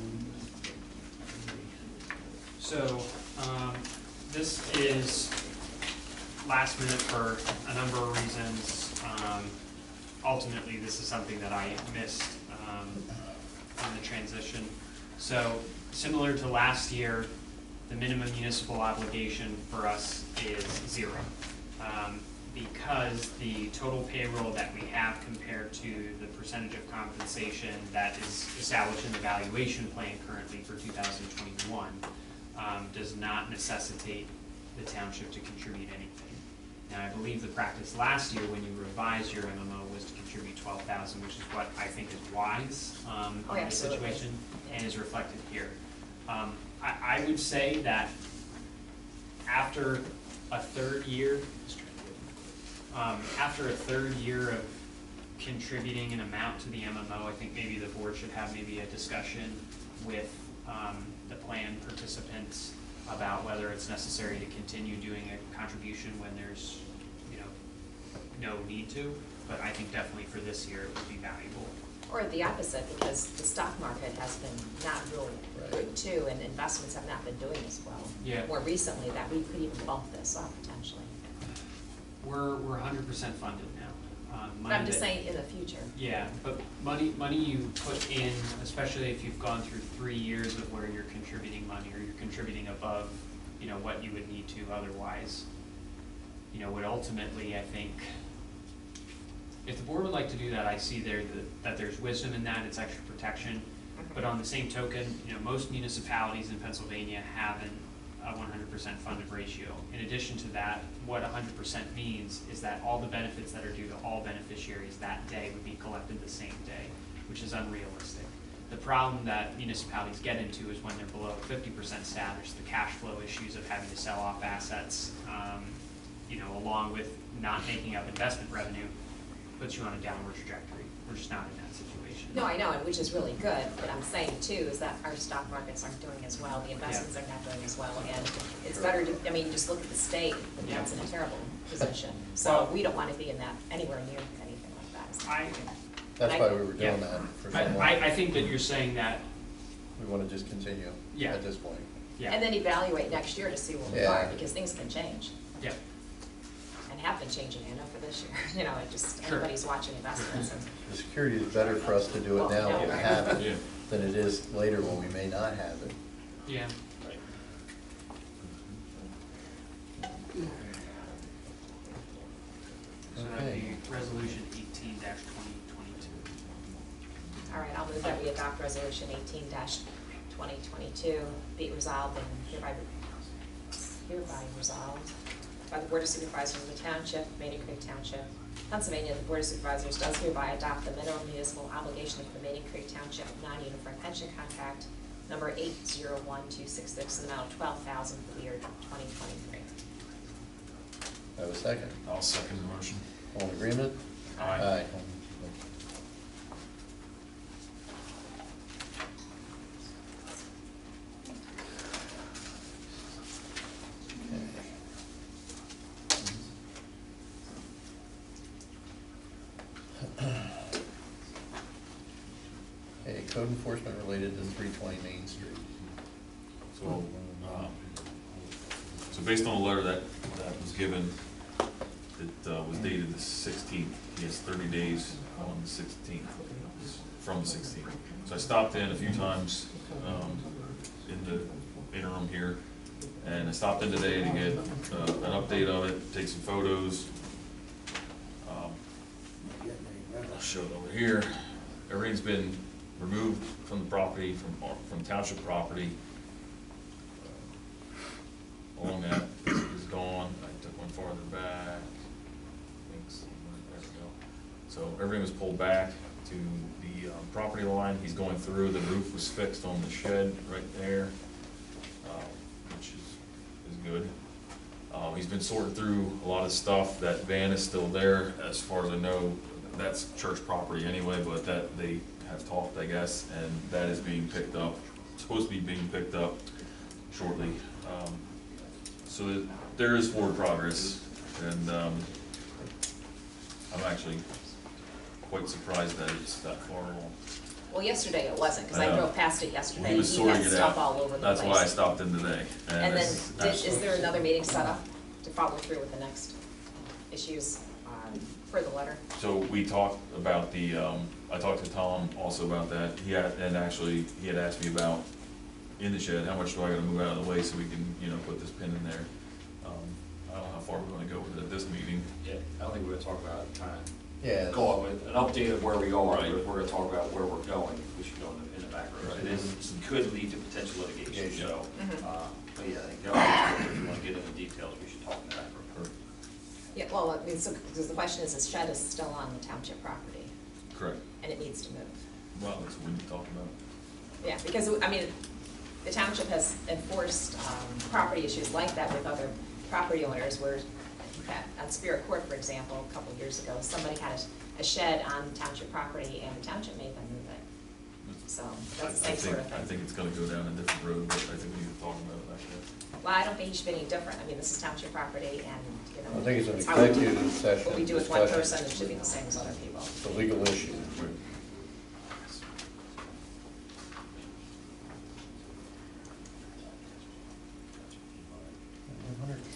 So, this is last minute for a number of reasons. Ultimately, this is something that I missed on the transition. So, similar to last year, the minimum municipal obligation for us is 0. Because the total payroll that we have compared to the percentage of compensation that is established in the valuation plan currently for 2021 does not necessitate the township to contribute anything. Now, I believe the practice last year when you revised your MMO was to contribute $12,000, which is what I think is wise in this absolutely. situation and is reflected here. I would say that after a third year, of contributing an amount to the MMO, I think maybe the board should have maybe a discussion with the plan participants about whether it's necessary to continue doing a contribution when there's, no need to. But I think definitely for this year, it would be valuable. Or the opposite, because the stock market has been not real good too, and investments have not been doing as well. Yeah. More recently, that we could even bump this up potentially. We're 100% funded now. But I'm just that- saying in the future. Yeah, but money you put in, especially if you've gone through 3 years of where you're contributing money or you're contributing above, what you would need to otherwise, would ultimately, I think, if the board would like to do that, I see that there's wisdom in that, it's extra protection. But on the same token, most municipalities in Pennsylvania have a 100% funded ratio. In addition to that, what 100% means is that all the benefits that are due to all beneficiaries that day would be collected the same day, which is unrealistic. The problem that municipalities get into is when they're below 50% status, the cash flow issues of having to sell off assets, along with not making up investment revenue, puts you on a downward trajectory. We're just not in that situation. No, I know, and which is really good, but I'm saying too, is that our stock markets aren't doing as well, the investments are not doing as well, and it's better to, just look at the state, that's in a terrible position. So we don't wanna be in that, anywhere near anything like that. That's why we were doing that for so long. I think that you're saying that, We want to just continue Yeah. at this point. yeah. And then evaluate next year to see where we Yeah. are, because things can change, Yeah. and have been changing, I know, for this year, it just, Sure. everybody's watching investments, and The security is better for us to do it now when we have Yeah. it than it is later when we may not have it. Yeah. So that'd Okay. be resolution 18-2022. all right, I'll move that we adopt resolution 18-2022, be it resolved and hereby resolved by the Board of Supervisors of the Township, Maidencreek Township, Pennsylvania. The Board of Supervisors does hereby adopt the minimum municipal obligation for the Maidencreek Township non-uniform pension contract number 801266 in the amount of $12,000 for the year 2023. Have a second? I'll second the motion. All in agreement? Aye. code enforcement related to 320 Main Street. So, so based on the letter that was given, it was dated the 16th. He has 30 days on the 16th, from the 16th. So I stopped in a few times in the interim here, and I stopped in today to get an update of it, take some photos. I'll show it over here. Everything's been removed from the property, from township property. Along that is gone. I took one farther back. Thanks. There we go. So everything was pulled back to the property line. He's going through. The roof was fixed on the shed right there, which is good. He's been sorting through a lot of stuff. That van is still there, as far as I know. That's church property anyway, but that they have talked, I guess, and that is being picked up. Supposed to be being picked up shortly. So there is forward progress, and I'm actually quite surprised that it's that far along. Well, yesterday it wasn't, because I drove past it yesterday. He was sorting had it stuff out. all over the That's place. why I stopped in today. And then, it's is there another meeting set up to follow through with the next issues for the letter? So we talked about the, I talked to Tom also about that. He had asked me about in the shed, how much do I gotta move out of the way so we can, put this pin in there. I don't know how far we're gonna go with it at this meeting. Yeah, I don't think we're gonna talk about it, kind of Yeah. go on with an update of where we are, Right. but if we're gonna talk about where we're going, we should go in the back road. Right. It could lead to potential litigation, so, Mhm. but yeah, I think, if you wanna get into details, we should talk in the back road. Yeah, well, I mean, so, because the question is, the shed is still on the township property, Correct. and it needs to move. Well, that's what we need to talk about. Yeah, because, I mean, the township has enforced property issues like that with other property owners, where on Spirit Court, for example, a couple of years ago, somebody had a shed on township property, and the township made them move it. So that's the same sort of I thing. think it's gonna go down a different road, but I think we need to talk about it actually. Well, I don't think he should be any different. I mean, this is township property, and, I think it's an how we do executive session. what we do with one discussion. person, it should be the same as other people. It's a legal issue.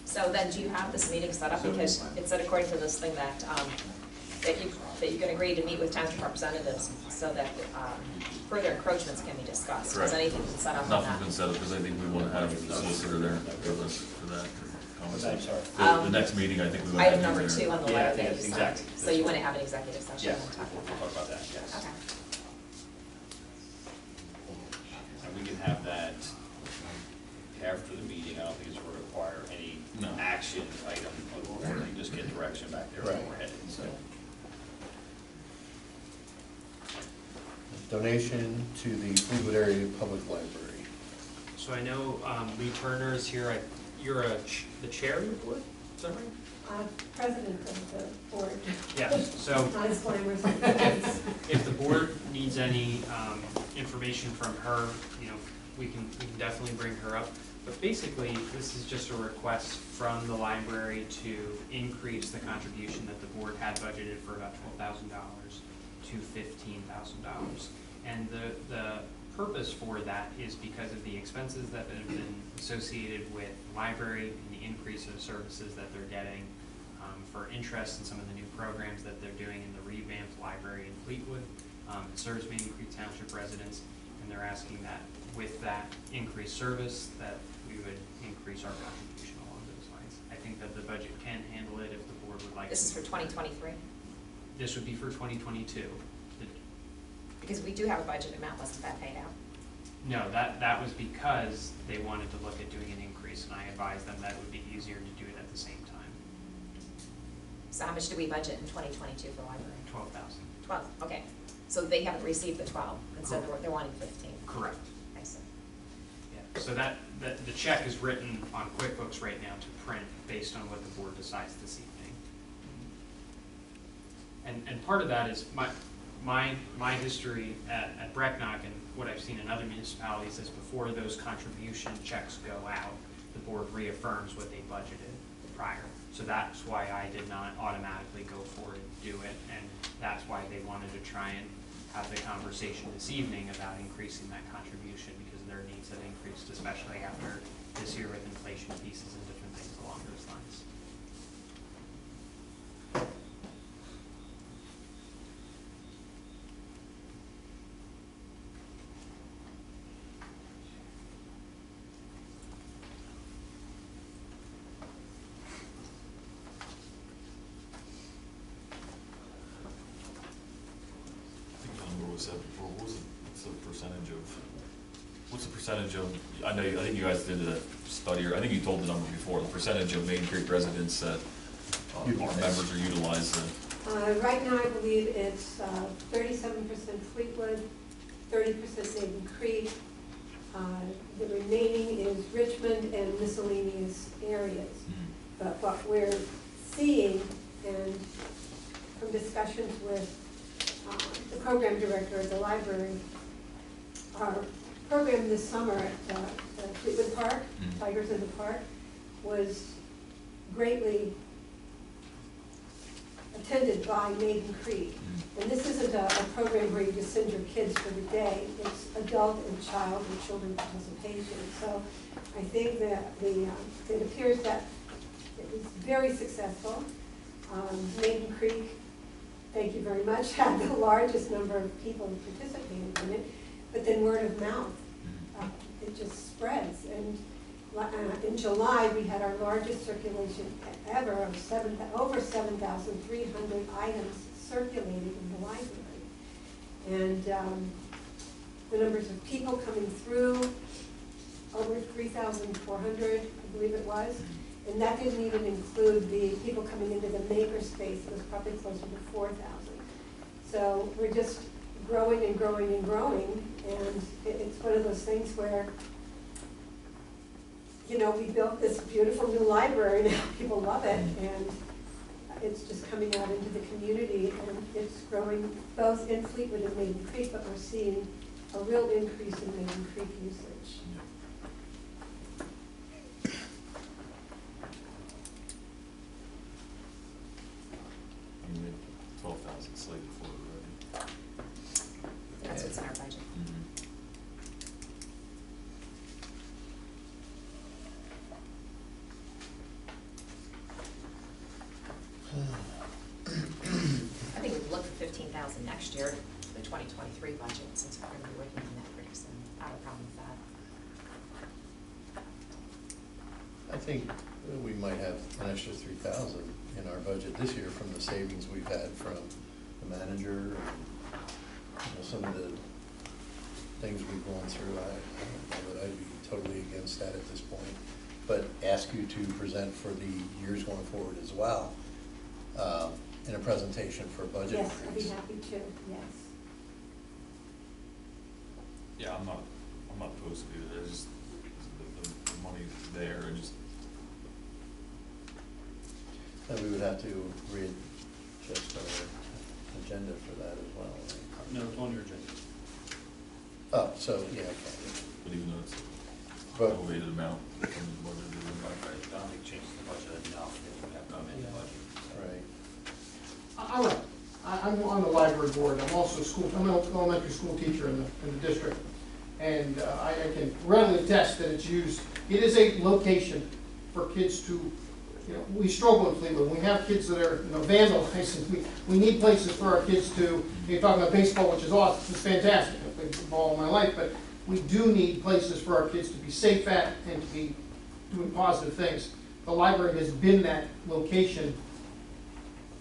So then, do you have this meeting set up? Because it said according to this thing that, that you can agree to meet with township representatives so that further encroachments can be discussed. Correct. Has anything been set up on Nothing's that? been set up, because I think we wanna have the solicitor there with us for that conversation. sorry. The next meeting, I think we want to Item have number you there. 2 on the Yeah, I letter think that you that's sent. exactly- So you want to have an executive session Yes, and talk we'll about talk about that, yes. that? Okay. And we can have that after the meeting. I don't think it's going to require any No. action item, other than you just get direction back there where Right. we're headed, so. Donation to the Fleetwood Area Public Library. So I know Lee Turner is here. You're the chair of the board, is that right? President of the board. Yeah, so Not as glamorous. if the board needs any information from her, we can definitely bring her up. But basically, this is just a request from the library to increase the contribution that the board had budgeted for about $12,000 to $15,000. And the purpose for that is because of the expenses that have been associated with library and the increase of services that they're getting for interest in some of the new programs that they're doing in the revamped library in Fleetwood. It serves Maidencreek Township residents, and they're asking that with that increased service, that we would increase our contribution along those lines. I think that the budget can handle it if the board would like. This is for 2023? This would be for 2022. Because we do have a budget amount, wasn't that paid out? No, that was because they wanted to look at doing an increase, and I advised them that it would be easier to do it at the same time. So how much do we budget in 2022 for library? 12,000. 12, okay. So they haven't received the 12, and so they're wanting 15. Correct. I see. Yeah. So that the check is written on QuickBooks right now to print based on what the board decides this evening. And part of that is my history at Brecknock and what I've seen in other municipalities is before those contribution checks go out, the board reaffirms what they budgeted prior. So that's why I did not automatically go forward and do it, and that's why they wanted to try and have the conversation this evening about increasing that contribution because their needs have increased, especially after this year with inflation pieces and different things along those lines. I think the number was said before, what's the percentage of, I think you guys did a study, or I think you told the number before, the percentage of Maidencreek residents that our members are utilizing. Right now, I believe it's 37% Fleetwood, 30% Maidencreek. The remaining is Richmond and miscellaneous areas. But what we're seeing, and from discussions with the program director at the library, our program this summer at Fleetwood Park, Tigers in the Park, was greatly attended by Maidencreek. And this isn't a program where you just send your kids for the day. It's adult and child and children participation. So I think that it appears that it was very successful. Maidencreek, thank you very much, had the largest number of people participating in it. But then word of mouth, it just spreads. And in July, we had our largest circulation ever of over 7,300 items circulated in the library. And the numbers of people coming through, over 3,400, I believe it was. And that didn't even include the people coming into the maker space. It was probably closer to 4,000. So we're just growing and growing and growing. And it's one of those things where, you know, we built this beautiful new library, now people love it, and it's just coming out into the community, and it's growing both in Fleetwood and Maidencreek, but we're seeing a real increase in Maidencreek usage. You made 12,000 slated for it already. That's what's in our budget. I think we've looked for 15,000 next year for the 2023 budget, since we're going to be working on that pretty soon. I have a problem with that. I think we might have an extra 3,000 in our budget this year from the savings we've had from the manager and, you know, some of the things we've gone through. I don't know that I'd be totally against that at this point, but ask you to present for the years going forward as well, in a presentation for a budget Yes, I'd be increase. happy to, yes. Yeah, I'm not opposed to it, it's just the money's there, and just. And we would have to readjust our agenda for that as well, right? No, it's on your agenda. Oh, so, yeah, okay. But even though it's But- elevated amount from what they're doing, Right, I don't think it changes the budget enough if you have come in the budget. Right. I'm on the library board, I'm also I'm an elementary school teacher in the district, and I can readily attest that it's used, it is a location for kids to, you know, we struggle in Fleetwood, we have kids that are, you know, vandalized, and we need places for our kids to, you're talking about baseball, which is awesome, it's fantastic, I've played football all my life, but we do need places for our kids to be safe at and to be doing positive things. The library has been that location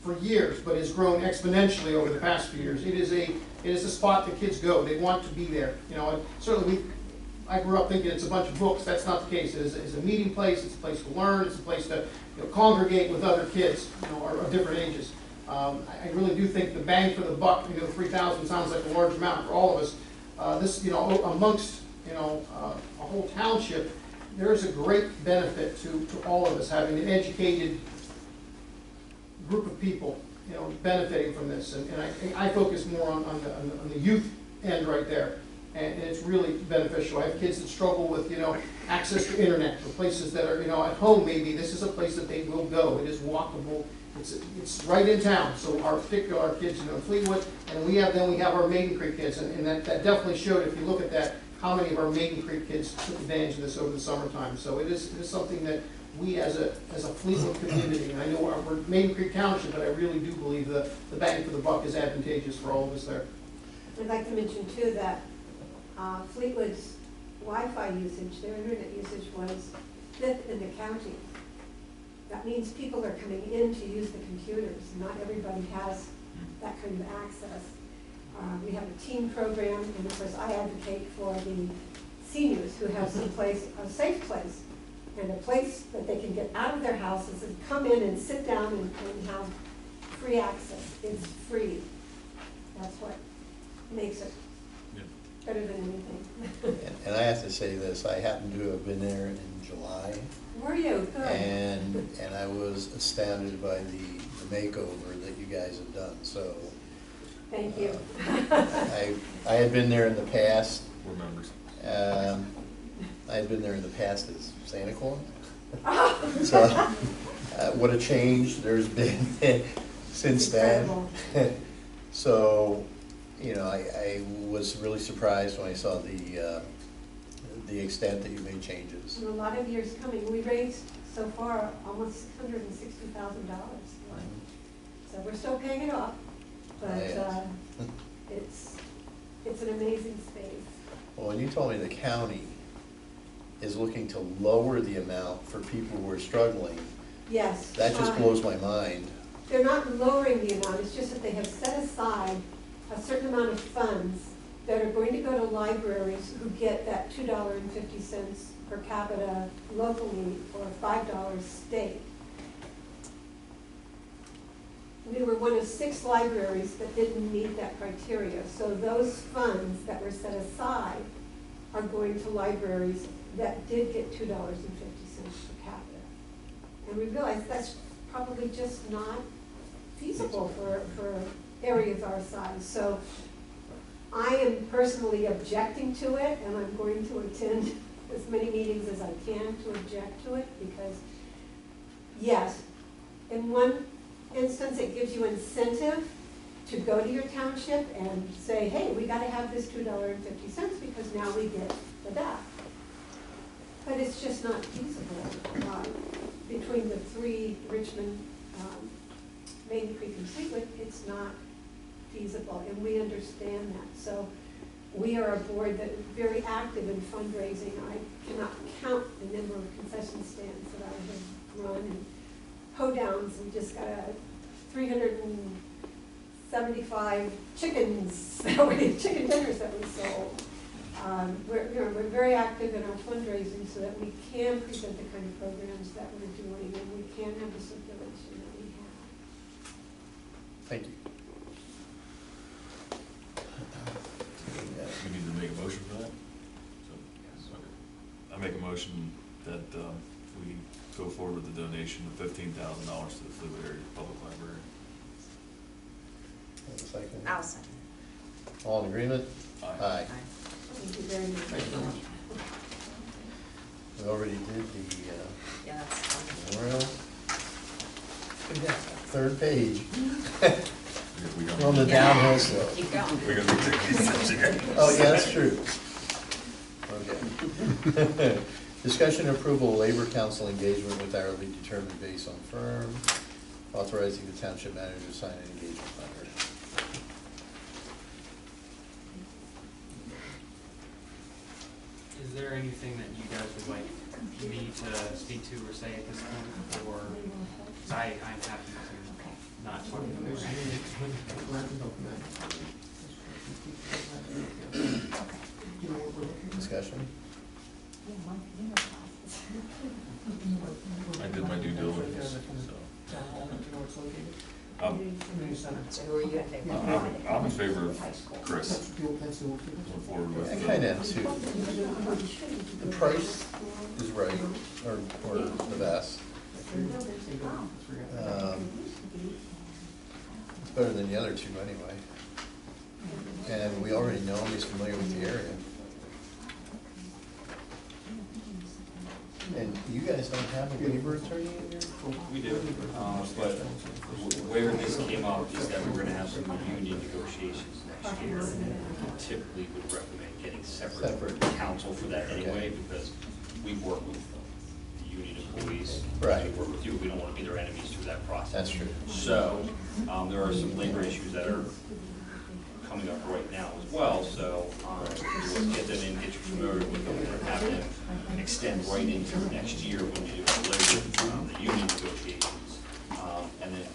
for years, but has grown exponentially over the past few years. It is a spot that kids go. They want to be there. You know, and certainly I grew up thinking it's a bunch of books. That's not the case. It's a meeting place. It's a place to learn. It's a place to, you know, congregate with other kids, you know, of different ages. I really do think the bang for the buck, you know, 3,000 sounds like a large amount for all of us. This, you know, amongst, you know, a whole township, there is a great benefit to all of us having an educated group of people, you know, benefiting from this. And I focus more on the youth end right there. And it's really beneficial. I have kids that struggle with, you know, access to internet, or places that are, you know, at home maybe. This is a place that they will go. It is walkable. It's right in town, so our kids, you know, Fleetwood, and we have our Maidencreek kids, and that definitely showed, if you look at that, how many of our Maidencreek kids took advantage of this over the summertime. So it is something that we as a Fleetwood community, and I know we're Maidencreek Township, but I really do believe the bang for the buck is advantageous for all of us there. I'd like to mention too that Fleetwood's Wi-Fi usage, their internet usage was 5th in the county. That means people are coming in to use the computers. Not everybody has that kind of access. We have a teen program, and of course I advocate for the seniors who have some place, a safe place, and a place that they can get out of their houses and come in and sit down and have free access. It's free. That's what makes it better than anything. And I have to say this, I happen to have been there in July. Were you? Good. And I was astounded by the makeover that you guys have done, so. Thank you. I had been there in the past. We're members. I had been there in the past as Santa Claus. So, what a change there's been since then. So, you know, I was really surprised when I saw the extent that you made changes. In a lot of years coming, we raised so far almost $160,000. So we're still paying it off, but it's an amazing space. Well, when you told me the county is looking to lower the amount for people who are struggling, Yes. that just blows my mind. They're not lowering the amount, it's just that they have set aside a certain amount of funds that are going to go to libraries who get that $2.50 per capita locally or $5 state. We were one of 6 libraries that didn't meet that criteria. So those funds that were set aside are going to libraries that did get $2.50 per capita. And we realized that's probably just not feasible for areas our size. So I am personally objecting to it, and I'm going to attend as many meetings as I can to object to it, because yes, in one instance, it gives you incentive to go to your township and say, hey, we gotta have this $2.50 because now we get the DAP. But it's just not feasible. Between the 3, Richmond, Maidencreek, and Fleetwood, it's not feasible, and we understand that. So we are a board that is very active in fundraising. I cannot count the number of concession stands that I have run, and hoedowns. We just got 375 chickens, chicken dinners that we sold. We're very active in our fundraising so that we can present the kind of programs that we're doing, and we can have the circulation that we have. Thank you. We need to make a motion for that? So, I make a motion that we go forward with the donation of $15,000 to the Fleetwood Area Public Library. Have a second? I'll second. All in agreement? Aye. Thank you very much. Thank you very much. We already did the Yeah, that's fine. memorial. Third page. We We're on the downhill slope. Keep going. We're gonna take these again. Oh, yeah, that's true. Okay. Discussion and approval of labor council engagement with hourly determined based on firm, authorizing the township manager to sign an engagement letter. Is there anything that you guys would like me to speak to or say at this point, or, 'cause I'm happy to not talk about it. Discussion? I did my due diligence, so. So who are you in favor of? I'm in favor of Chris going forward with. I kind of am too. The price is right, or the best. It's better than the other two anyway. And we already know him, he's familiar with the area. And you guys don't have a labor attorney in your? We do, but where this came up is that we're gonna have some union negotiations next year. Typically would recommend getting separate counsel for that anyway, because we work with the union employees. Right. We work with you, we don't wanna be their enemies through that process. That's true. So, there are some labor issues that are coming up right now as well, so, let's get them in, get you familiar with them, and have them extend right into next year when you do labor, the union negotiations. And then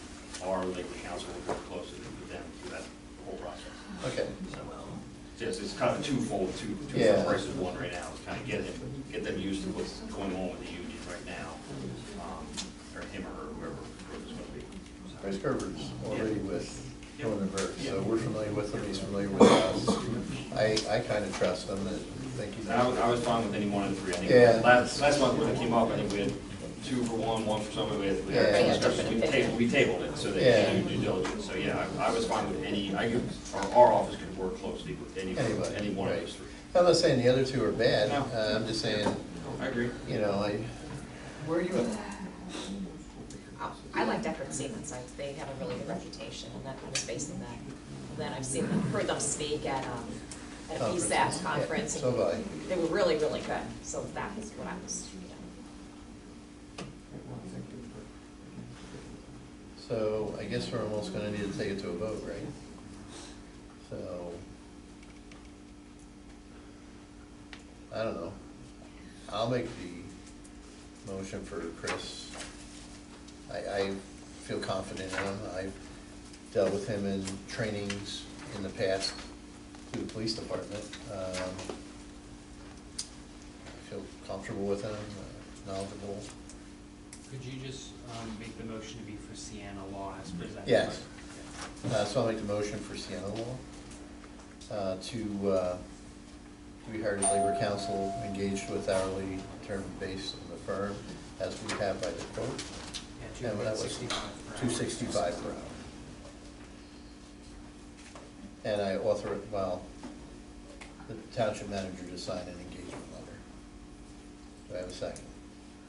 our labor council will work closely with them through that whole process. Okay. So, yes, it's kind of twofold, two Yeah. versus one right now, is kind of get them used to what's going on with the union right now, or him or her, whoever's gonna be. Bryce Gerber's already with Northern Bird, so we're familiar with him, he's familiar with us. I kind of trust him and think he's. I was fine with any one of the three. I think Yeah. last month when it came up, I think we had 2 for one for somebody, we had Yeah. some discussion, we tabled it, so they Yeah. can do due diligence. So, yeah, I was fine with any, our office could work closely with any Anybody, one of right. those three. I'm not saying the other two are bad, No. I'm just saying, I agree. you know, where are you at? I like Deckard Siemens, they have a really good reputation, and that I was basing that. Then I've seen them, heard them speak at a Conference. PSAT conference. Yeah, so have I. They were really, really good, so that was what I was, So I guess we're almost gonna need to take it to a vote, right? So, I don't know. I'll make the motion for Chris. I feel confident in him. I've dealt with him in trainings in the past through the police department. I feel comfortable with him, knowledgeable. Could you just make the motion to be for Sienna Law as presented? Yes. So I'll make the motion for Sienna Law to be hired as labor counsel, engaged with hourly term based on the firm, as we have by the quote. Yeah, And that was $2.65 per hour. $2.65 per hour. And I author, well, the township manager to sign an engagement letter. Do I have a second?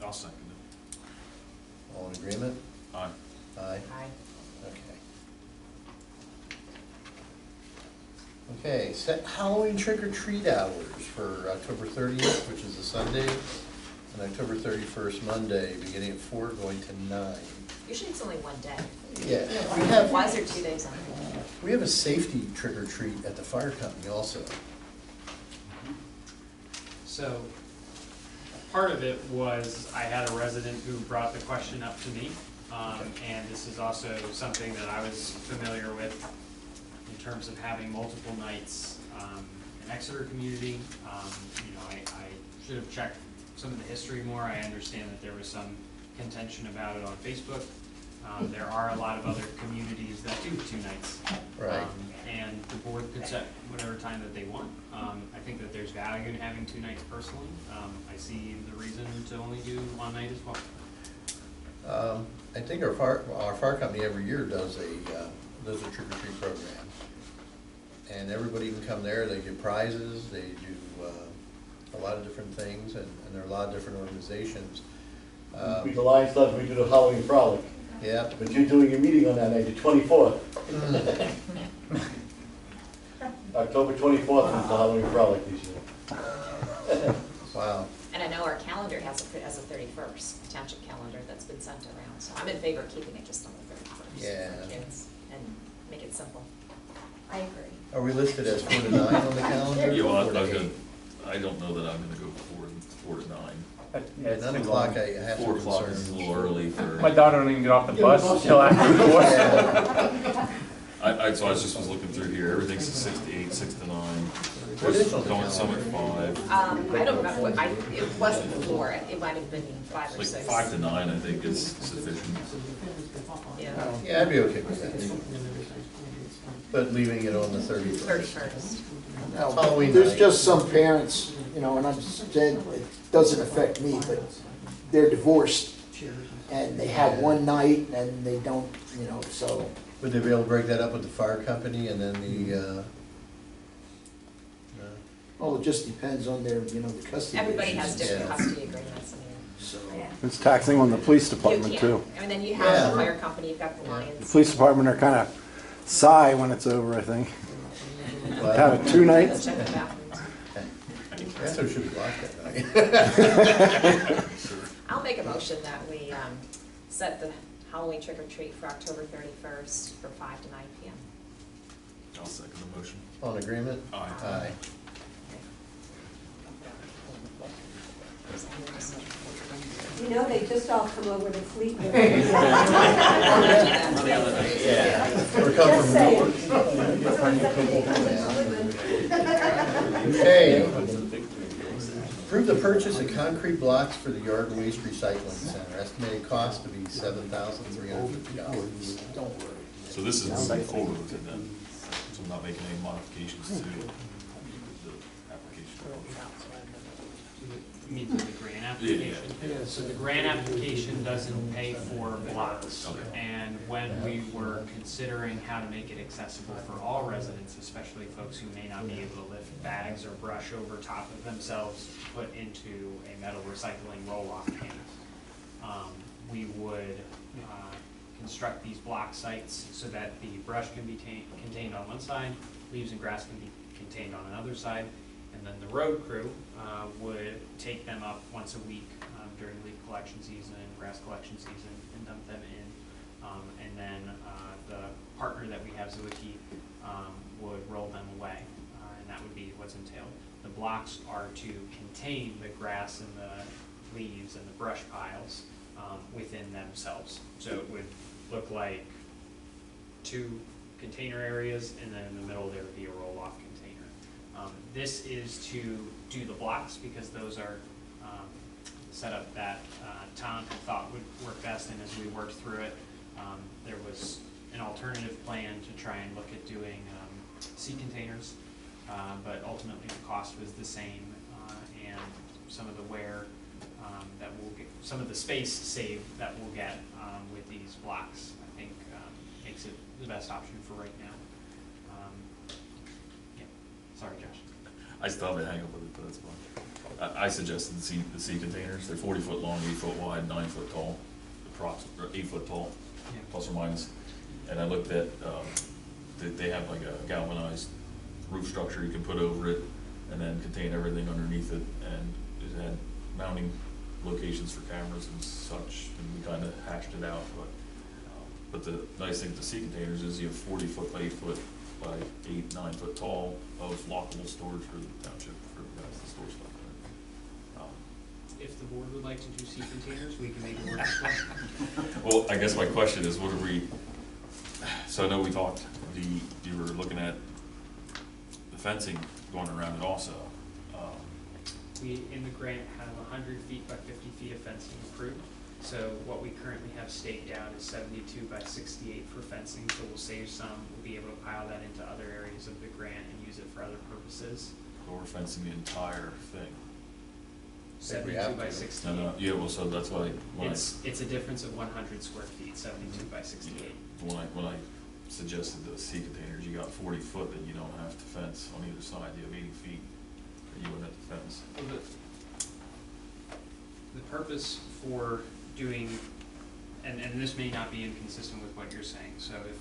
I'll second it. All in agreement? Aye. Aye? I, Okay. Okay, set Halloween trick or treat hours for October 30th, which is a Sunday, and October 31st, Monday, beginning at 4, going to 9. usually it's only one day. Yeah, we have, Why is there 2 days on it? we have a safety trick or treat at the fire company also. So, part of it was I had a resident who brought the question up to me, and this is also something that I was familiar with in terms of having multiple nights in Exeter community. You know, I should have checked some of the history more. I understand that there was some contention about it on Facebook. There are a lot of other communities that do 2 nights. Right. And the board could set whatever time that they want. I think that there's value in having 2 nights personally. I see the reason to only do 1 night as well. I think our fire company every year does a trick or treat program. And everybody can come there, they get prizes, they do a lot of different things, and there are a lot of different organizations. We do Lions Club, we do the Halloween Frolic. Yeah. But you're doing your meeting on that night, the 24th. October 24th is the Halloween Frolic this year. Wow. And I know our calendar has a 31st, the township calendar that's been sent around, so I'm in favor of keeping it just on the 31st Yeah. for kids and make it simple. I agree. Are we listed as 4 to 9 on the calendar? Yeah, well, or 4 to 8? I don't know that I'm gonna go 4 to 9. At 9 o'clock, I have 4 to o'clock is a concern. little early for. My daughter don't even get off the bus until after the course. So I just was looking through here, everything's 6 to 8, 6 to 9. What is on the Going some at calendar? 5. I don't remember, it wasn't 4, it might have been 5 or Like 6. 5 to 9, I think is sufficient. Yeah, Yeah, I'd be okay with that. But leaving it on the 31st. 31st. Now, Halloween there's night. just some parents, you know, and I'm saying, it doesn't affect me, but they're divorced, and they have one night, and they don't, you know, so. Would they be able to break that up with the fire company and then the, no? Well, it just depends on their, you know, the custody. Everybody has issues. different Yeah. custody agreements, I mean. so. Yeah. It's taxing on the police You department can. too. And then you have Yeah. the fire company, you've got the The Lions. police department are kind of sigh when it's over, I think. Well, Have it 2 nights. Check the bathrooms. so should be locked that night. I'll make a motion that we set the Halloween trick or treat for October 31st for 5 to 9 p.m. I'll second the motion. On agreement? Aye. Aye. You know, they just all come over to Fleetwood. Yeah. Or come Just from saying. Okay. Approve the purchase of concrete blocks for the yard waste recycling center. Estimated cost to be $7,350. Don't worry. So this is moving forward with it then, so I'm not making any modifications to the application. You mean to the grant application? Yeah. So the grant application doesn't pay for blocks. Okay. And when we were considering how to make it accessible for all residents, especially folks who may not be able to lift bags or brush over top of themselves, to put into a metal recycling roll-off can, we would construct these block sites so that the brush can be contained on one side, leaves and grass can be contained on another side, and then the road crew would take them up once a week during leaf collection season and grass collection season and dump them in. And then the partner that we have, Zuiki, would roll them away, and that would be what's entailed. The blocks are to contain the grass and the leaves and the brush piles within themselves. So it would look like 2 container areas, and then in the middle there would be a roll-off container. This is to do the blocks because those are set up that Tom had thought would work best, and as we worked through it, there was an alternative plan to try and look at doing sea containers, but ultimately the cost was the same, and some of the wear that we'll get, some of the space saved that we'll get with these blocks, I think makes it the best option for right now. Yeah, sorry, Josh. I still have a hang up with it, but that's fine. I suggested the sea containers. They're 40 foot long, 8 foot wide, 9 foot tall, approximately 8 foot tall, Yeah. plus or minus. And I looked at, they have like a galvanized roof structure you can put over it and then contain everything underneath it. And it had mounting locations for cameras and such, and we kind of hashed it out. But the nice thing with the sea containers is you have 40 foot by 8 foot by 8, 9 foot tall of lockable storage for the township, for guys to store stuff in it. If the board would like to do sea containers, we can make it work as well. Well, I guess my question is, what are we, so I know we talked, you were looking at the fencing going around it also. We, in the grant, have 100 feet by 50 feet of fencing approved. So what we currently have staked out is 72 by 68 for fencing, so we'll save some. We'll be able to pile that into other areas of the grant and use it for other purposes. So we're fencing the entire thing. 72 by 68. No, yeah, well, so that's why, It's a difference of 100 square feet, 72 by 68. when I suggested the sea containers, you got 40 foot that you don't have to fence on either side, you have 80 feet that you wouldn't have to fence. The purpose for doing, and this may not be inconsistent with what you're saying, so if,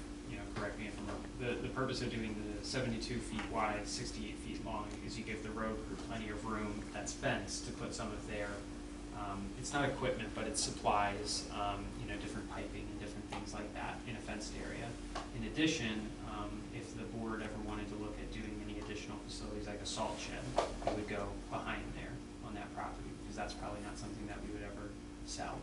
correct me if I'm wrong. The purpose of doing the 72 feet wide, 68 feet long is you give the road crew plenty of room that's fenced to put some of their, it's not equipment, but it's supplies, different piping and different things like that in a fenced area. In addition, if the board ever wanted to look at doing any additional facilities like a salt shed, it would go behind there on that property, because that's probably not something that we would ever sell.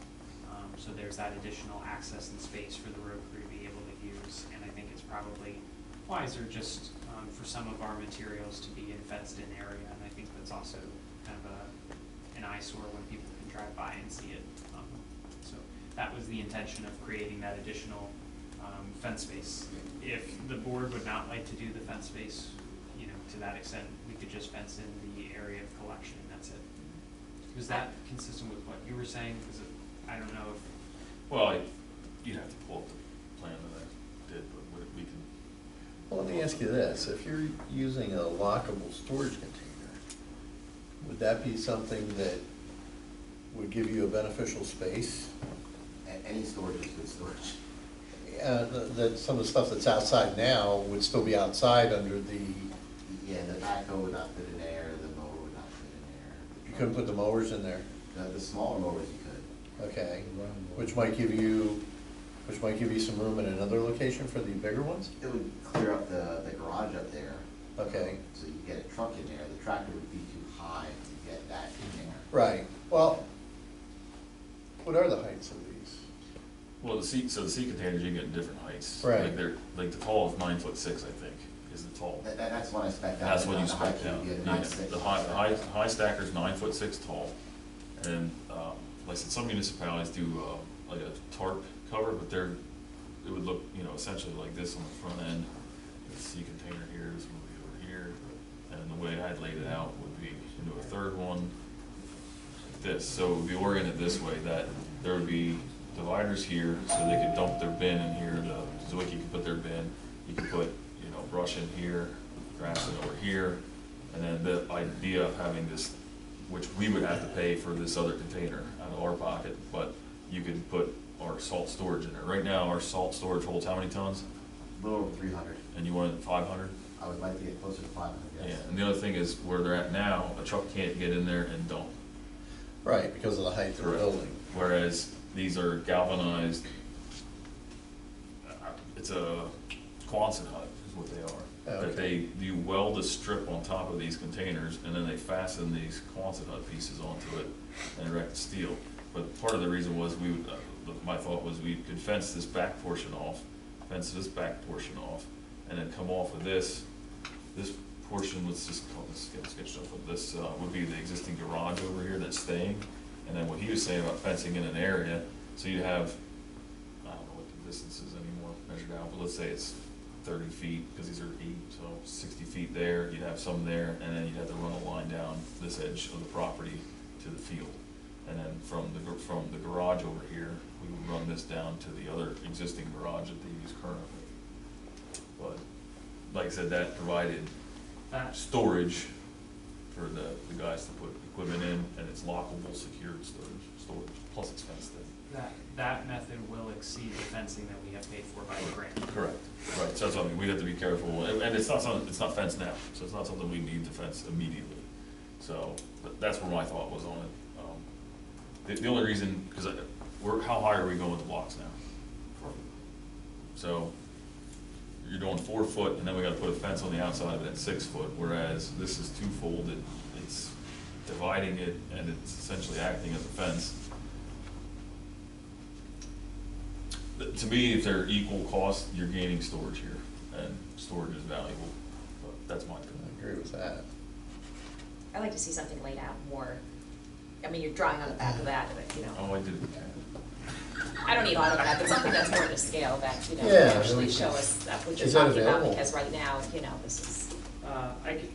So there's that additional access and space for the road crew to be able to use, and I think it's probably wiser just for some of our materials to be in fenced-in area, and I think that's also kind of an eyesore when people can drive by and see it. So that was the intention of creating that additional fence space. If the board would not like to do the fence space, to that extent, we could just fence in the area of collection, and that's it. Was that consistent with what you were saying? Because I don't know if. Well, you'd have to pull up the plan that I did, but we can. Well, let me ask you this, if you're using a lockable storage container, would that be something that would give you a beneficial space. Any storage is good storage. That some of the stuff that's outside now would still be outside under the, Yeah, the backhoe would not fit in there, the mower would not fit in there. you couldn't put the mowers in there, The smaller mowers you could. okay? Which might give you some room in another location for the bigger ones? It would clear up the garage up there. Okay, So you get a truck in there, the tractor would be too high to get that in there. right, well, what are the heights of these? Well, the sea containers, you get different heights. Right. Like they're, like the tall is 9'6", I think, is the tall. That's what I spec out. That's what you The height spec out. would be a Yeah, 9'6". the high stacker's 9'6" tall. And, like I said, some municipalities do, like a tarp cover, but it would look, you know, essentially like this on the front end. The sea container here, this one would be over here. And the way I'd laid it out would be into a third one, like this. So it would be oriented this way, that there would be dividers here, so they could dump their bin in here, the Zwicky could put their bin, you could put, you know, brush in here, grass in over here, and then the idea of having this, which we would have to pay for this other container out of our pocket, but you could put our salt storage in there. Right now, our salt storage holds how many tons? A little over 300. And you wanted 500? I would like to get closer to 500, Yeah, yes. and the other thing is, where they're at now, a truck can't get in there and dump. Right, because of the height of the Correct. building. Whereas these are galvanized, it's a Quonset hut is what they are. Okay. That you weld a strip on top of these containers, and then they fasten these Quonset hut pieces onto it and erect the steel. But part of the reason was my thought was we could fence this back portion off, and then come off of this portion, let's get sketched up with this, would be the existing garage over here that's staying. And then what he was saying about fencing in an area, so you have, I don't know what the distance is anymore measured out, but let's say it's 30 feet, because these are 8, so 60 feet there, you'd have some there, and then you'd have to run a line down this edge of the property to the field. And then from the garage over here, we would run this down to the other existing garage that they use currently. But, like I said, that provided storage for the guys to put equipment in, and it's lockable, secured storage, plus it's fenced in. That method will exceed the fencing that we have paid for by the grant. Correct, right, so that's something, we have to be careful, and it's not fenced now, so it's not something we need to fence immediately. So, but that's where my thought was on it. The only reason, because how high are we going with the blocks now? So, you're doing 4 foot, and then we gotta put a fence on the outside of it at 6 foot, whereas this is two-folded, it's dividing it, and it's essentially acting as a fence. To me, if they're equal cost, you're gaining storage here, and storage is valuable, but that's my opinion. I agree with that. I like to see something laid out more, I mean, you're drawing on the back of that, but, you know. Oh, I did. I don't need all of that, but something that's more to scale that, you know, Yeah, actually show us that what you're is that talking about, available? because right now, you know, this is.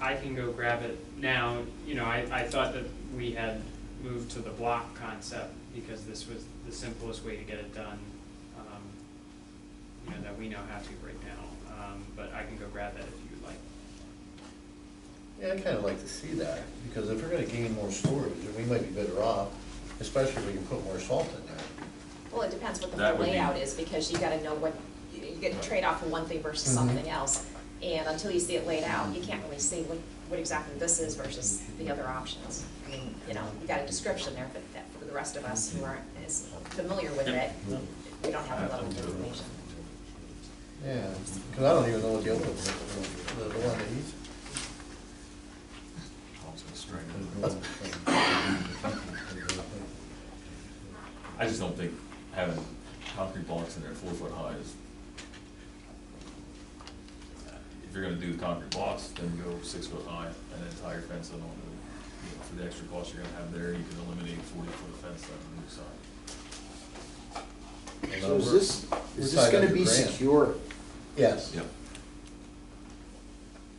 I can go grab it now. You know, I thought that we had moved to the block concept because this was the simplest way to get it done, you know, that we know how to right now. But I can go grab that if you would like. Yeah, I'd kind of like to see that, because if we're gonna gain more storage, then we might be better off, especially if we can put more salt in there. Well, it depends what the That would be- layout is, because you gotta know what, you get to trade off of one thing versus Mhm. something else. And until you see it laid out, you can't really see what exactly this is versus the other options. I mean, you know, you got a description there, but that, for the rest of us who aren't as familiar with it, we don't have the level of information. Yeah, because I don't even know what the other one is, the one that he's. I just don't think having concrete blocks in there 4 foot high is, if you're gonna do the concrete blocks, then go 6 foot high and then tie your fence on onto it. You know, for the extra cost you're gonna have there, you can eliminate 40-foot fence on the new side. So is this gonna be secure? Yes. Yep.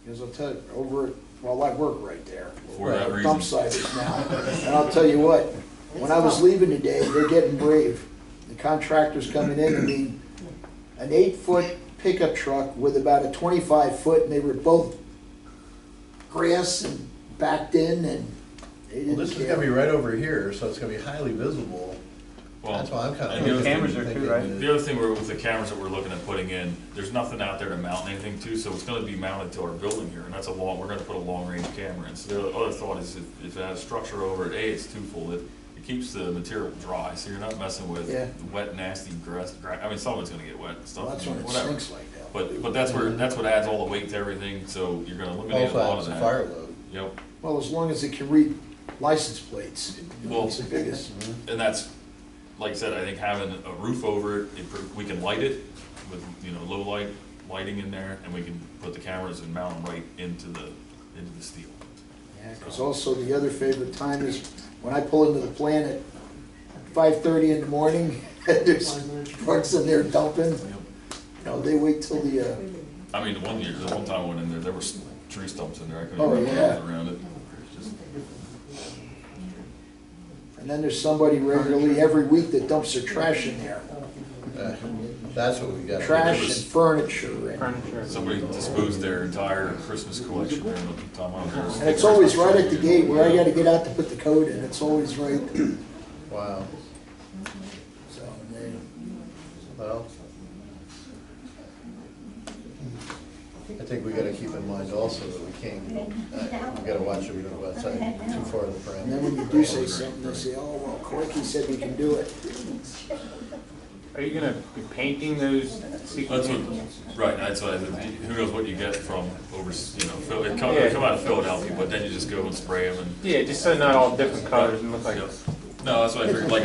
Because I'll tell you, well, I work right there. For that Where reason. Dump site is now. And I'll tell you what, when I was leaving today, they're getting brave. The contractor's coming in, I mean, an 8-foot pickup truck with about a 25-foot, and they were both grass and backed in, and They Well, this didn't is gonna be care. right over here, so it's gonna be highly visible. Well, That's why I'm and kinda. the other cameras thing- there too, right? The other thing with the cameras that we're looking at putting in, there's nothing out there to mount anything to, so it's gonna be mounted to our building here, and that's we're gonna put a long-range camera in. So the other thought is if it has structure over it, it's twofold, it keeps the material dry, so you're not messing with Yeah. wet, nasty grass, I mean, some of it's gonna get wet and stuff, Well, that's when it whatever. stinks like that. But that's what adds all the weight to everything, so you're gonna eliminate a Also lot adds of a that. fire load. Yep, Well, as long as it can read license plates, Well, it's the biggest. and that's, like I said, I think having a roof over it, we can light it with, low lighting in there, and we can put the cameras and mount them right into the steel. Yeah, because also the other favorite time is when I pull into the plant at 5:30 in the morning, there's trucks in there dumping. They wait till the, I mean, the one time I went in there was tree stumps in there, I couldn't Oh, even yeah. get around it. Just- and then there's somebody regularly every week that dumps their trash in there. That's what we got. Trash and furniture and, Somebody disposed their entire Christmas collection during the time I was there. and it's always right at the gate where I gotta get out to put the code in. It's always right. Wow, So, they- well. I think we gotta keep in mind also that we can't, we gotta watch that we don't go outside too far of the And then parameter. when you do say something, they say, oh, well, Corky said we can do it. Are you gonna be painting those That's sequins? what, right, that's what, who knows what you get from they come out of Philadelphia, but then you just go and spray them and. Yeah, just so not all different colors and look like. Yep. No, that's what I figured, like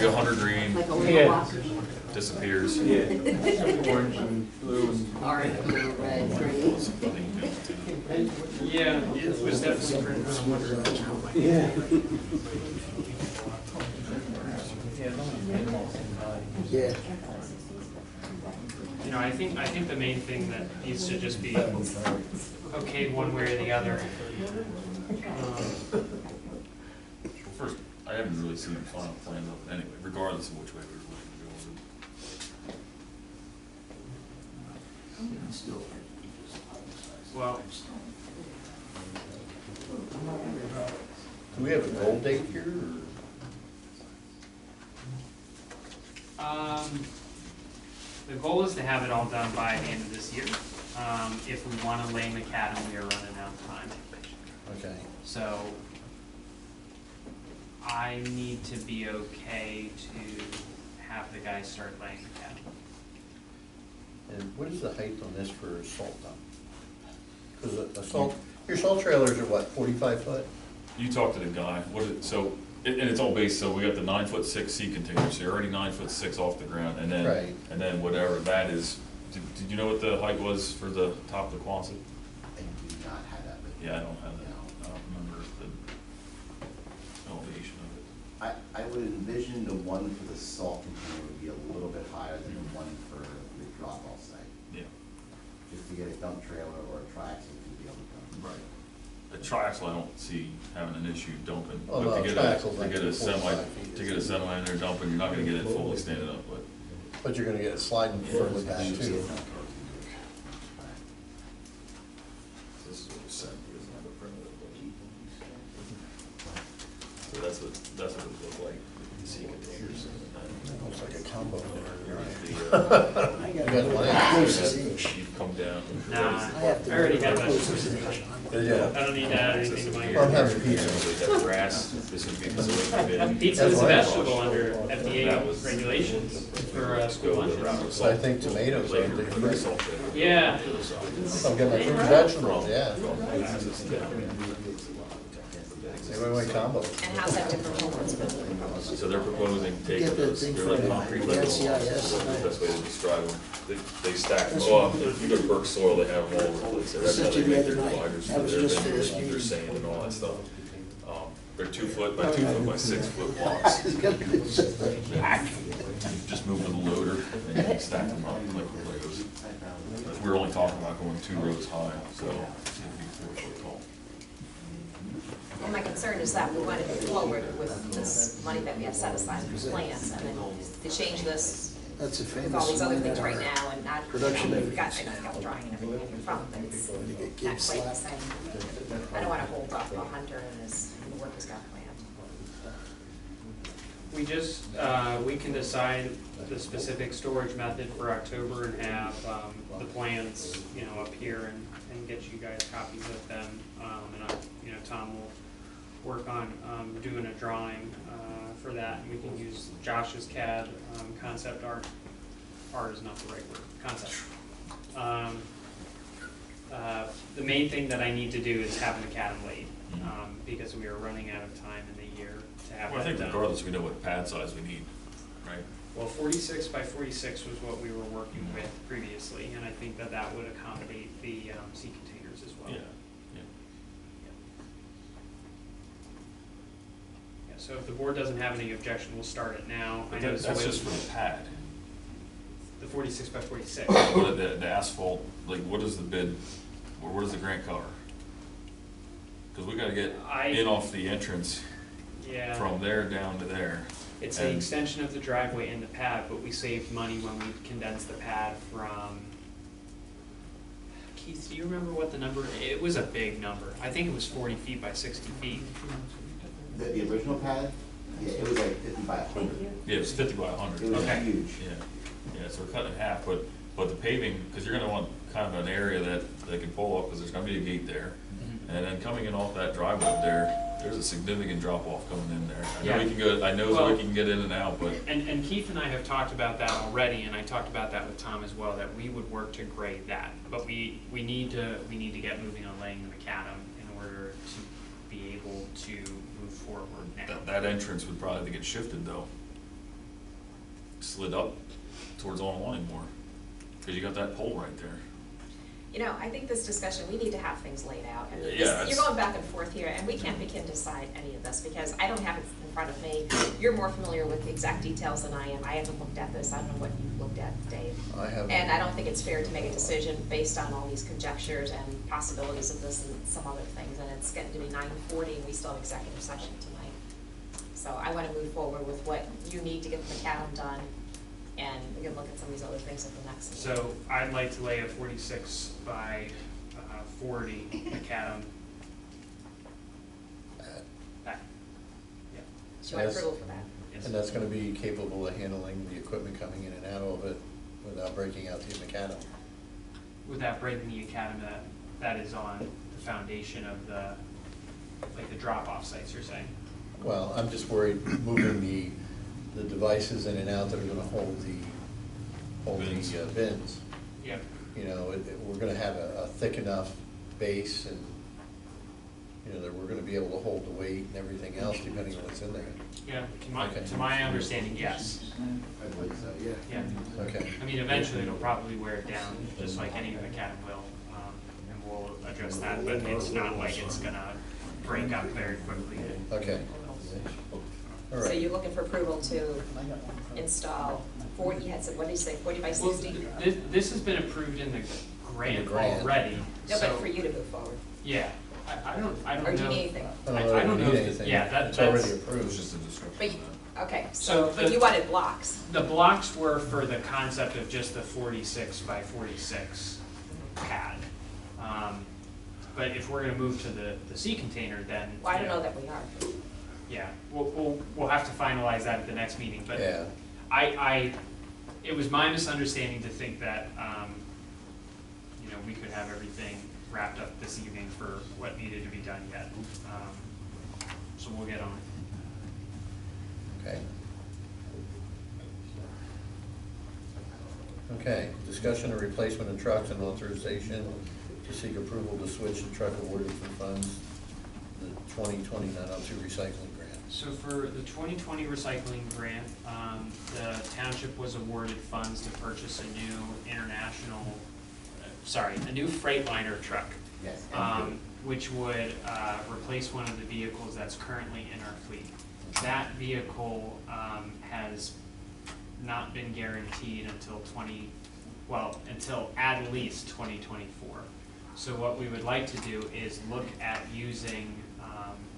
a 100 green Yeah. disappears. Yeah. Orange and blue and. Orange, blue, red, green. Yeah, it was definitely printed on one. Yeah. Yeah. I think the main thing that needs to just be okayed one way or the other. First, I haven't really seen the final plan of it anyway, regardless of which way we were looking to go. Well, Do we have a goal date here, the goal is to have it all done by the end of this year. If we want to lay macadam, we are running out of time. Okay. So I need to be okay to have the guys start laying macadam. And what is the height on this for salt dump? Because your salt trailers are what, 45 foot? You talk to the guy, and it's all based, so we got the 9'6" sea container, so you're already 9'6" off the ground, and then, Right. and then whatever that is, did you know what the height was for the top of the Quonset? I do not have that. But Yeah, I don't have that, I don't remember the elevation of it. I would envision the one for the salt container would be a little bit higher than the one for the drop-off site. Yeah. Just to get a dump trailer or a triaxle to be able to dump. Right. The triaxle, I don't see having an issue dumping, Oh, but no, to get triaxle's to like get a 4 or 5 semi, feet. to get a semi in there dumping, you're not gonna get it fully standing up, but. But you're gonna get it sliding further back too. This is what it's set, he doesn't have a primitive, but. So that's what it would look like, the sea containers. Looks like a combo. You guys want it? You come down. Nah, I already have that. Yeah. I don't need to add anything to my. I'm having pizza. So you have grass, this would be, so it would be. Pizza is a That's vegetable under FDA regulations for school lunches. I think tomatoes are the fruit. Yeah. I'm getting my fruit and vegetables, yeah. Anyway, combo. And how's that different from what's been proposed? So they're proposing taking Get that those, thing they're from like the concrete levels, NCIS. that's the best way to describe them. They stack them, well, if you go to Burke Soil, they have them all over the place, that's how Sent they you the make their other night. dividers That for was their just for this vineyards, their meeting. sand and all that stuff. They're 2 foot by 2 foot by 6 foot blocks. Just move with a loader and you can stack them up like Legos. We're only talking about going 2 rows high, so it's gonna be 4 foot tall. And my concern is that we want to move forward with this money that we have set aside for plans, and then to change this That's a with famous. all these other one things that right our now, and not, production we've got, I know we've got the drawing and everything in front, but it's not quite the same. I don't want to hold up a hunter and his workers just got planned? We just, we can decide the specific storage method for October and have, the plans, you know, up here and get you guys copies of them. You know, Tom will work on, doing a drawing, for that, and we can use Josh's CAD, concept art. Art is not the right word, concept. The main thing that I need to do is have the CAD laid, because we are running out of time in the year to have Well, I that think done. regardless, we know what pad size we need, right? Well, 46 by 46 was what we were working with previously, and I think that that would accommodate the sea containers as well. Yeah, yeah. Yeah, so if the board doesn't have any objection, we'll start it now. I But know that's just for the pad. the 46 by 46. What the asphalt, like, what is the bid, or what does the grant cover? Because we gotta get in off the entrance Yeah. from there down to there. It's the extension of the driveway and the pad, but we saved money when we condensed the pad from, Keith, do you remember what the number, it was a big number. I think it was 40 feet by 60 feet. The original pad, yeah, it was like 50 by 100. Yeah, it was 50 by 100. It was Okay. huge. Yeah, so we're cutting in half, but the paving, because you're gonna want kind of an area that they can pull up, because there's gonna be a gate there. And then coming in off that driveway up there, there's a significant drop off coming in there. I know Yeah. we can go, I know Well, we can get in and out, but And Keith and I have talked about that already, and I talked about that with Tom as well, that we would work to grade that. But we need to get moving on laying the macadam in order to be able to move forward now. that entrance would probably have to get shifted though. Slid up towards online more, because you got that pole right there. You know, I think this discussion, we need to have things laid out. I mean, Yeah, you're it's- going back and forth here, and we can't begin to decide any of this, because I don't have it in front of me. You're more familiar with the exact details than I am. I haven't looked at this. I don't know what you've looked at, Dave. I haven't. And I don't think it's fair to make a decision based on all these conjectures and possibilities of this and some other things. And it's getting to be 9:40, and we still have executive session tonight. So I want to move forward with what you need to get the macadam done, and we can look at some of these other things at the next meeting. So I'd like to lay a 46 by 40 macadam. Back. Yeah. So I approval for that. Yes. And that's gonna be capable of handling the equipment coming in and out of it without breaking out the macadam. Without breaking the macadam, that is on the foundation of the, like the drop-off sites, you're saying? Well, I'm just worried moving the devices in and out that are gonna hold the bins. Yeah. You know, we're gonna have a thick enough base, and, you know, that we're gonna be able to hold the weight and everything else depending on what's in there. Yeah, Okay. to my understanding, yes. I believe so, yeah. Yeah. Okay. I mean, eventually it'll probably wear it down, just like any macadam will, and we'll address that, but it's not like it's gonna break up very quickly. Okay. All So right. you're looking for approval to install 40, you had said, what did you say, 40 by 60? This has been approved in the grant grant. already, No, so. but for you to move forward. Yeah, I don't know. Or do you need anything? I I don't don't know know if if you need the- anything. yeah, It's that's- already It approved. was just a description. But, okay, So so you wanted blocks. The blocks were for the concept of just the 46 by 46 pad. But if we're gonna move to the sea container, then. Well, I don't know that we are. Yeah, we'll have to finalize that at the next meeting, but Yeah. it was my misunderstanding to think that, you know, we could have everything wrapped up this evening for what needed to be done yet. So we'll get on it. Okay. Okay, discussion of replacement of trucks and authorization to seek approval to switch the truck awarded from funds, the 2020 902 recycling grant. So for the 2020 recycling grant, the township was awarded funds to purchase a new a new Freightliner truck. Yes. Which would replace one of the vehicles that's currently in our fleet. That vehicle has not been guaranteed until until at least 2024. So what we would like to do is look at using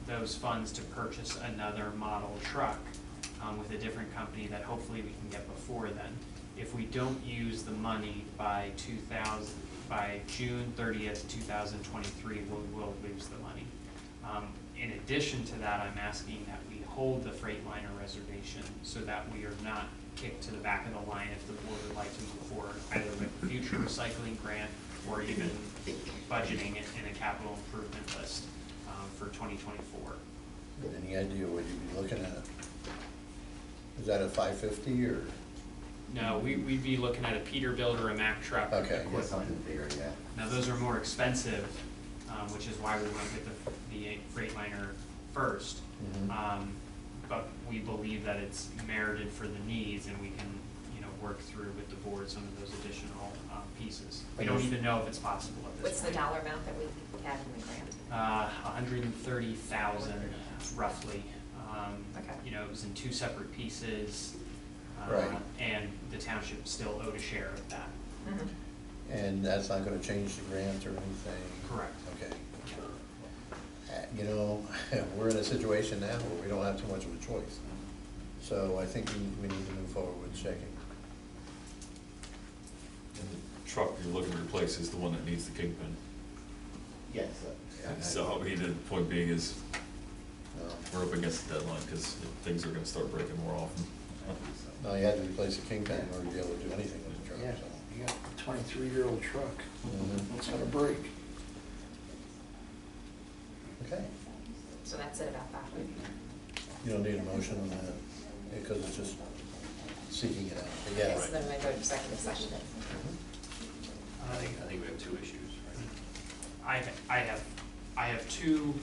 those funds to purchase another model truck with a different company that hopefully we can get before then. If we don't use the money by June 30th, 2023, we will lose the money. In addition to that, I'm asking that we hold the Freightliner reservation so that we are not kicked to the back of the line if the board would like to move forward, either with a future recycling grant or even budgeting it in a capital improvement list for 2024. Any idea what you'd be looking at? Is that a 550 or? No, we'd be looking at a Peterbilt or a Mack truck. Okay. Yeah, something bigger, yeah. Now, those are more expensive, which is why we want to get the Freightliner first. But we believe that it's merited for the needs, and we can, work through with the board some of those additional pieces. We don't even know if it's possible at this What's the point. dollar amount that we had in the grant? 130,000 roughly. Okay. It was in 2 separate pieces. Right. And the township still owed a share of that. And that's not gonna change the grant or anything? Correct. Okay. We're in a situation now where we don't have too much of a choice. So I think we need to move forward with checking. And the truck you're looking to replace is the one that needs the kingpin. Yes. So, the point being is, we're up against the deadline, because things are gonna start breaking more often. No, you had to replace a kingpin in order to be able to do anything with the truck, Yeah, so. you got a 23-year-old truck. It's gonna break. Okay. So that's it about that. You don't need a motion on that, because it's just seeking it out. But yeah. Okay, so then I go to executive session. I think we have 2 issues, right? I have 2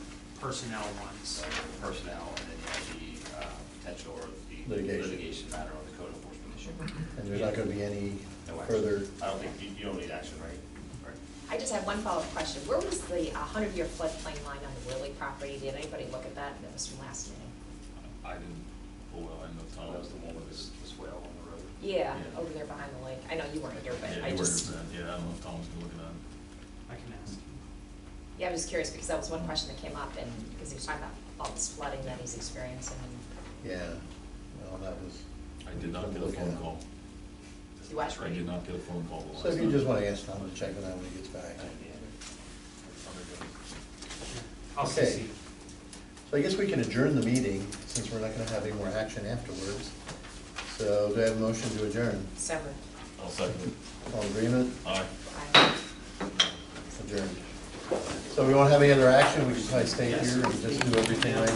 personnel ones. Personnel, and then you have the potential or the Litigation. matter on the code enforcement issue. And there's not gonna be any No action. further, I don't think, you don't need action, right? Right. I just have one follow-up question. Where was the 100-year floodplain line on the Willie property? Did anybody look at that? That was from last meeting. I didn't, I know Tom. That was the one with the swale on the road. Yeah, Yeah. over there behind the lake. I know you weren't here, but Yeah, I you were just, here for that. Yeah, I don't know if Tom's been looking at it. I can ask. yeah, I'm just curious because that was one question that came up and because he was talking about all this flooding that he's experiencing. And yeah, well, that was. I did not get a phone call. you watched I did not get a phone call. the So last if you time. just wanna ask Tom to check on that when he gets back. I'll Okay. CC. So I guess we can adjourn the meeting, since we're not gonna have any more action afterwards. So do I have a motion to adjourn? Severed. I'll second it. All in agreement? Aye. Adjourned. So we won't have any other action, we can probably stay here and just do everything right